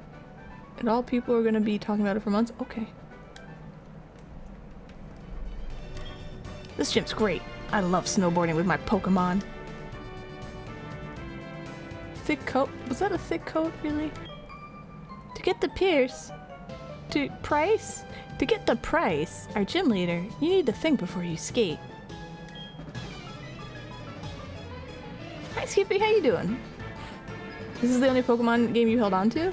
And all people are gonna be talking about it for months? Okay. This gym's great. I love snowboarding with my Pokemon. Thick coat? Was that a thick coat, really? To get the Pierce... To get the price, our gym leader, you need to think before you skate. Hi Skippy, how you doing? This is the only Pokemon game you held on to?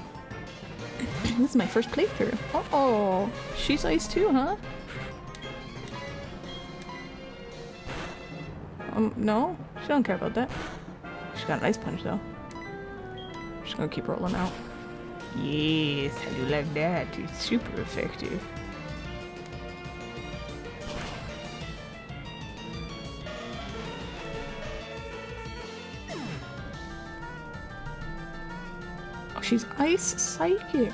This is my first playthrough. Uh-oh. She's ice too, huh? No? She don't care about that. She got an ice punch though. Just gonna keep rolling out. Yes, how do you like that? It's super effective. Oh, she's ice psychic.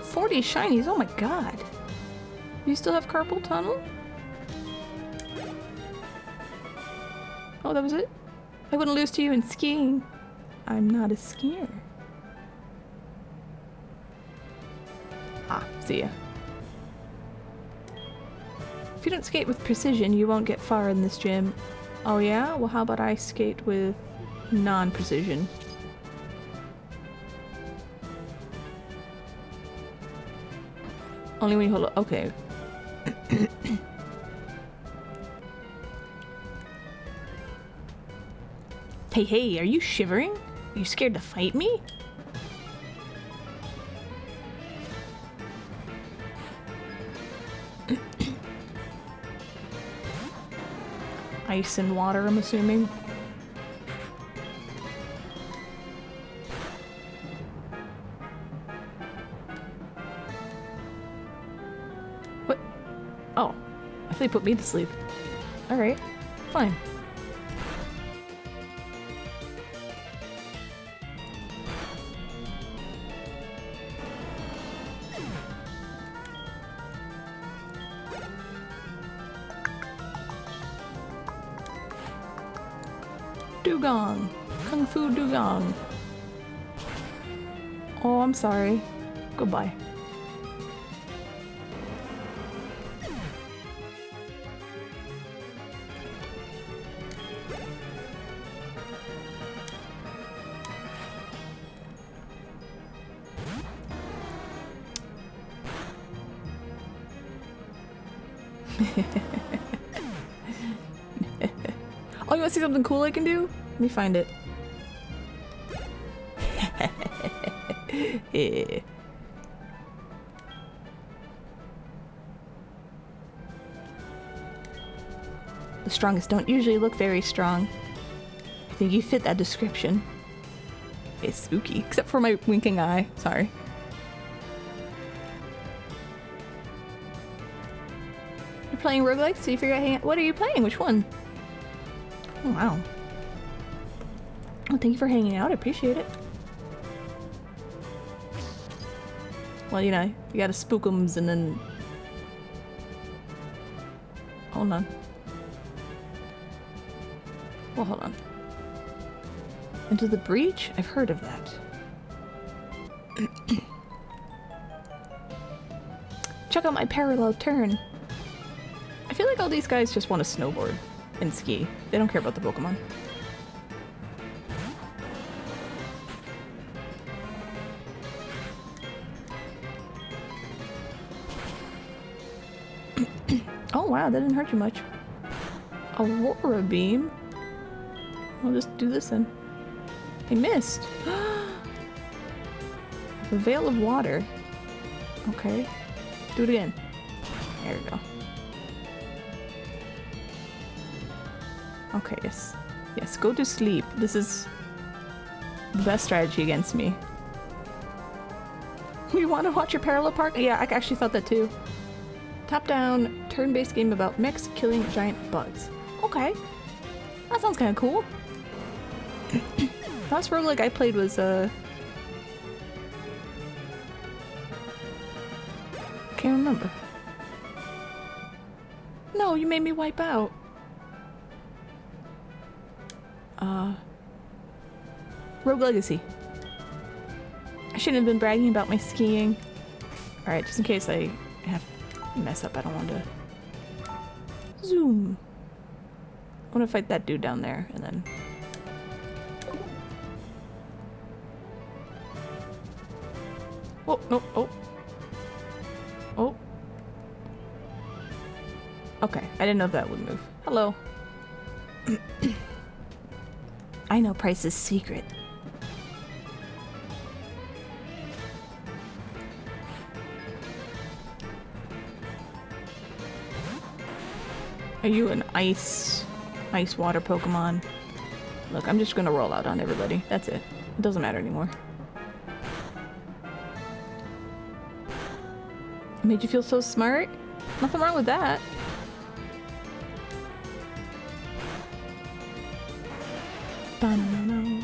40 shinies, oh my god. You still have carpal tunnel? Oh, that was it? I wouldn't lose to you in skiing. I'm not a skier. Ah, see ya. If you don't skate with precision, you won't get far in this gym. Oh yeah? Well, how about I skate with non-precision? Only when you hold it. Okay. Hey, hey, are you shivering? Are you scared to fight me? Ice and water, I'm assuming. What? Oh, I thought they put me to sleep. Alright, fine. Dugong! Kung Fu Dugong! Oh, I'm sorry. Goodbye. Oh, you want to see something cool I can do? Let me find it. The strongest don't usually look very strong. I think you fit that description. It's spooky, except for my winking eye. Sorry. You're playing roguelikes, so you figure out what are you playing? Which one? Oh, wow. Well, thank you for hanging out. I appreciate it. Well, you know, you gotta spook 'ems and then... Hold on. Well, hold on. Into the Breach? I've heard of that. Check out my parallel turn. I feel like all these guys just want to snowboard and ski. They don't care about the Pokemon. Oh wow, that didn't hurt you much. Aurora Beam? I'll just do this then. I missed! The Veil of Water. Okay. Do it again. There we go. Okay, yes. Yes, go to sleep. This is the best strategy against me. We want to watch your parallel park? Yeah, I actually thought that too. Top-down, turn-based game about mechs killing giant bugs. Okay. That sounds kind of cool. Last roguelike I played was, can't remember. No, you made me wipe out. Rogue Legacy. I shouldn't have been bragging about my skiing. Alright, just in case I have mess up, I don't want to... Zoom. I want to fight that dude down there, and then... Oh, no, oh. Oh. Okay, I didn't know if that would move. Hello. I know Price's secret. Are you an ice water Pokemon? Look, I'm just gonna roll out on everybody. That's it. It doesn't matter anymore. Made you feel so smart? Nothing wrong with that. Ba-na-na-na.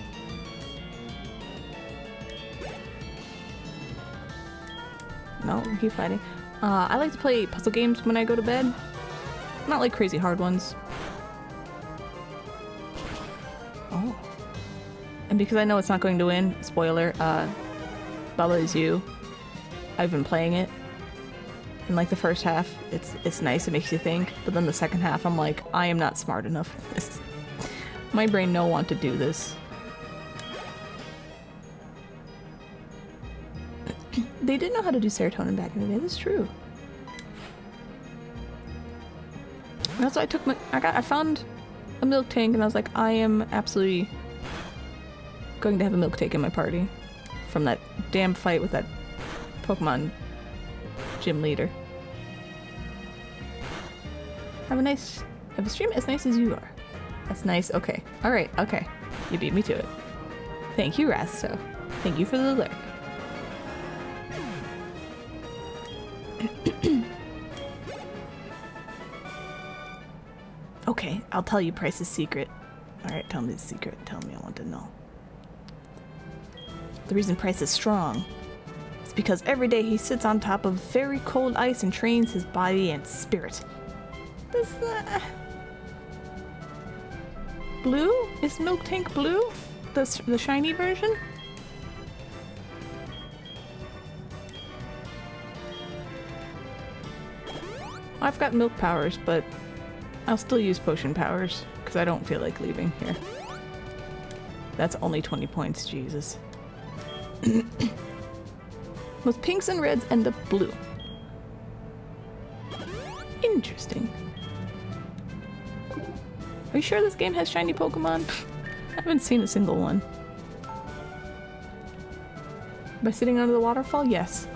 No, keep fighting. I like to play puzzle games when I go to bed. Not like crazy hard ones. Oh. And because I know it's not going to win, spoiler, Baba is You. I've been playing it. And like the first half, it's nice, it makes you think. But then the second half, I'm like, I am not smart enough for this. My brain no want to do this. They didn't know how to do serotonin back in the day, that's true. That's why I found a milk tank and I was like, I am absolutely going to have a milk tank in my party. From that damn fight with that Pokemon gym leader. Have a stream as nice as you are. That's nice, okay. Alright, okay. You beat me to it. Thank you, Rasto. Thank you for the alert. Okay, I'll tell you Price's secret. Alright, tell me the secret. Tell me, I want to know. The reason Price is strong is because every day he sits on top of very cold ice and trains his body and spirit. This, blue? Is Milk Tank blue? The shiny version? I've got milk powers, but I'll still use potion powers, because I don't feel like leaving here. That's only 20 points, Jesus. Most pinks and reds end up blue. Interesting. Are you sure this game has shiny Pokemon? I haven't seen a single one. By sitting under the waterfall? Yes.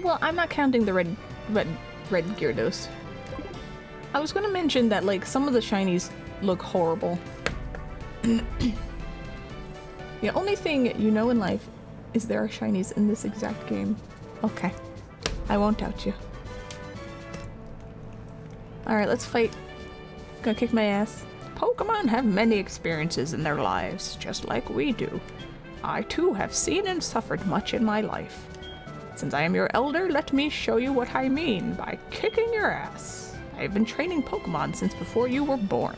Well, I'm not counting the red Gyarados. I was gonna mention that, like, some of the shinies look horrible. The only thing you know in life is there are shinies in this exact game. Okay. I won't doubt you. Alright, let's fight. Gonna kick my ass. Pokemon have many experiences in their lives, just like we do. I too have seen and suffered much in my life. Since I am your elder, let me show you what I mean by kicking your ass. I have been training Pokemon since before you were born.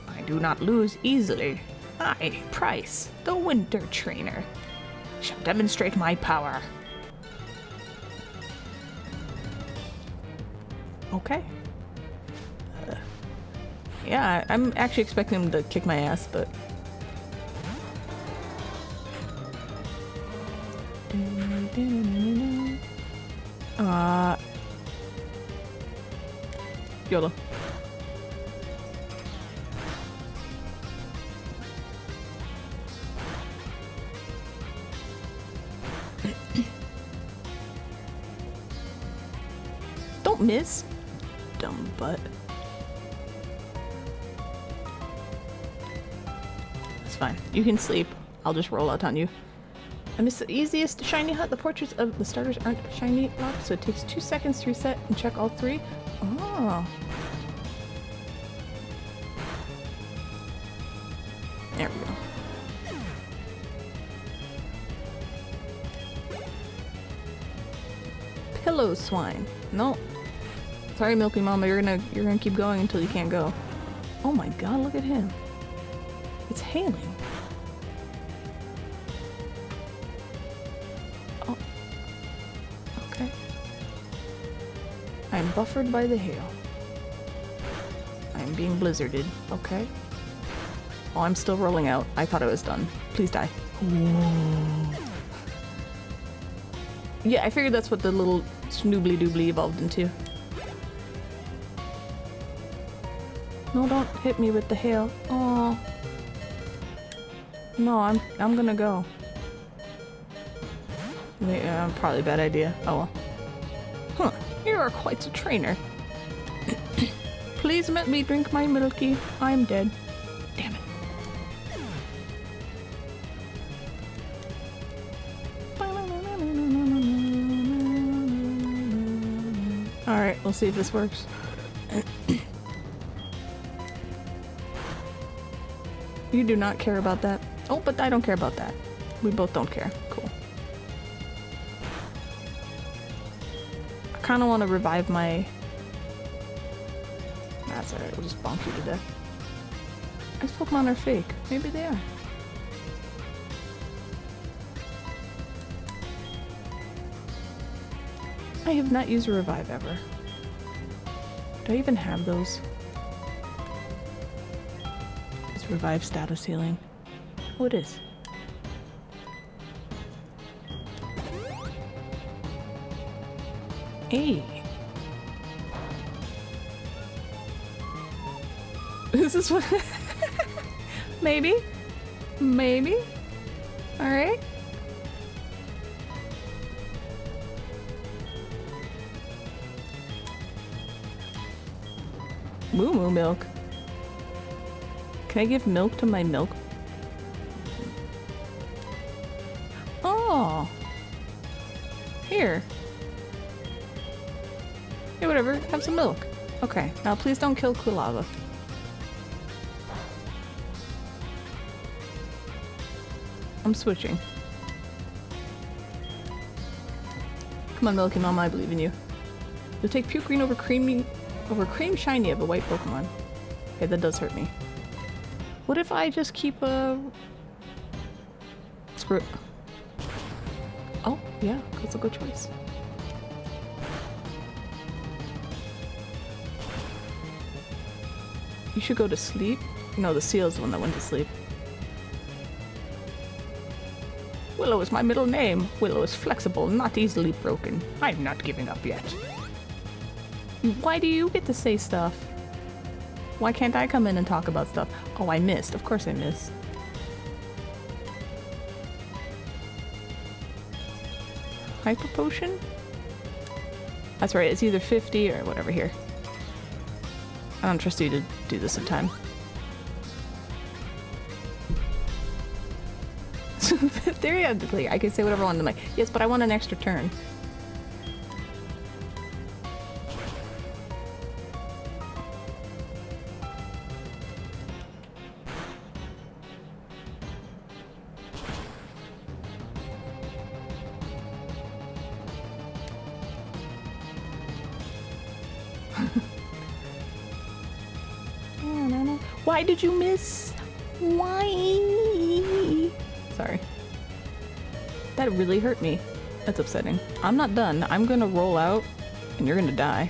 I do not lose easily. I, Price, the Winter Trainer, shall demonstrate my power. Okay. Yeah, I'm actually expecting him to kick my ass, but... YOLO. Don't miss. Dumb butt. It's fine. You can sleep. I'll just roll out on you. I missed the easiest shiny hut. The portraits of the starters aren't shiny locked, so it takes 2 seconds to reset and check all 3. Oh. There we go. Pillow swine. No. Sorry, Milky Mama, you're gonna keep going until you can't go. Oh my god, look at him. It's hailing. Oh. Okay. I'm buffered by the hail. I'm being blizzarded. Okay. Oh, I'm still rolling out. I thought I was done. Please die. Whoa. Yeah, I figured that's what the little snoobly doobly evolved into. No, don't hit me with the hail. Oh. No, I'm gonna go. Yeah, probably a bad idea. Oh well. Huh. You are quite a trainer. Please let me drink my milky. I'm dead. Damn it. Alright, we'll see if this works. You do not care about that. Oh, but I don't care about that. We both don't care. Cool. I kind of want to revive my... That's alright, we'll just bonk you to death. These Pokemon are fake. Maybe they are. I have not used a revive ever. Do I even have those? Is revive status healing? Oh, it is. Hey. This is what... Maybe? Maybe? Alright. Moo moo milk. Can I give milk to my milk? Oh. Here. Hey, whatever. Have some milk. Okay. Now please don't kill Quilava. I'm switching. Come on, Milky Mama, I believe in you. You'll take Puke Green over Cream Shiny of a white Pokemon. Okay, that does hurt me. What if I just keep a... Screw it. Oh, yeah, that's a good choice. You should go to sleep. No, the Seal's the one that went to sleep. Willow is my middle name. Willow is flexible, not easily broken. I'm not giving up yet. Why do you get to say stuff? Why can't I come in and talk about stuff? Oh, I missed. Of course I missed. Hyper Potion? That's right, it's either 50 or whatever here. I don't trust you to do this in time. Theoretically, I can say whatever I want to like. Yes, but I want an extra turn. Why did you miss? Why? Sorry. That really hurt me. That's upsetting. I'm not done. I'm gonna roll out and you're gonna die.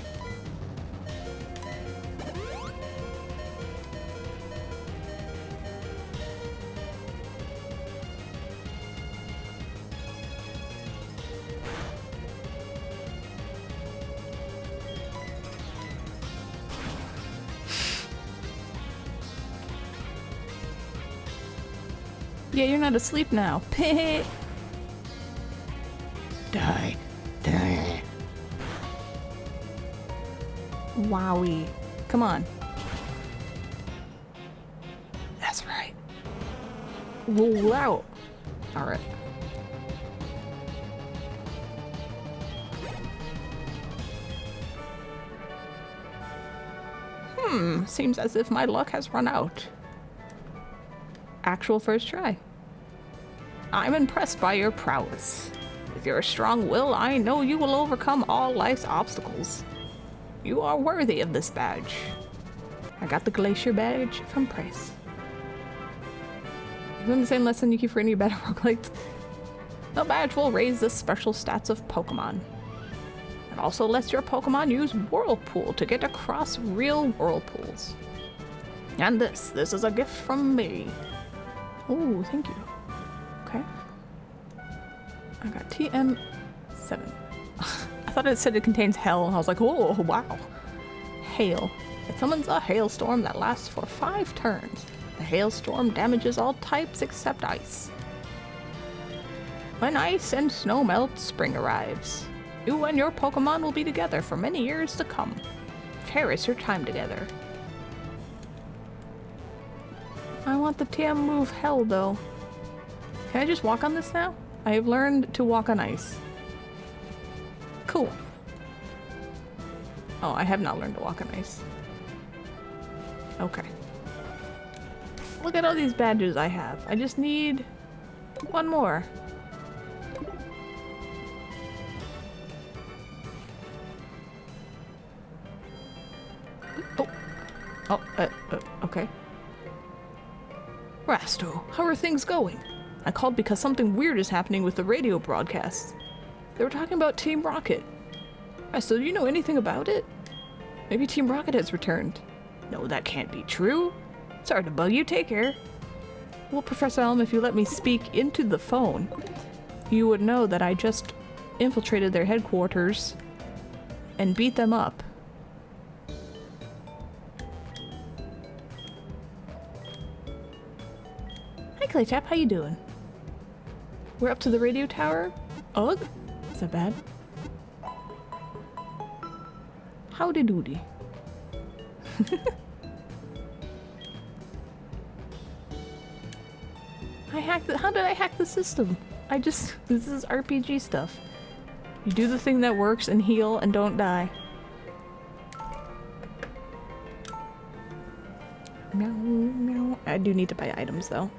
Yeah, you're not asleep now. Die. Die. Wowie. Come on. That's right. Roll out. Alright. Seems as if my luck has run out. Actual first try. I'm impressed by your prowess. With your strong will, I know you will overcome all life's obstacles. You are worthy of this badge. I got the Glacier badge from Price. Isn't the same lesson you keep for any better roguelites? The badge will raise the special stats of Pokemon. It also lets your Pokemon use Whirlpool to get across real whirlpools. And this is a gift from me. Oh, thank you. Okay. I got TM 7. I thought it said it contains hell, and I was like, oh, wow. Hail. It summons a hailstorm that lasts for 5 turns. The hailstorm damages all types except ice. When ice and snow melt, spring arrives. You and your Pokemon will be together for many years to come. Cherish your time together. I want the TM move hell, though. Can I just walk on this now? I have learned to walk on ice. Cool. Oh, I have not learned to walk on ice. Okay. Look at all these badges I have. I just need one more. Okay. Rasto, how are things going? I called because something weird is happening with the radio broadcasts. They were talking about Team Rocket. Rasto, do you know anything about it? Maybe Team Rocket has returned. No, that can't be true. Sorry to bug you, take care. Well, Professor Elm, if you let me speak into the phone, you would know that I just infiltrated their headquarters and beat them up. Hi, Claytap, how you doing? We're up to the radio tower? Ugh? Is that bad? Howdy doody. How did I hack the system? This is RPG stuff. You do the thing that works and heal and don't die. Meow, meow. I do need to buy items though.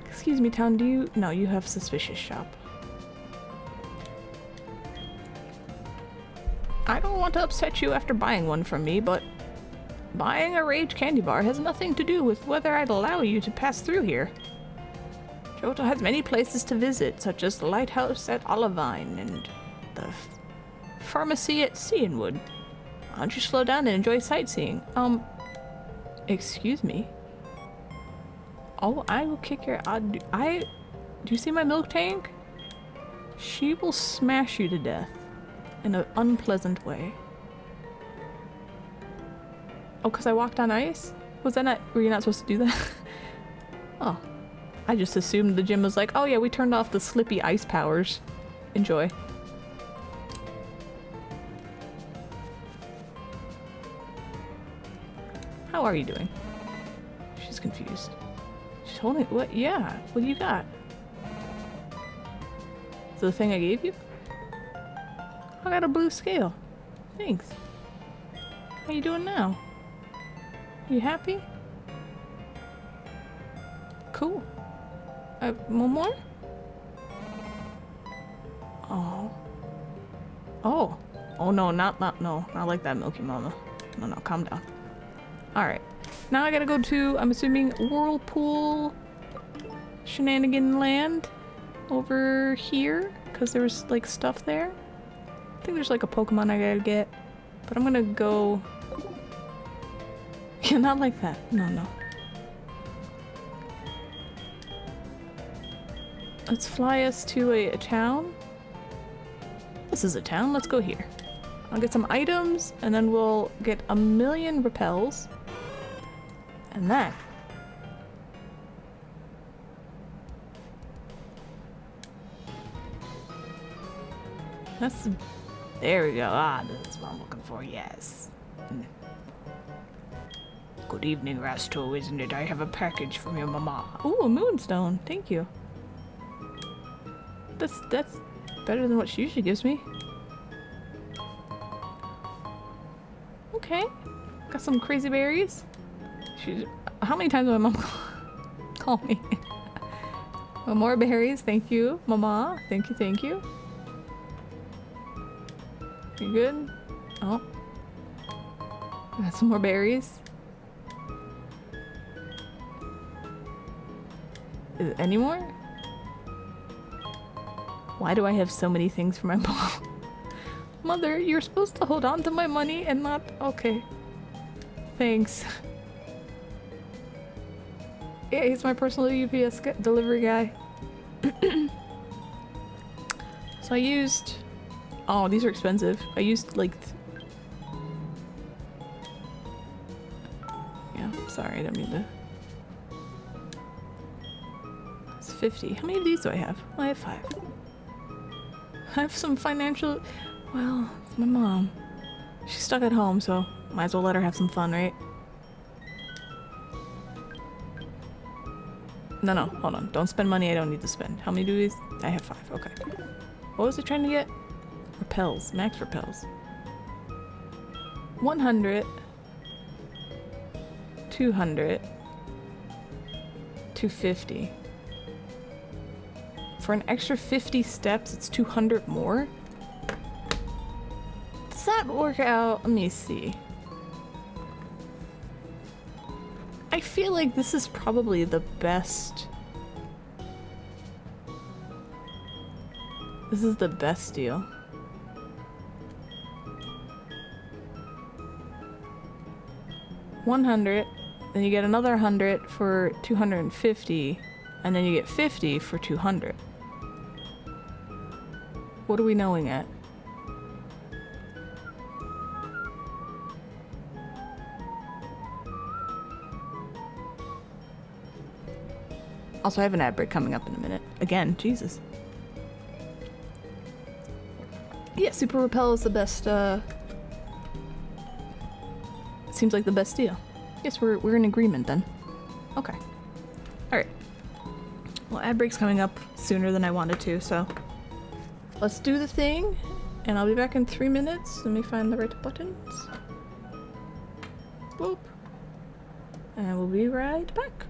Excuse me, town, do you? No, you have suspicious shop. I don't want to upset you after buying one from me, but buying a Rage candy bar has nothing to do with whether I'd allow you to pass through here. Johto has many places to visit, such as the lighthouse at Olivine and the pharmacy at Cianwood. Why don't you slow down and enjoy sightseeing? Excuse me? Oh, I will kick your... do you see my milk tank? She will smash you to death. In an unpleasant way. Oh, because I walked on ice? Was that not... Were you not supposed to do that? Oh. I just assumed the gym was like, oh yeah, we turned off the slippy ice powers. Enjoy. How are you doing? She's confused. She's holding... What? Yeah. What do you got? Is it the thing I gave you? I got a blue scale. Thanks. How you doing now? You happy? Cool. One more? Oh. Oh. Oh no, not like that, Milky Mama. No, calm down. Alright. Now I gotta go to, I'm assuming, Whirlpool Shenanigan Land over here, because there was like stuff there. I think there's like a Pokemon I gotta get, but I'm gonna go... Yeah, not like that. No. Let's fly us to a town. This is a town. Let's go here. I'll get some items, and then we'll get 1,000,000 repels. And that. That's... There we go. Ah, that's what I'm looking for. Yes. Good evening, Rasto, isn't it? I have a package from your mama. Ooh, a moonstone. Thank you. That's better than what she usually gives me. Okay. Got some crazy berries. How many times did my mom call me? More berries. Thank you, mama. Thank you. You good? Oh. Got some more berries. Any more? Why do I have so many things for my mom? Mother, you're supposed to hold on to my money and not... Okay. Thanks. Yeah, he's my personal UPS delivery guy. So I used... Oh, these are expensive. I used like... Yeah, sorry, I don't mean to... It's 50. How many of these do I have? Well, I have 5. I have some financial... Well, it's my mom. She's stuck at home, so might as well let her have some fun, right? No, no, hold on. Don't spend money I don't need to spend. How many do these? I have 5, okay. What was I trying to get? Repels. Max repels. 100. 200. 250. For an extra 50 steps, it's 200 more? Does that work out? Let me see. I feel like this is probably the best. This is the best deal. $100, then you get another 100 for 250, and then you get 50 for 200. What are we knowing at? Also, I have an ad break coming up in a minute. Again, Jesus. Yeah, Super Repel is the best, seems like the best deal. Yes, we're in agreement then. Okay. Alright. Well, ad break's coming up sooner than I wanted to, so... Let's do the thing, and I'll be back in 3 minutes. Let me find the right buttons. Boop. And we'll be right back.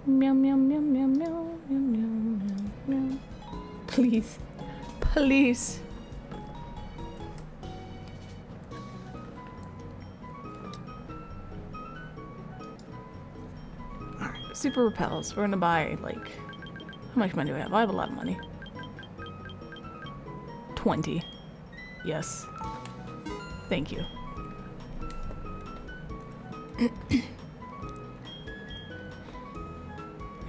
Meow meow meow meow meow meow meow meow. Please. Please. Alright, super repels. We're gonna buy like how much money do I have? I have a lot of money. 20. Yes. Thank you. I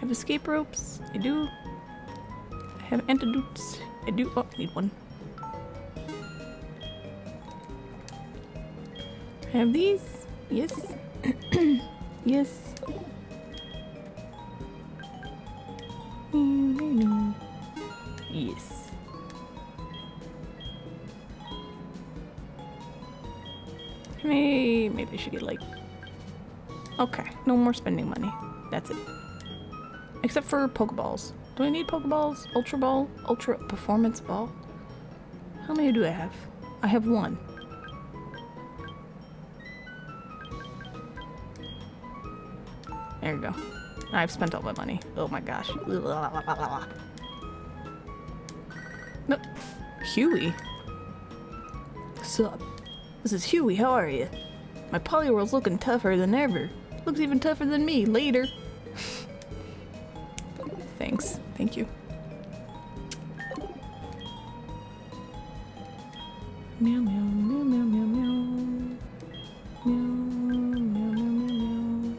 have escape ropes. I do. I have antidotes. I do. Oh, need one. I have these. Yes. Yes. Yes. Maybe I should get like... Okay, no more spending money. That's it. Except for Pokeballs. Do I need Pokeballs? Ultra Ball? Ultra Performance Ball? How many do I have? I have one. There you go. I've spent all my money. Oh my gosh. Nope. Huey? What's up? This is Huey, how are you? My Poliwhirl's looking tougher than ever. Looks even tougher than me. Later. Thanks. Thank you. Meow meow meow meow meow meow. Meow meow meow meow meow.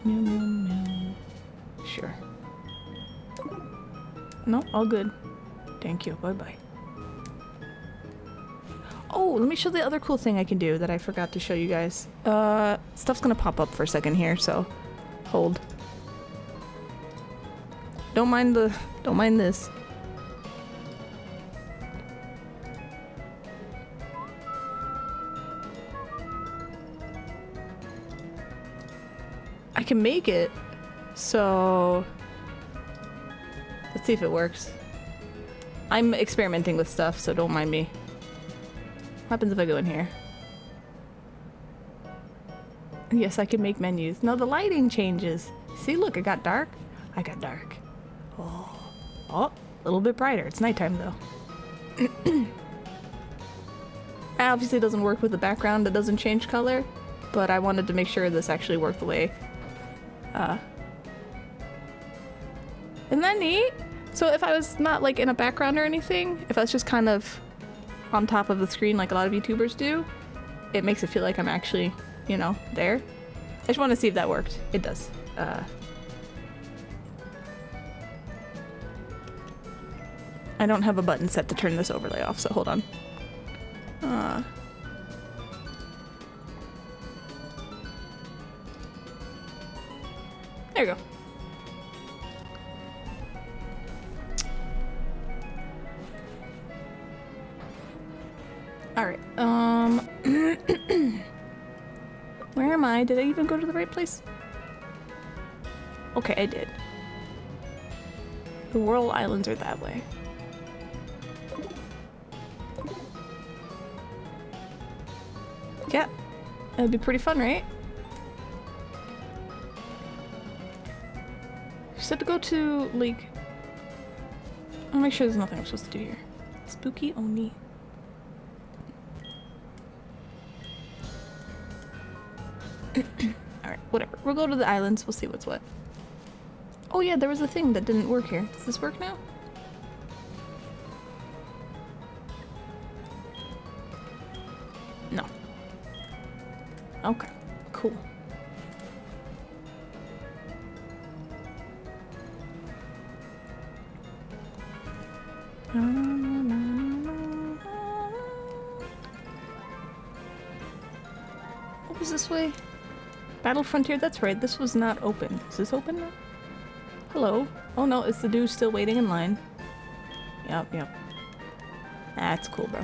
Meow meow meow. Sure. No, all good. Thank you. Bye bye. Oh, let me show the other cool thing I can do that I forgot to show you guys. Stuff's gonna pop up for a second here, so hold. Don't mind this. I can make it, so let's see if it works. I'm experimenting with stuff, so don't mind me. What happens if I go in here? Yes, I can make menus. No, the lighting changes. See, look, it got dark. I got dark. Oh, a little bit brighter. It's nighttime though. It obviously doesn't work with the background. It doesn't change color, but I wanted to make sure this actually worked the way. Isn't that neat? So if I was not like in a background or anything, if I was just kind of on top of the screen like a lot of YouTubers do, it makes it feel like I'm actually, you know, there. I just want to see if that worked. It does. I don't have a button set to turn this overlay off, so hold on. There you go. Alright, where am I? Did I even go to the right place? Okay, I did. The Whirl Islands are that way. Yeah, that'd be pretty fun, right? She said to go to, like... I'll make sure there's nothing I'm supposed to do here. Spooky Oni. Alright, whatever. We'll go to the islands. We'll see what's what. Oh yeah, there was a thing that didn't work here. Does this work now? No. Okay, cool. What was this way? Battle Frontier, that's right, this was not open. Is this open now? Hello? Oh no, it's the dude still waiting in line. Yep. That's cool, bro.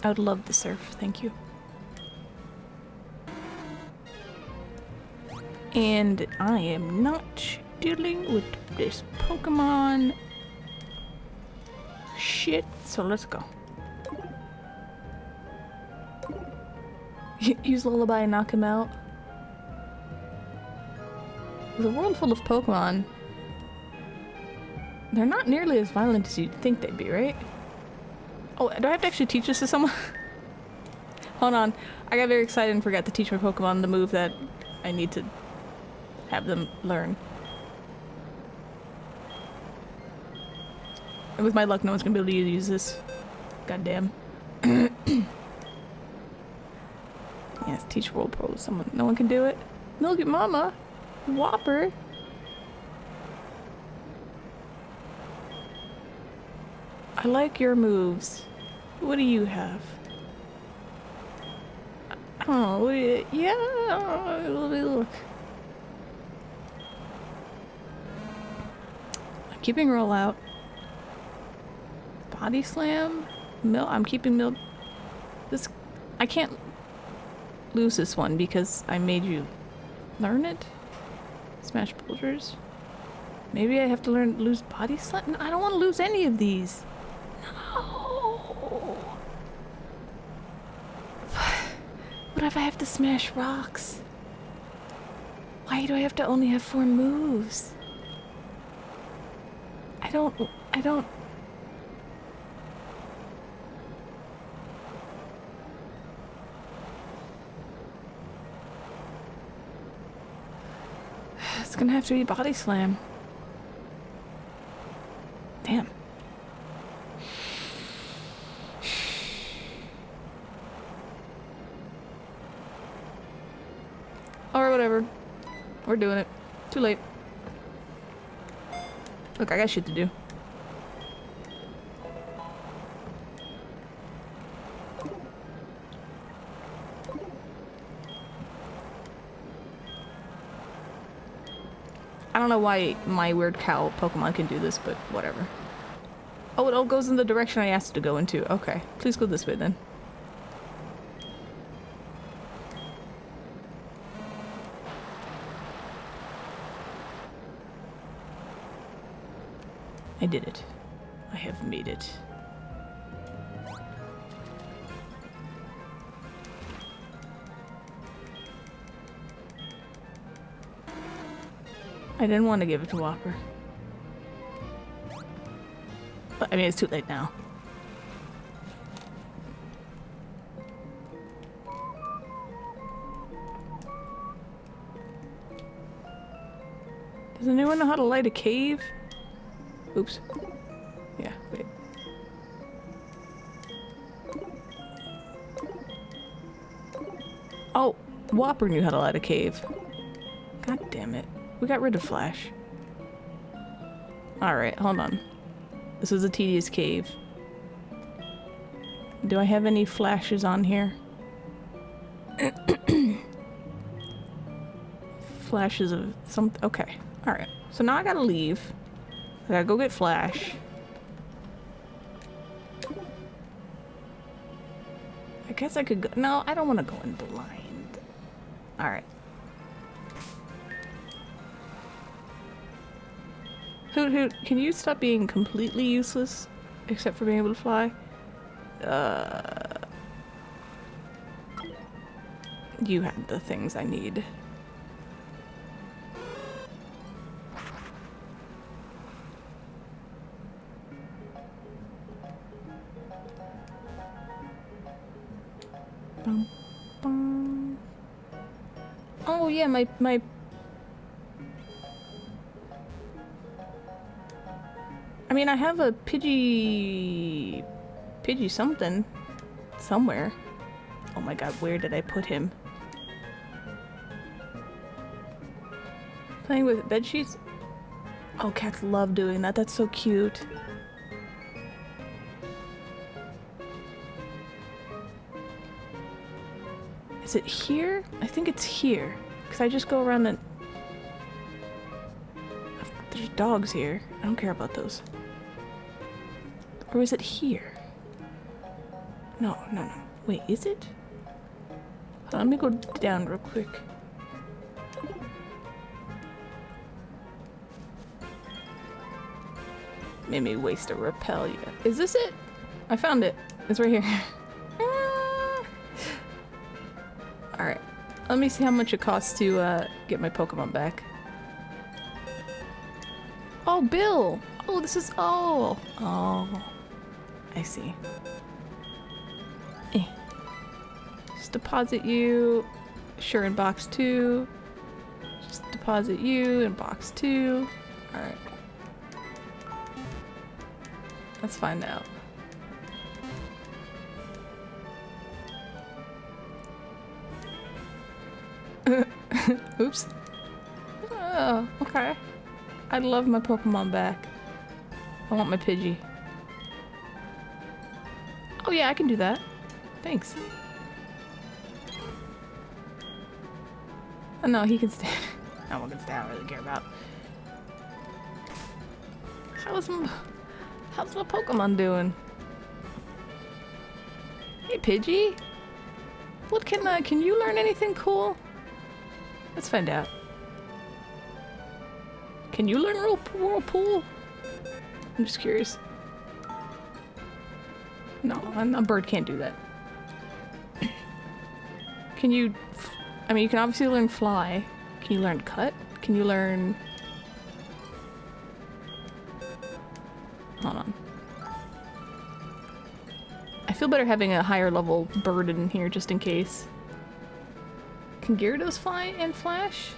I would love the surf, thank you. And I am not dealing with this Pokemon shit. So let's go. Use Lullaby and knock him out. There's a world full of Pokemon. They're not nearly as violent as you'd think they'd be, right? Oh, do I have to actually teach this to someone? Hold on. I got very excited and forgot to teach my Pokemon the move that I need to have them learn. And with my luck, no one's gonna be able to use this. Goddamn. Yes, teach World Pro to someone. No one can do it? Milk it, Mama! Whopper! I like your moves. What do you have? Oh, yeah. Let me look. I'm keeping roll out. Body slam. I'm keeping this. I can't lose this one because I made you learn it. Smash boulders. Maybe I have to lose body slam. No, I don't want to lose any of these. No. What if I have to smash rocks? Why do I have to only have 4 moves? I don't... It's gonna have to be body slam. Damn. Or whatever. We're doing it. Too late. Look, I got shit to do. I don't know why my weird cow Pokemon can do this, but whatever. Oh, it all goes in the direction I asked it to go into. Okay. Please go this way then. I did it. I have made it. I didn't want to give it to Whopper. But, I mean, it's too late now. Does anyone know how to light a cave? Oops. Yeah, wait. Oh, Whopper knew how to light a cave. God damn it. We got rid of Flash. Alright, hold on. This is a tedious cave. Do I have any flashes on here? Flashes of something. Okay. Alright. So now I gotta leave. I gotta go get Flash. I guess I could go. No, I don't want to go in blind. Alright. Hoot Hoot, can you stop being completely useless? Except for being able to fly? You had the things I need. Bum, bum. Oh yeah, my I mean, I have a Pidgey something somewhere. Oh my god, where did I put him? Playing with bed sheets? Oh, cats love doing that. That's so cute. Is it here? I think it's here. Because I just go around and... There's dogs here. I don't care about those. Or is it here? No. Wait, is it? Hold on, let me go down real quick. Made me waste a repel. Yeah. Is this it? I found it. It's right here. Alright. Let me see how much it costs to get my Pokemon back. Oh, Bill! Oh, this is... Oh! Oh. I see. Eh. Just deposit you. Sure, in box 2. Just deposit you in box 2. Alright. Let's find out. Oops. Oh, okay. I love my Pokemon back. I want my Pidgey. Oh yeah, I can do that. Thanks. Oh no, he can stay. No one can stay. I don't really care about. How's my Pokemon doing? Hey Pidgey. What can you learn anything cool? Let's find out. Can you learn Whirlpool? I'm just curious. No, a bird can't do that. Can you... I mean, you can obviously learn Fly. Can you learn Cut? Can you learn... Hold on. I feel better having a higher level bird in here just in case. Can Gyarados fly and flash?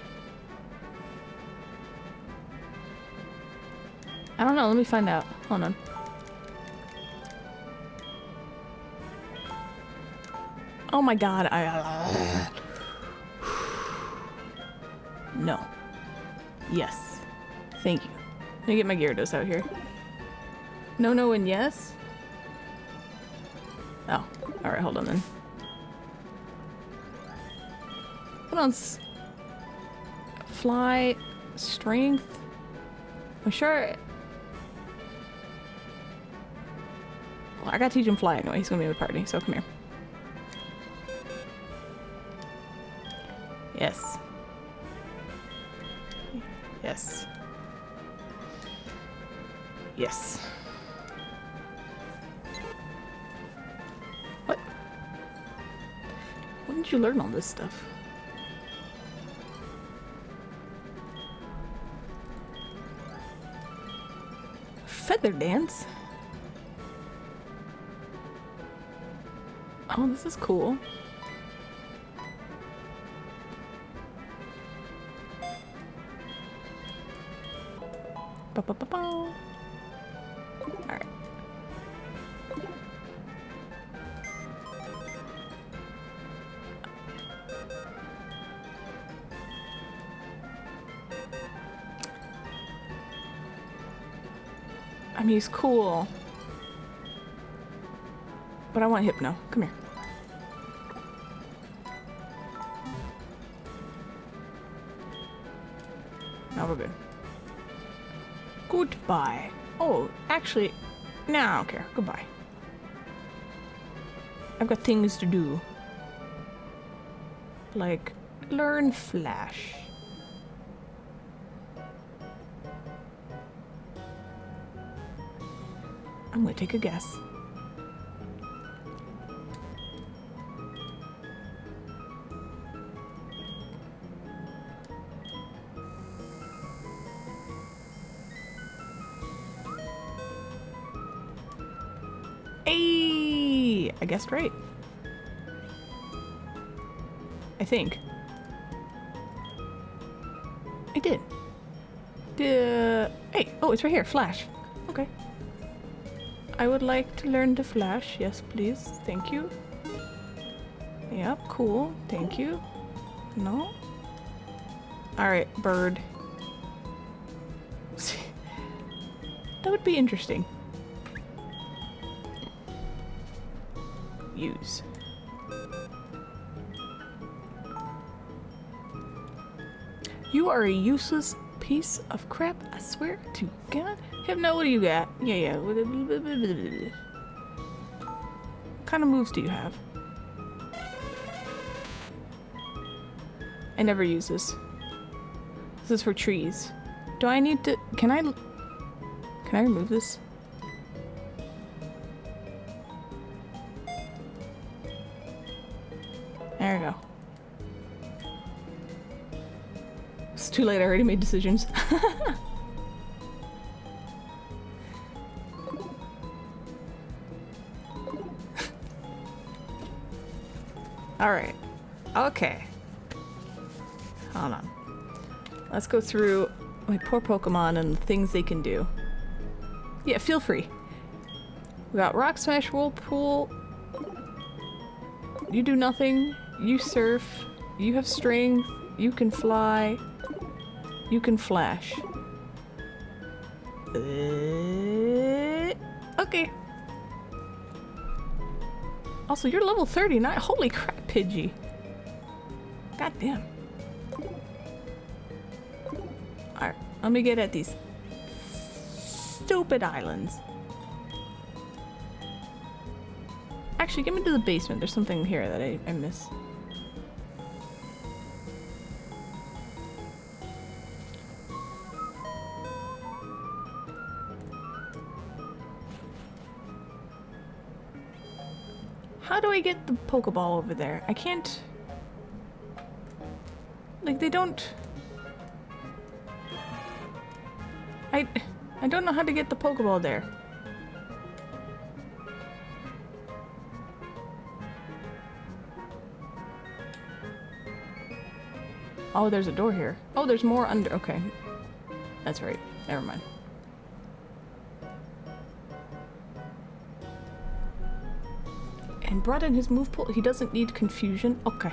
I don't know, let me find out. Hold on. Oh my god, No. Yes. Thank you. Let me get my Gyarados out here. No, no, and yes? Oh, alright, hold on then. What else? Fly, strength. I'm sure. Well, I gotta teach him Fly anyway. He's gonna be in the party, so come here. Yes. Yes. Yes. What? When did you learn all this stuff? Feather dance? Oh, this is cool. Ba-ba-ba-ba. Alright. I mean, he's cool. But I want Hypno. Come here. Now we're good. Goodbye. Oh, actually, no, I don't care. Goodbye. I've got things to do. Like, learn Flash. I'm gonna take a guess. Hey! I guessed right. I think. I did. Hey! Oh, it's right here. Flash. Okay. I would like to learn to Flash. Yes, please. Thank you. Yep, cool. Thank you. No? Alright, bird. That would be interesting. Use. You are a useless piece of crap, I swear to God. Hypno, what do you got? Yeah. What kind of moves do you have? I never use this. This is for trees. Do I need to... Can Can I remove this? There we go. It's too late, I already made decisions. Alright. Okay. Hold on. Let's go through my poor Pokemon and the things they can do. Yeah, feel free. We got Rock Smash, Whirlpool. You do nothing. You surf. You have strength. You can fly. You can flash. Okay. Also, you're level 39. Holy crap, Pidgey. God damn. Alright, let me get at these stupid islands. Actually, get me to the basement. There's something here that I miss. How do I get the Pokeball over there? I can't... Like, they don't... I don't know how to get the Pokeball there. Oh, there's a door here. Oh, there's more under... Okay. That's right. Never mind. And brought in his move pool. He doesn't need confusion. Okay.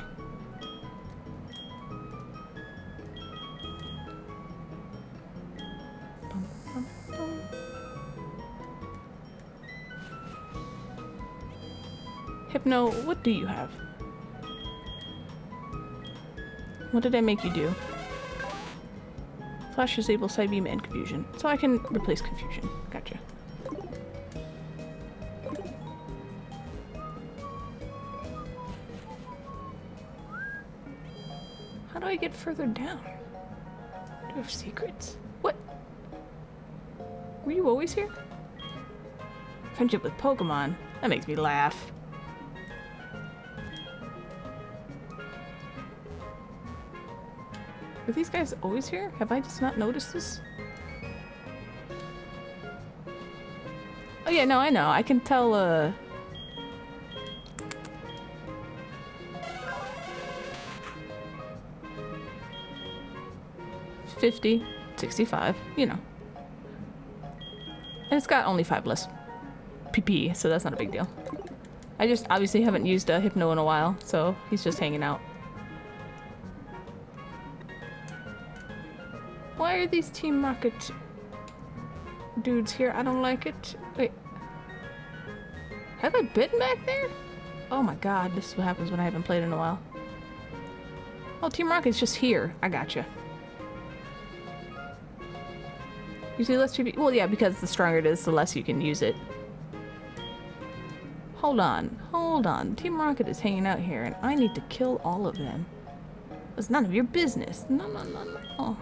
Hypno, what do you have? What did I make you do? Flash disable Psybeam and confusion. So I can replace confusion. Gotcha. How do I get further down? Do I have secrets? What? Were you always here? Friendship with Pokemon? That makes me laugh. Are these guys always here? Have I just not noticed this? Oh yeah, no, I know. I can tell, 50, 65, you know. And it's got only 5 less PP, so that's not a big deal. I just obviously haven't used a Hypno in a while, so he's just hanging out. Why are these Team Rocket dudes here? I don't like it. Wait. Have I been back there? Oh my god, this is what happens when I haven't played in a while. Oh, Team Rocket's just here. I gotcha. Usually less PP. Well, yeah, because the stronger it is, the less you can use it. Hold on. Hold on. Team Rocket is hanging out here, and I need to kill all of them. It's none of your business. No, no, no, no. Oh.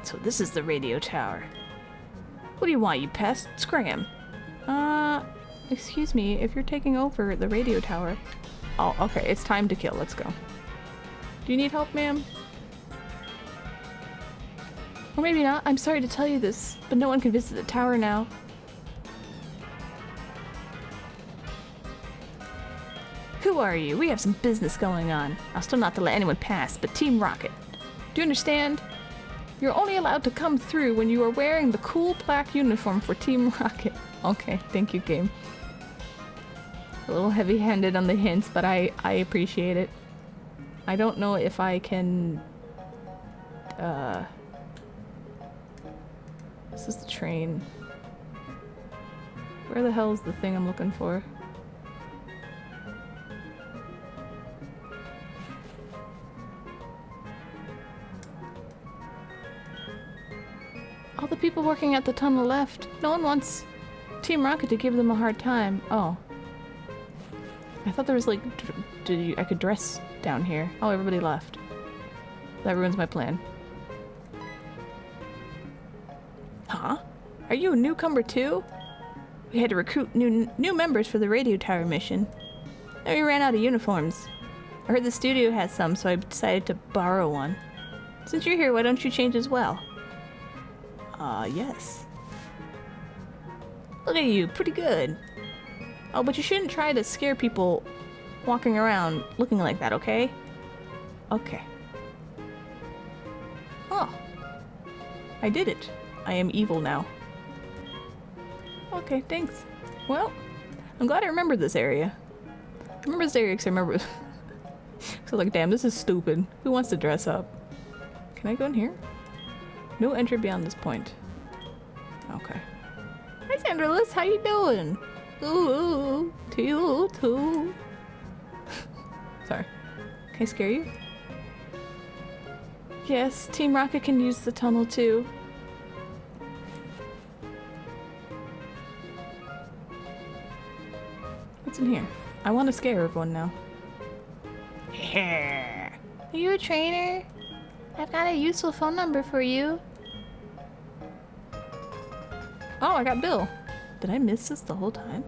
So this is the radio tower. What do you want, you pest? Scram. Excuse me, if you're taking over the radio tower... Oh, okay, it's time to kill. Let's go. Do you need help, ma'am? Or maybe not. I'm sorry to tell you this, but no one can visit the tower now. Who are you? We have some business going on. I'll still not to let anyone pass, but Team Rocket. Do you understand? You're only allowed to come through when you are wearing the cool black uniform for Team Rocket. Okay, thank you, game. A little heavy-handed on the hints, but I appreciate it. I don't know if I can... This is the train. Where the hell is the thing I'm looking for? All the people working at the tunnel left. No one wants Team Rocket to give them a hard time. Oh. I thought there was like... I could dress down here. Oh, everybody left. That ruins my plan. Huh? Are you a newcomer too? We had to recruit new members for the radio tower mission. Then we ran out of uniforms. I heard the studio has some, so I decided to borrow one. Since you're here, why don't you change as well? Yes. Look at you, pretty good. Oh, but you shouldn't try to scare people walking around looking like that, okay? Okay. Oh. I did it. I am evil now. Okay, thanks. Well, I'm glad I remembered this area. I remember this area because I remember... So like, damn, this is stupid. Who wants to dress up? Can I go in here? No entry beyond this point. Okay. Hi, Sandralus. How you doing? Ooh, too. Sorry. Can I scare you? Yes, Team Rocket can use the tunnel too. What's in here? I want to scare everyone now. Are you a trainer? I've got a useful phone number for you. Oh, I got Bill. Did I miss this the whole time?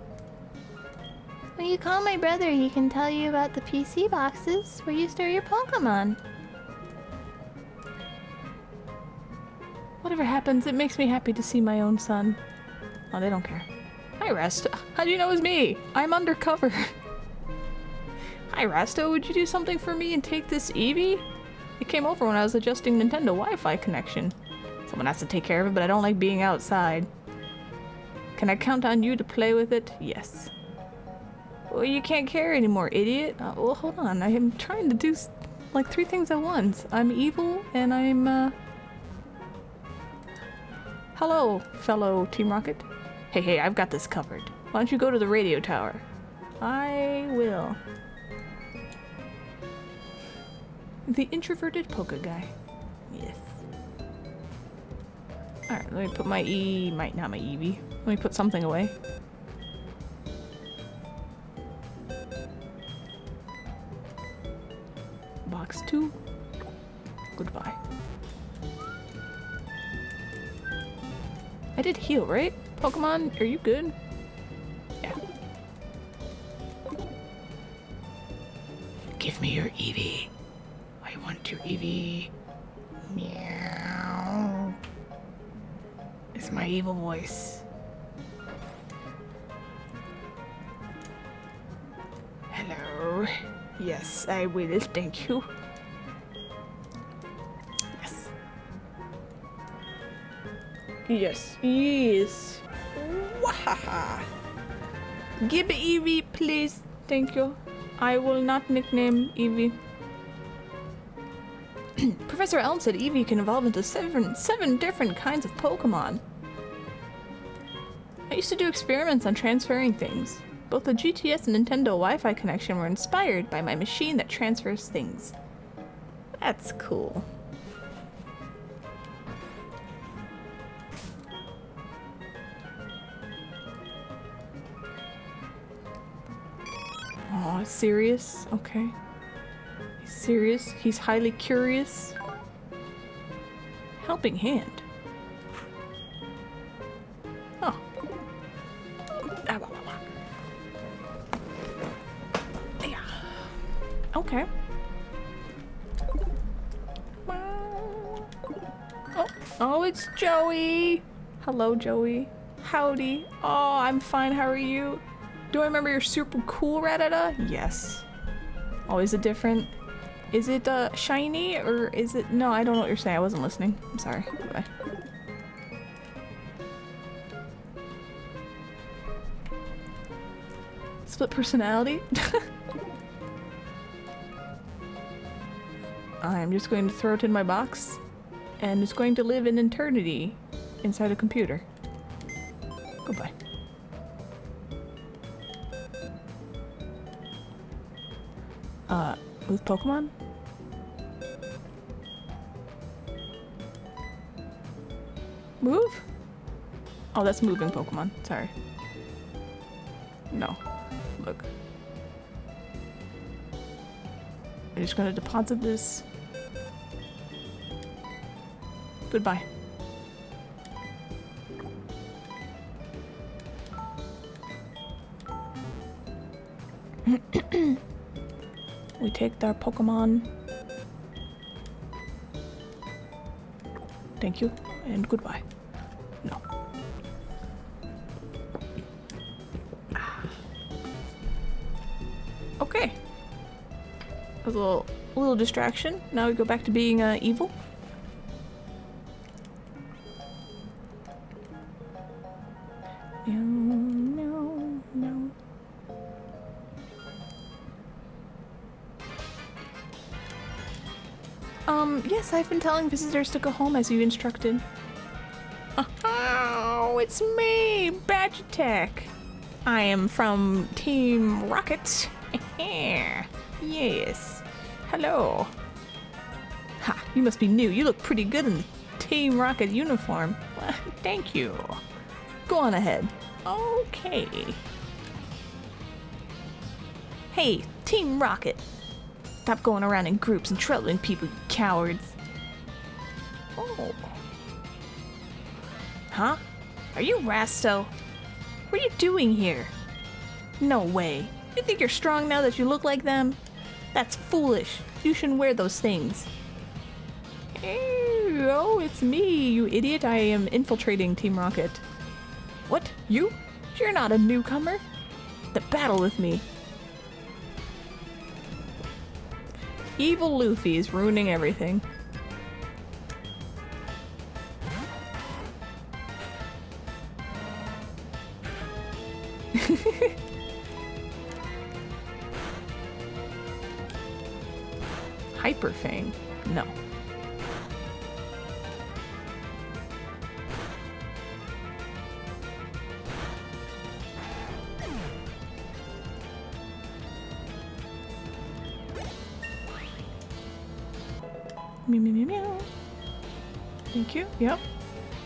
When you call my brother, he can tell you about the PC boxes where you store your Pokemon. Whatever happens, it makes me happy to see my own son. Oh, they don't care. Hi, Rasta. How do you know it was me? I'm undercover. Hi, Rasta. Would you do something for me and take this Eevee? It came over when I was adjusting Nintendo Wi-Fi connection. Someone has to take care of it, but I don't like being outside. Can I count on you to play with it? Yes. Well, you can't carry anymore, idiot. Well, hold on. I am trying to do like 3 things at once. I'm evil and I'm Hello, fellow Team Rocket. Hey, I've got this covered. Why don't you go to the radio tower? I will. The introverted polka guy. Yes. Alright, let me put my not my Eevee. Let me put something away. Box 2. Goodbye. I did heal, right? Pokemon, are you good? Yeah. Give me your Eevee. I want your Eevee. Meow. It's my evil voice. Hello. Yes, I will. Thank you. Yes. Yes. Wahaha. Give Eevee, please. Thank you. I will not nickname Eevee. Professor Elm said Eevee can evolve into seven different kinds of Pokemon. I used to do experiments on transferring things. Both the GTS and Nintendo Wi-Fi connection were inspired by my machine that transfers things. That's cool. Oh, serious? Okay. He's serious. He's highly curious. Helping hand. Oh. Yeah. Okay. Oh, it's Joey. Hello, Joey. Howdy. Oh, I'm fine. How are you? Do I remember you're super cool, Rattata? Yes. Oh, is it different? Is it shiny or is it? No, I don't know what you're saying. I wasn't listening. I'm sorry. Bye. Split personality? I'm just going to throw it in my box and it's going to live in eternity inside a computer. Goodbye. Move Pokemon? Move? Oh, that's moving Pokemon. Sorry. No. Look. I'm just gonna deposit this. Goodbye. We take our Pokemon. Thank you, and goodbye. No. Okay. A little distraction. Now we go back to being evil. No. Yes, I've been telling visitors to go home as you instructed. Oh, it's me, Badge Attack. I am from Team Rocket. Yes. Hello. Ha, you must be new. You look pretty good in the Team Rocket uniform. Thank you. Go on ahead. Okay. Hey, Team Rocket. Stop going around in groups and troubling people, you cowards. Oh. Huh? Are you Rasto? What are you doing here? No way. You think you're strong now that you look like them? That's foolish. You shouldn't wear those things. Hey, oh, it's me, you idiot. I am infiltrating Team Rocket. What? You? You're not a newcomer. The battle with me. Evil Luffy is ruining everything. Hyper Fang? No. Meow, meow, meow, meow. Thank you. Yep.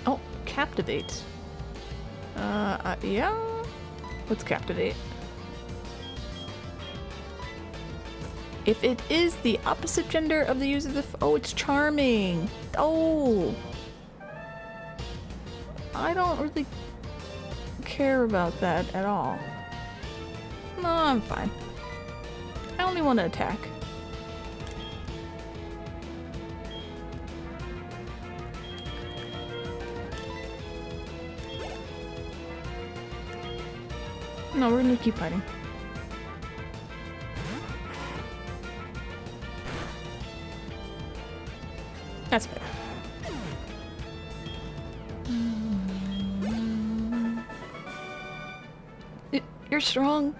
Oh, Captivate. Yeah. What's Captivate? If it is the opposite gender of the user, oh, it's Charming. Oh. I don't really care about that at all. No, I'm fine. I only want to attack. No, we're gonna keep fighting. That's better. You're strong.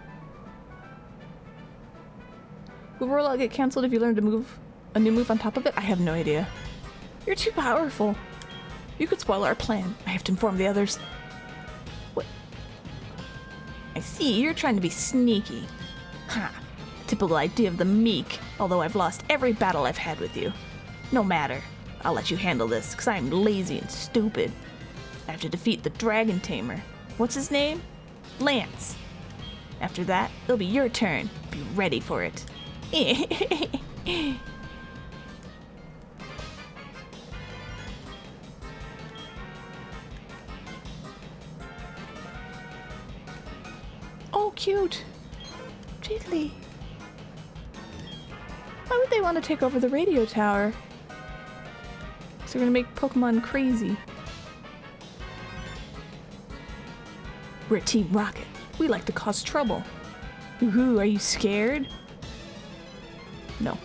Will rollout get cancelled if you learn to move a new move on top of it? I have no idea. You're too powerful. You could spoil our plan. I have to inform the others. What? I see, you're trying to be sneaky. Ha! Typical idea of the meek, although I've lost every battle I've had with you. No matter. I'll let you handle this, because I'm lazy and stupid. I have to defeat the Dragon Tamer. What's his name? Lance. After that, it'll be your turn. Be ready for it. Oh, cute. Jiggly. Why would they want to take over the radio tower? So we're gonna make Pokemon crazy. We're Team Rocket. We like to cause trouble. Woohoo, are you scared? No.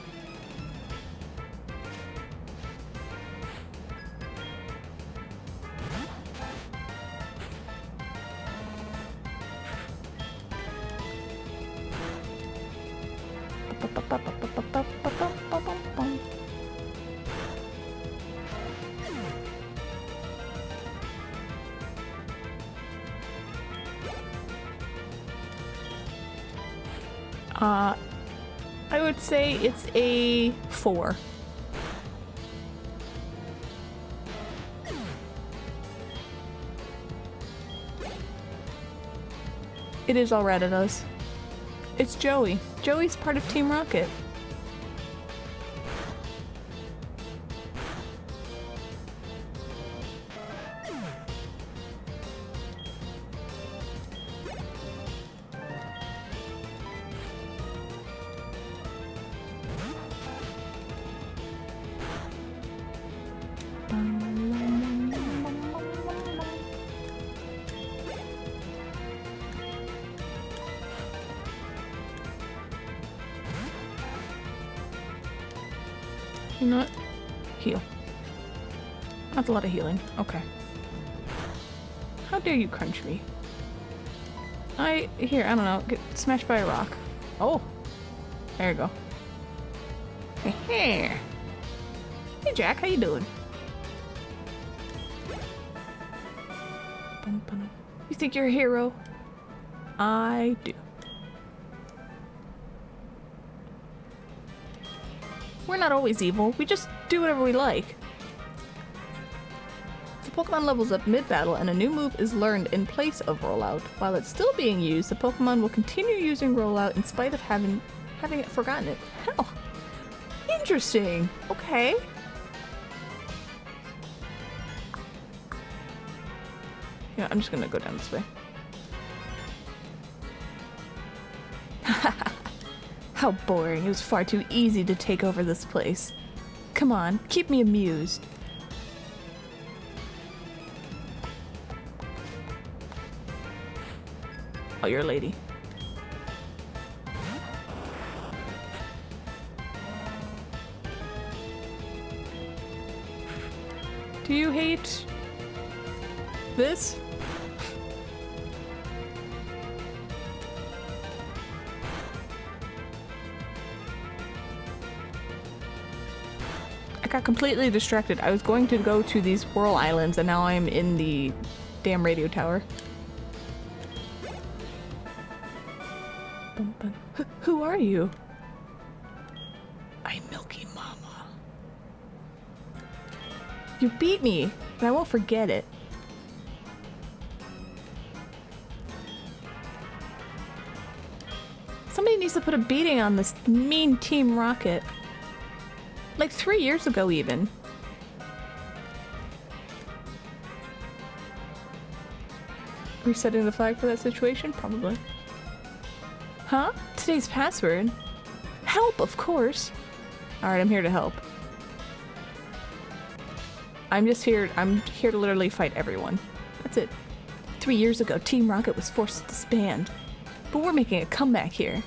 I would say it's a 4. It is all red at us. It's Joey. Joey's part of Team Rocket. You know what? Heal. That's a lot of healing. Okay. How dare you crunch me? Here, I don't know. Get smashed by a rock. Oh. There you go. Hey, Jack, how you doing? You think you're a hero? I do. We're not always evil. We just do whatever we like. The Pokemon levels up mid-battle and a new move is learned in place of Rollout. While it's still being used, the Pokemon will continue using Rollout in spite of having it forgotten it. Hell. Interesting. Okay. Yeah, I'm just gonna go down this way. How boring. It was far too easy to take over this place. Come on, keep me amused. Oh, you're a lady. Do you hate this? I got completely distracted. I was going to go to these Whirl Islands and now I'm in the damn radio tower. Who are you? I'm Milky Mama. You beat me, and I won't forget it. Somebody needs to put a beating on this mean Team Rocket. Like 3 years ago, even. Resetting the flag for that situation? Probably. Huh? Today's password? Help, of course. Alright, I'm here to help. I'm here to literally fight everyone. That's it. 3 years ago, Team Rocket was forced to disband. But we're making a comeback here.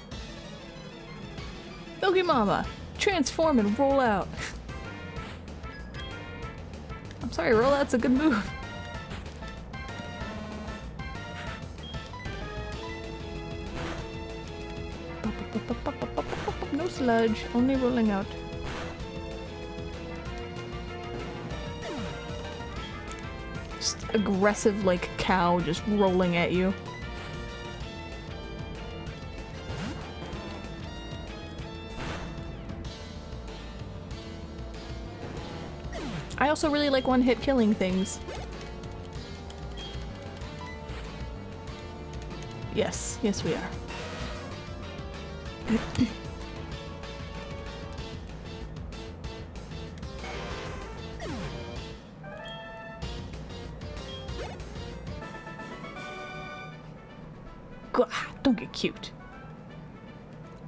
Milky Mama, transform and roll out. I'm sorry, roll out's a good move. No sludge, only rolling out. Just aggressive like cow just rolling at you. I also really like one-hit killing things. Yes, yes we are. Don't get cute.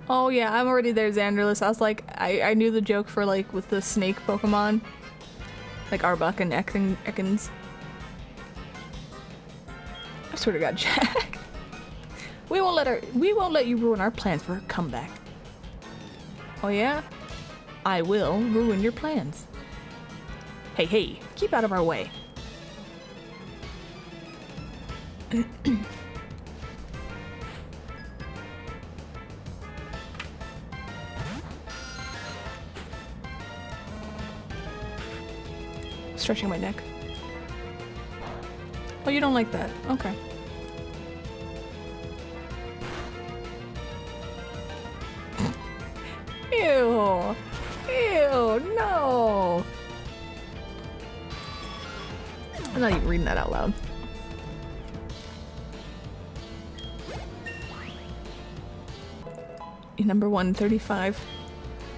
Oh yeah, I'm already there, Xanderless. I was like, I knew the joke for like with the snake Pokemon. Like Arbok and Ekans. I swear to God, Jack. We won't let you ruin our plans for a comeback. Oh yeah? I will ruin your plans. Hey, hey, keep out of our way. Stretching my neck. Oh, you don't like that? Okay. Ew! Ew! No! I'm not even reading that out loud. Number 135.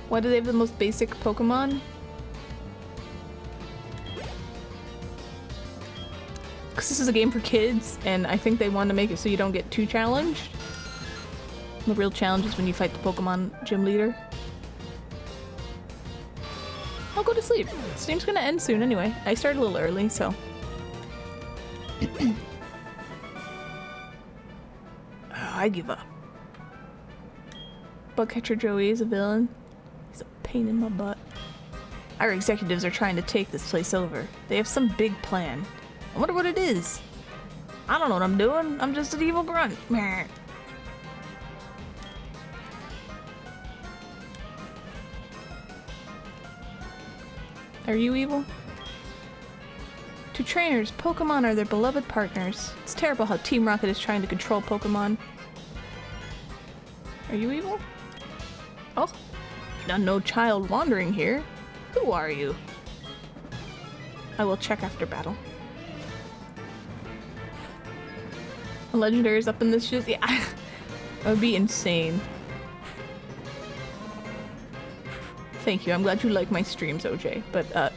Why do they have the most basic Pokemon? Because this is a game for kids, and I think they want to make it so you don't get too challenged. The real challenge is when you fight the Pokemon gym leader. I'll go to sleep. Stream's gonna end soon anyway. I started a little early, so. I give up. Bugcatcher Joey is a villain. He's a pain in my butt. Our executives are trying to take this place over. They have some big plan. I wonder what it is. I don't know what I'm doing. I'm just an evil grunt. Meh. Are you evil? To trainers, Pokemon are their beloved partners. It's terrible how Team Rocket is trying to control Pokemon. Are you evil? Oh, no child wandering here. Who are you? I will check after battle. A legendary is up in this shit? Yeah, that would be insane. Thank you. I'm glad you like my streams, OJ. But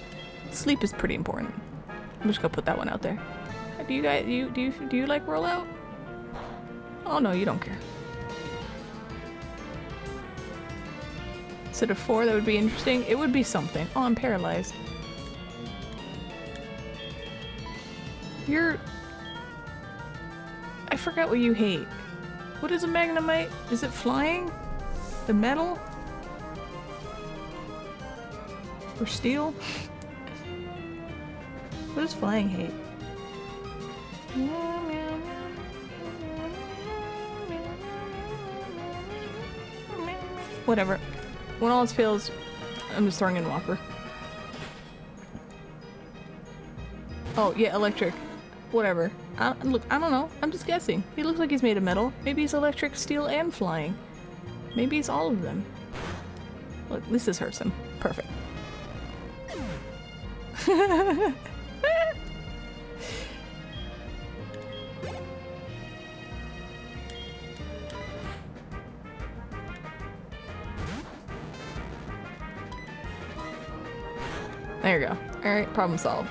sleep is pretty important. I'm just gonna put that one out there. Do you guys do you like rollout? Oh no, you don't care. Instead of 4, that would be interesting. It would be something. Oh, I'm paralyzed. I forgot what you hate. What is a Magnemite? Is it flying? The metal? Or steel? What does flying hate? Whatever. When all else fails, I'm just throwing in Whopper. Oh, yeah, electric. Whatever. Look, I don't know. I'm just guessing. He looks like he's made of metal. Maybe he's electric, steel, and flying. Maybe it's all of them. Look, this hurts him. Perfect. There you go. Alright, problem solved.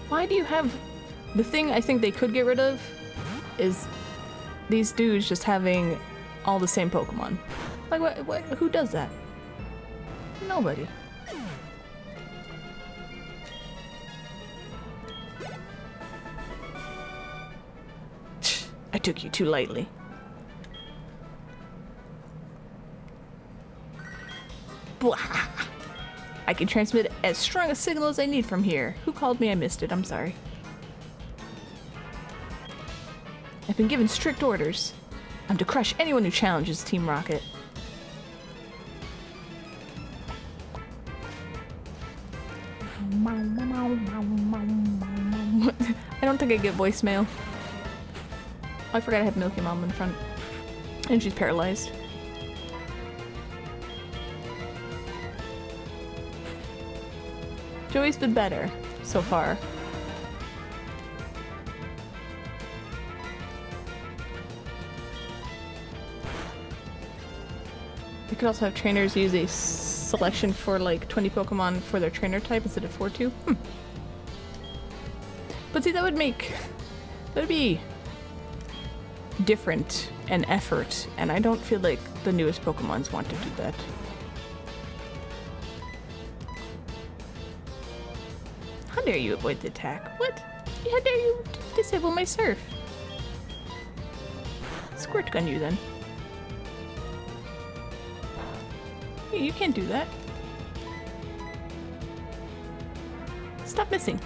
Why do you have... The thing I think they could get rid of is these dudes just having all the same Pokemon. Like, what who does that? Nobody. I took you too lightly. I can transmit as strong a signal as I need from here. Who called me? I missed it. I'm sorry. I've been given strict orders. I'm to crush anyone who challenges Team Rocket. I don't think I get voicemail. Oh, I forgot I have Milky Mom in front. And she's paralyzed. Joey's been better so far. You could also have trainers use a selection for like 20 Pokemon for their trainer type instead of 4-2. But see, that would be different and effort, and I don't feel like the newest Pokemons want to do that. How dare you avoid the attack? What? How dare you disable my surf? Squirt gun you then. You can't do that. Stop missing.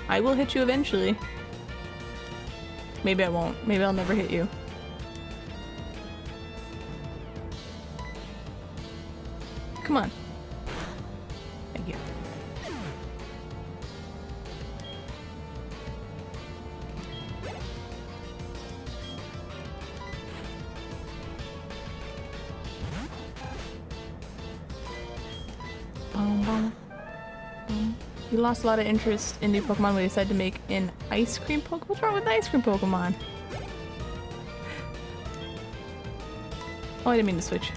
I will hit you eventually. Maybe I won't. Maybe I'll never hit you. Come on. Thank you. You lost a lot of interest in new Pokemon when you decided to make an ice cream Pokemon. What's wrong with ice cream Pokemon? Oh, I didn't mean to switch.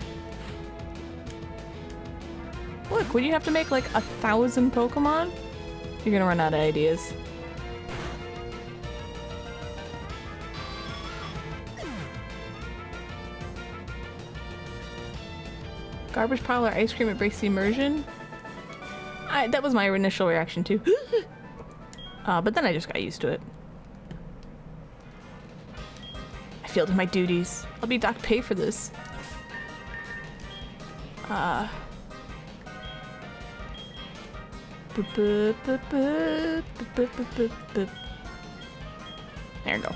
Look, when you have to make like 1,000 Pokemon, you're gonna run out of ideas. Garbage pile or ice cream, it breaks the immersion. That was my initial reaction too. But then I just got used to it. I failed in my duties. I'll be docked pay for this. There you go.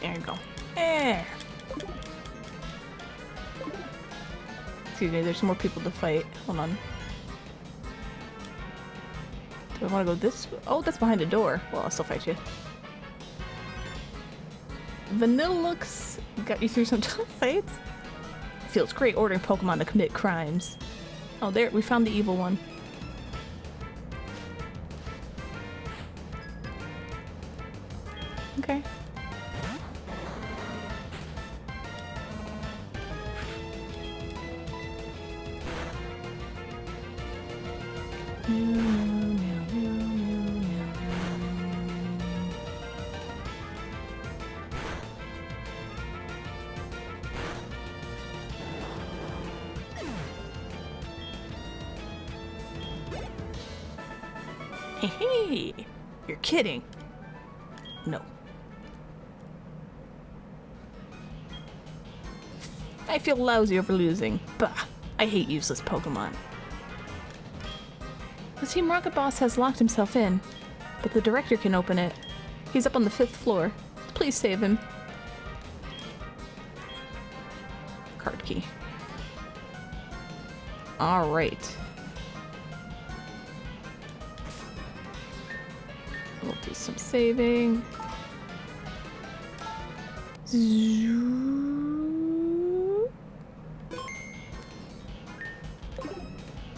There you go. There. Excuse me, there's more people to fight. Hold on. Do I want to go this way? Oh, that's behind a door. Well, I'll still fight you. Vanilla looks got you through some tough fights. Feels great ordering Pokemon to commit crimes. Oh, there, we found the evil one. Okay. Hey, you're kidding. No. I feel lousy over losing. Bah, I hate useless Pokemon. The Team Rocket boss has locked himself in, but the director can open it. He's up on the 5th floor. Please save him. Card key. All right. We'll do some saving.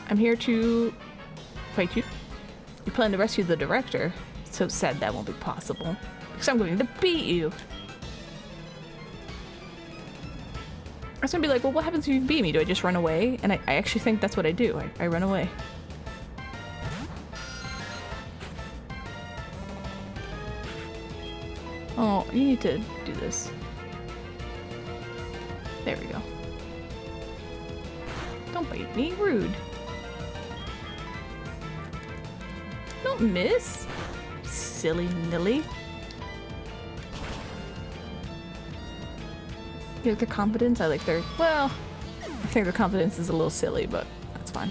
I'm here to fight you. You plan to rescue the director. It's so sad that won't be possible. Because I'm going to beat you. I was gonna be like, well, what happens if you beat me? Do I just run away? And I actually think that's what I do. I run away. Oh, you need to do this. There we go. Don't bite me, rude. Don't miss. Silly Nilly. You like their confidence? I like their... Well, I think their confidence is a little silly, but that's fine.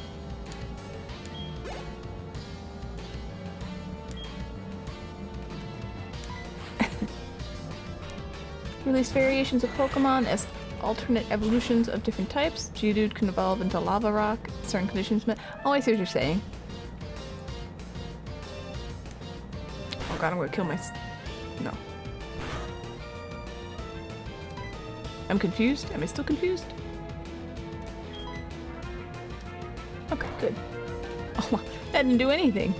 Release variations of Pokemon as alternate evolutions of different types. Geodude can evolve into Lava Rock. Certain conditions met. Oh, I see what you're saying. Oh god, I'm gonna kill my... No. I'm confused? Am I still confused? Okay, good. Oh, that didn't do anything.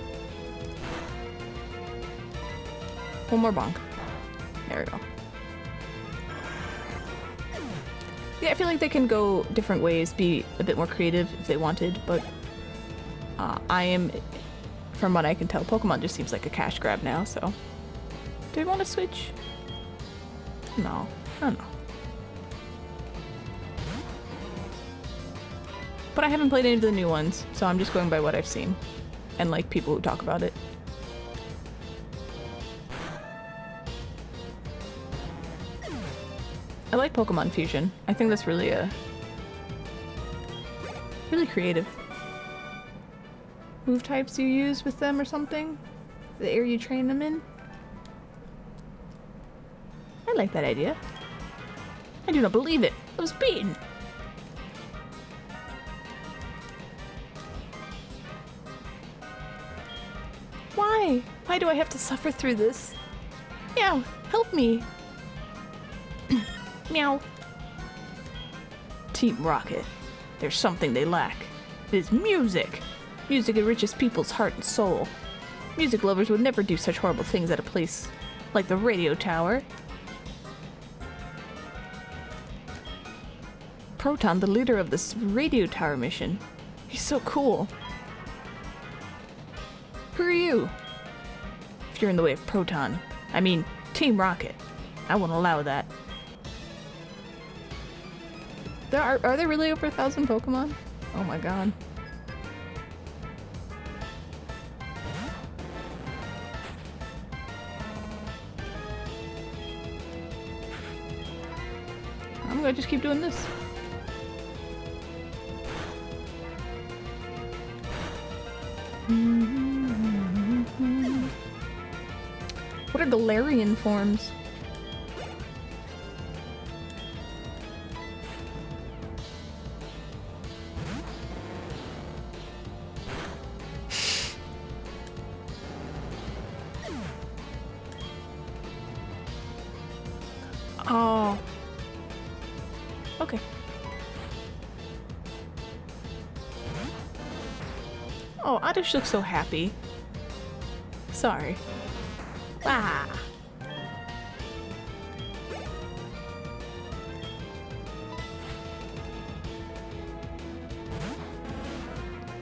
One more bonk. There we go. Yeah, I feel like they can go different ways, be a bit more creative if they wanted, but I am, from what I can tell, Pokemon just seems like a cash grab now, so... Do I want to switch? No. I don't know. But I haven't played any of the new ones, so I'm just going by what I've seen. And like people who talk about it. I like Pokemon Fusion. I think that's really really creative. Move types you use with them or something? The area you train them in? I like that idea. I do not believe it. I was beaten. Why? Why do I have to suffer through this? Meow, help me. Meow. Team Rocket. There's something they lack. It is music. Music enriches people's heart and soul. Music lovers would never do such horrible things at a place like the radio tower. Proton, the leader of this radio tower mission. He's so cool. Who are you? If you're in the way of Proton, I mean Team Rocket, I won't allow that. Are there really over 1,000 Pokemon? Oh my god. I'm gonna just keep doing this. What are Galarian forms? Oh. Okay. Oh, Oddish looks so happy. Sorry. Ah.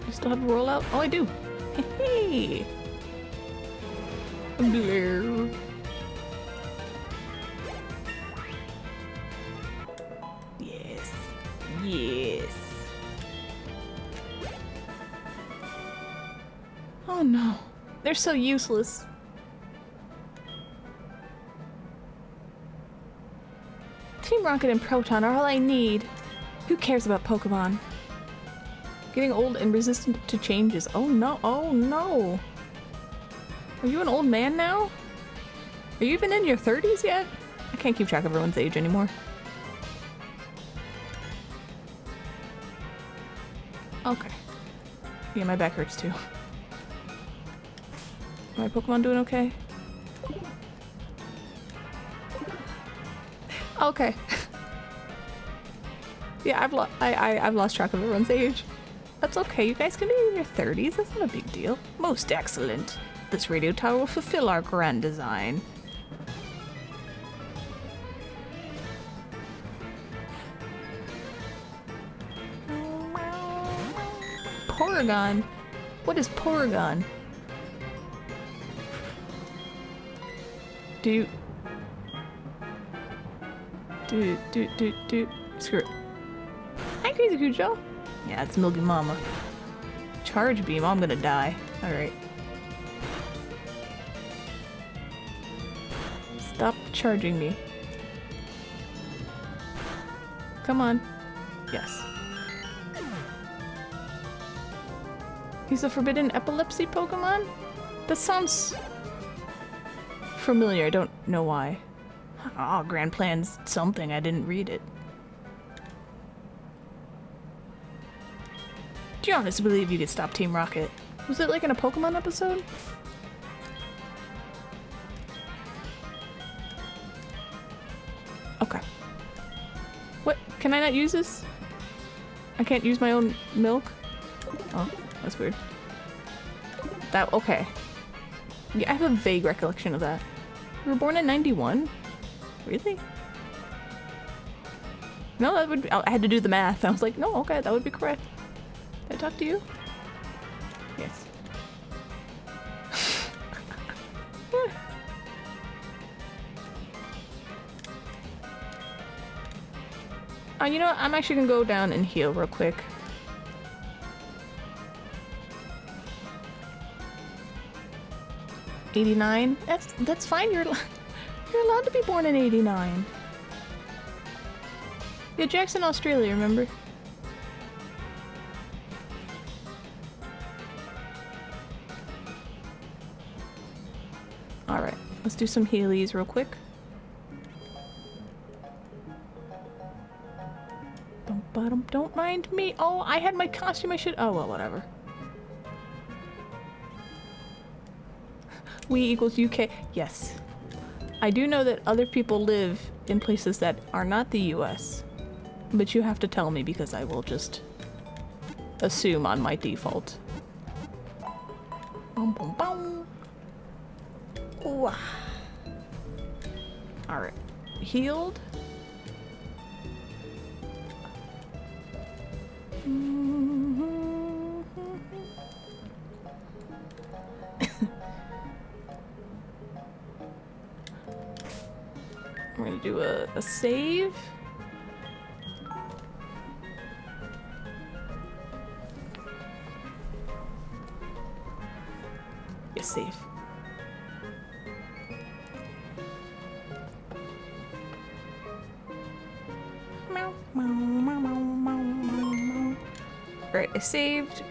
You still have a rollout? Oh, I do. Hey. Blur. Yes. Yes. Oh no. They're so useless. Team Rocket and Proton are all I need. Who cares about Pokemon? Getting old and resistant to changes. Oh no, oh no. Are you an old man now? Are you even in your 30s yet? I can't keep track of everyone's age anymore. Okay. Yeah, my back hurts too. My Pokemon doing okay? Okay. Yeah, I've lost track of everyone's age. That's okay, you guys can be in your 30s, that's not a big deal. Most excellent. This radio tower will fulfill our grand design. Porygon? What is Porygon? Do. Screw it. Hi, Crazy Cujo. Yeah, it's Milky Mama. Charge beam, I'm gonna die. Alright. Stop charging me. Come on. Yes. He's a forbidden epilepsy Pokemon? That sounds familiar, I don't know why. Oh, Grand Plan's something, I didn't read it. Do you honestly believe you could stop Team Rocket? Was it like in a Pokemon episode? Okay. What? Can I not use this? I can't use my own milk? Oh, that's weird. That, okay. Yeah, I have a vague recollection of that. You were born in 91? Really? No, that would be, I had to do the math. I was like, no, okay, that would be correct. Did I talk to you? Yes. You know what? I'm actually gonna go down and heal real quick. '89? That's fine. You're allowed to be born in '89. Yeah, Jackson, Australia. Remember? All right. Let's do some healies real quick. Don't mind me. Oh, I had my costume. I should. Oh well, whatever. We equals UK. Yes. I do know that other people live in places that are not the US. But you have to tell me because I will just assume on my default. Boom, boom, boom. Ooh. Alright. Healed. We're gonna do a save. save. Alright, I saved.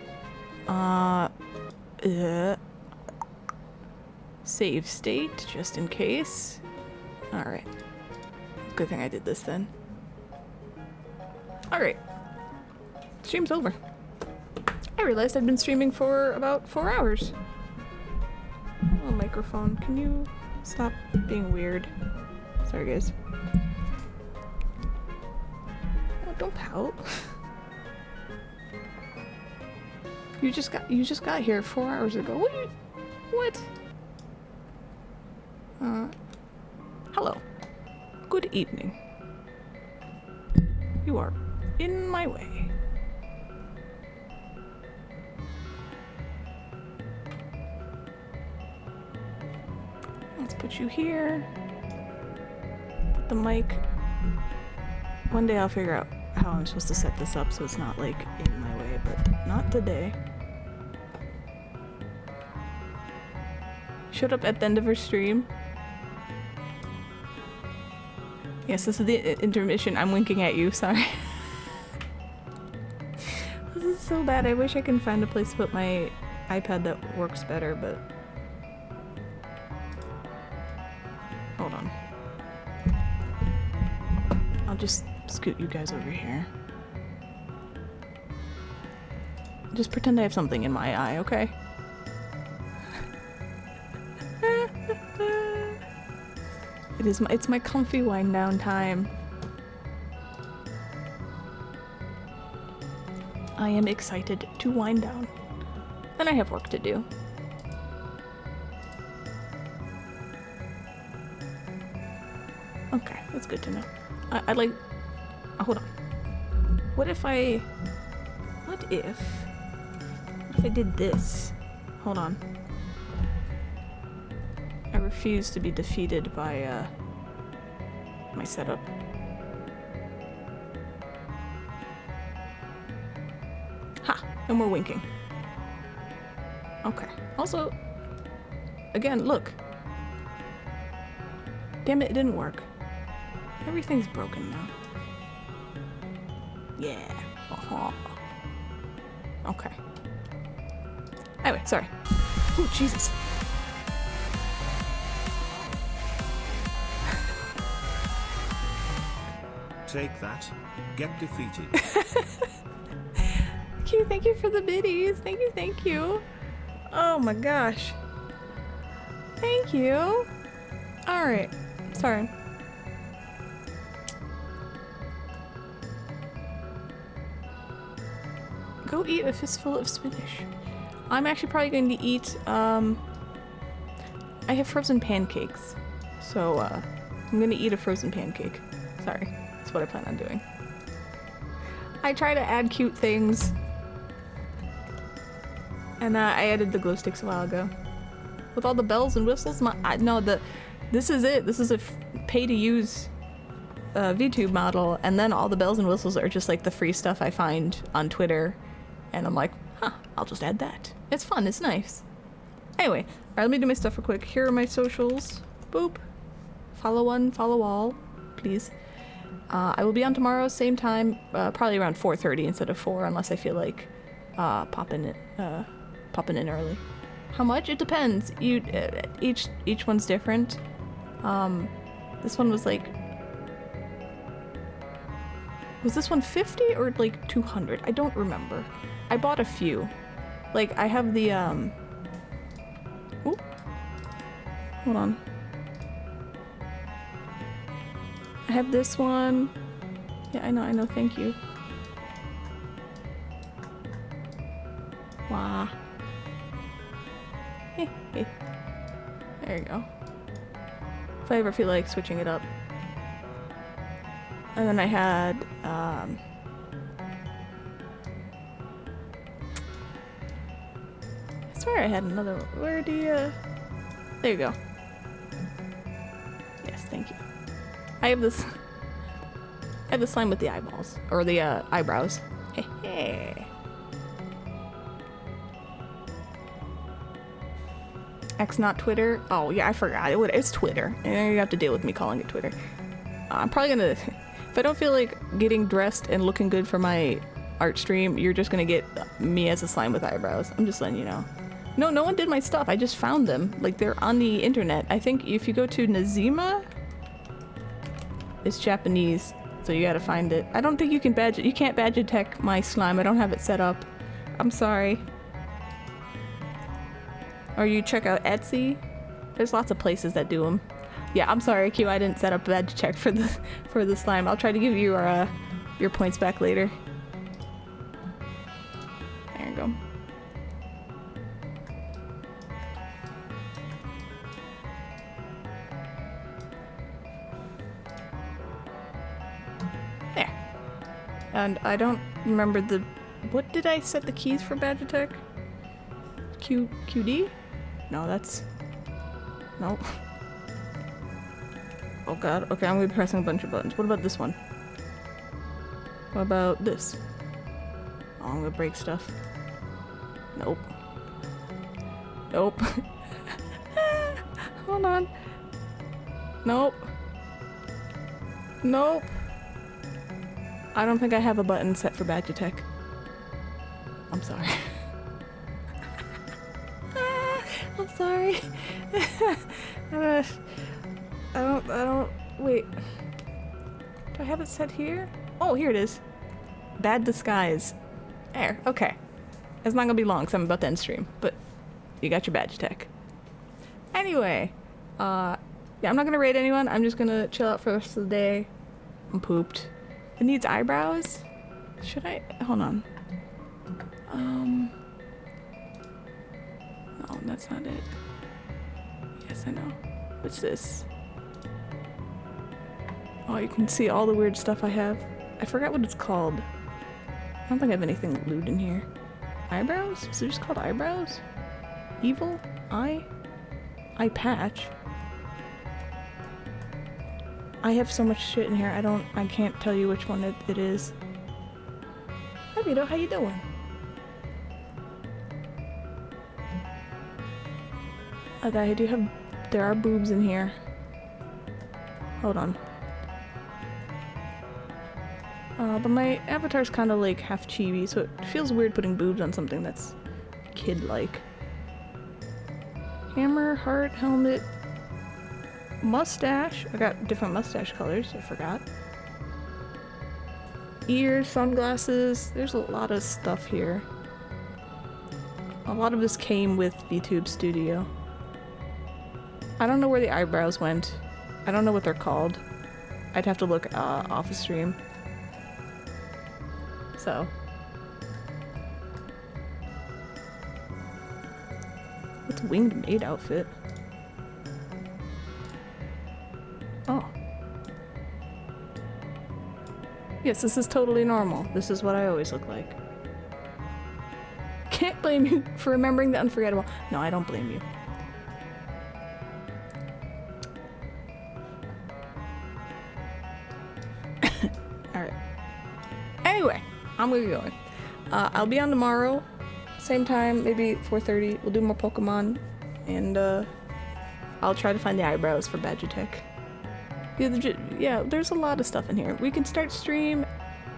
Save state, just in case. Alright. Good thing I did this then. Alright. Stream's over. I realized I'd been streaming for about 4 hours. Oh, microphone, can you stop being weird? Sorry, guys. Oh, don't pout. You just got here 4 hours ago. What? Hello. Good evening. You are in my way. Let's put you here. Put the mic. One day I'll figure out how I'm supposed to set this up so it's not like in my way, but not today. Showed up at the end of her stream. Yes, this is the intermission. I'm winking at you, sorry. This is so bad. I wish I can find a place to put my iPad that works better, but... Hold on. I'll just scoot you guys over here. Just pretend I have something in my eye, okay? It's my comfy wind down time. I am excited to wind down. And I have work to do. Okay, that's good to know. I'd like... hold on. What if I did this? Hold on. I refuse to be defeated by, my setup. Ha! And we're winking. Okay. Also, again, look. Damn it, it didn't work. Everything's broken now. Yeah. Uh-huh. Okay. Anyway, sorry. Oh, Jesus. Take that. Get defeated. Thank you for the biddies. Thank you. Oh my gosh. Thank you. Alright. Sorry. Go eat a fistful of spinach. I'm actually probably going to eat, I have frozen pancakes. So, I'm gonna eat a frozen pancake. Sorry. That's what I plan on doing. I try to add cute things. And I added the glow sticks a while ago. With all the bells and whistles, this is it. This is a pay-to-use VTube model, and then all the bells and whistles are just like the free stuff I find on Twitter. And I'm like, huh, I'll just add that. It's fun, it's nice. Anyway, alright, let me do my stuff real quick. Here are my socials. Boop. Follow one, follow all, please. I will be on tomorrow, same time, probably around 4:30 instead of 4, unless I feel like popping in early. How much? It depends. Each one's different. This one was like... Was this one 50 or like 200? I don't remember. I bought a few. Like, I have the, Ooh. Hold on. I have this one. Yeah, I know, thank you. Wow. Hey. There you go. If I ever feel like switching it up. And then I had, I swear I had another one. Where do you... There you go. Yes, thank you. I have this slime with the eyeballs. Or the, eyebrows. Hey. X not Twitter. Oh yeah, I forgot. It's Twitter. And you have to deal with me calling it Twitter. I'm probably gonna, if I don't feel like getting dressed and looking good for my art stream, you're just gonna get me as a slime with eyebrows. I'm just letting you know. No one did my stuff. I just found them. Like, they're on the internet. I think if you go to Nazima, it's Japanese, so you gotta find it. I don't think you can badge it. You can't badge attack my slime. I don't have it set up. I'm sorry. Or you check out Etsy. There's lots of places that do them. Yeah, I'm sorry, Q. I didn't set up a badge check for the slime. I'll try to give you your points back later. There you go. There. And I don't remember the... What did I set the keys for badge attack? QD? No, that's... Nope. Oh god, okay, I'm gonna be pressing a bunch of buttons. What about this one? What about this? Oh, I'm gonna break stuff. Nope. Nope. Hold on. Nope. Nope. I don't think I have a button set for badge attack. I'm sorry. I'm sorry. I don't, wait. Do I have it set here? Oh, here it is. Bad disguise. There, okay. It's not gonna be long because I'm about to end stream, but you got your badge attack. Anyway, yeah, I'm not gonna raid anyone. I'm just gonna chill out for the rest of the day. I'm pooped. It needs eyebrows? Should I? Hold on. No, that's not it. Yes, I know. What's this? Oh, you can see all the weird stuff I have. I forgot what it's called. I don't think I have anything lewd in here. Eyebrows? Is it just called eyebrows? Evil? Eye? Eye patch? I have so much shit in here, I can't tell you which one it is. Hi Vito, how you doing? There are boobs in here. Hold on. But my avatar's kind of like half chibi, so it feels weird putting boobs on something that's kid-like. Hammer, heart, helmet, mustache. I got different mustache colors, I forgot. Ears, sunglasses. There's a lot of stuff here. A lot of this came with Vtuber Studio. I don't know where the eyebrows went. I don't know what they're called. I'd have to look off the stream. So. What's winged maid outfit? Oh. Yes, this is totally normal. This is what I always look like. Can't blame you for remembering the unforgettable. No, I don't blame you. Alright. Anyway, I'm gonna be going. I'll be on tomorrow. Same time, maybe 4:30. We'll do more Pokemon. And I'll try to find the eyebrows for Badgetech. Yeah, there's a lot of stuff in here. We can start stream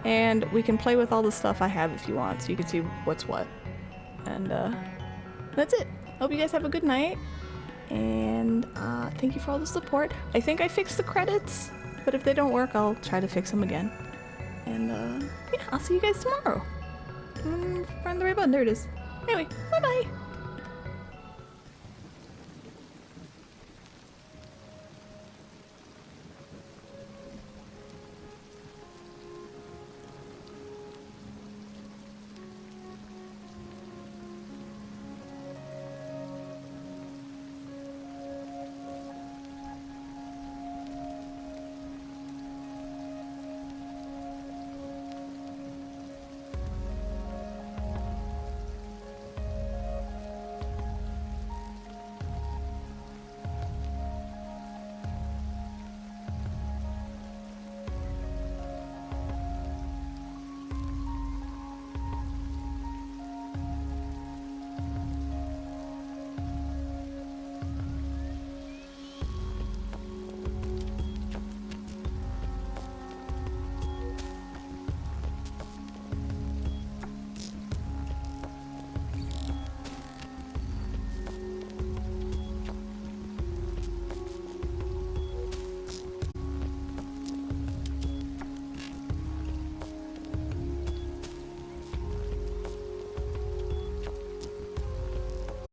and we can play with all the stuff I have if you want, so you can see what's what. And that's it. Hope you guys have a good night. And thank you for all the support. I think I fixed the credits, but if they don't work, I'll try to fix them again. And yeah, I'll see you guys tomorrow. Find the right button. There it is. Anyway, bye-bye.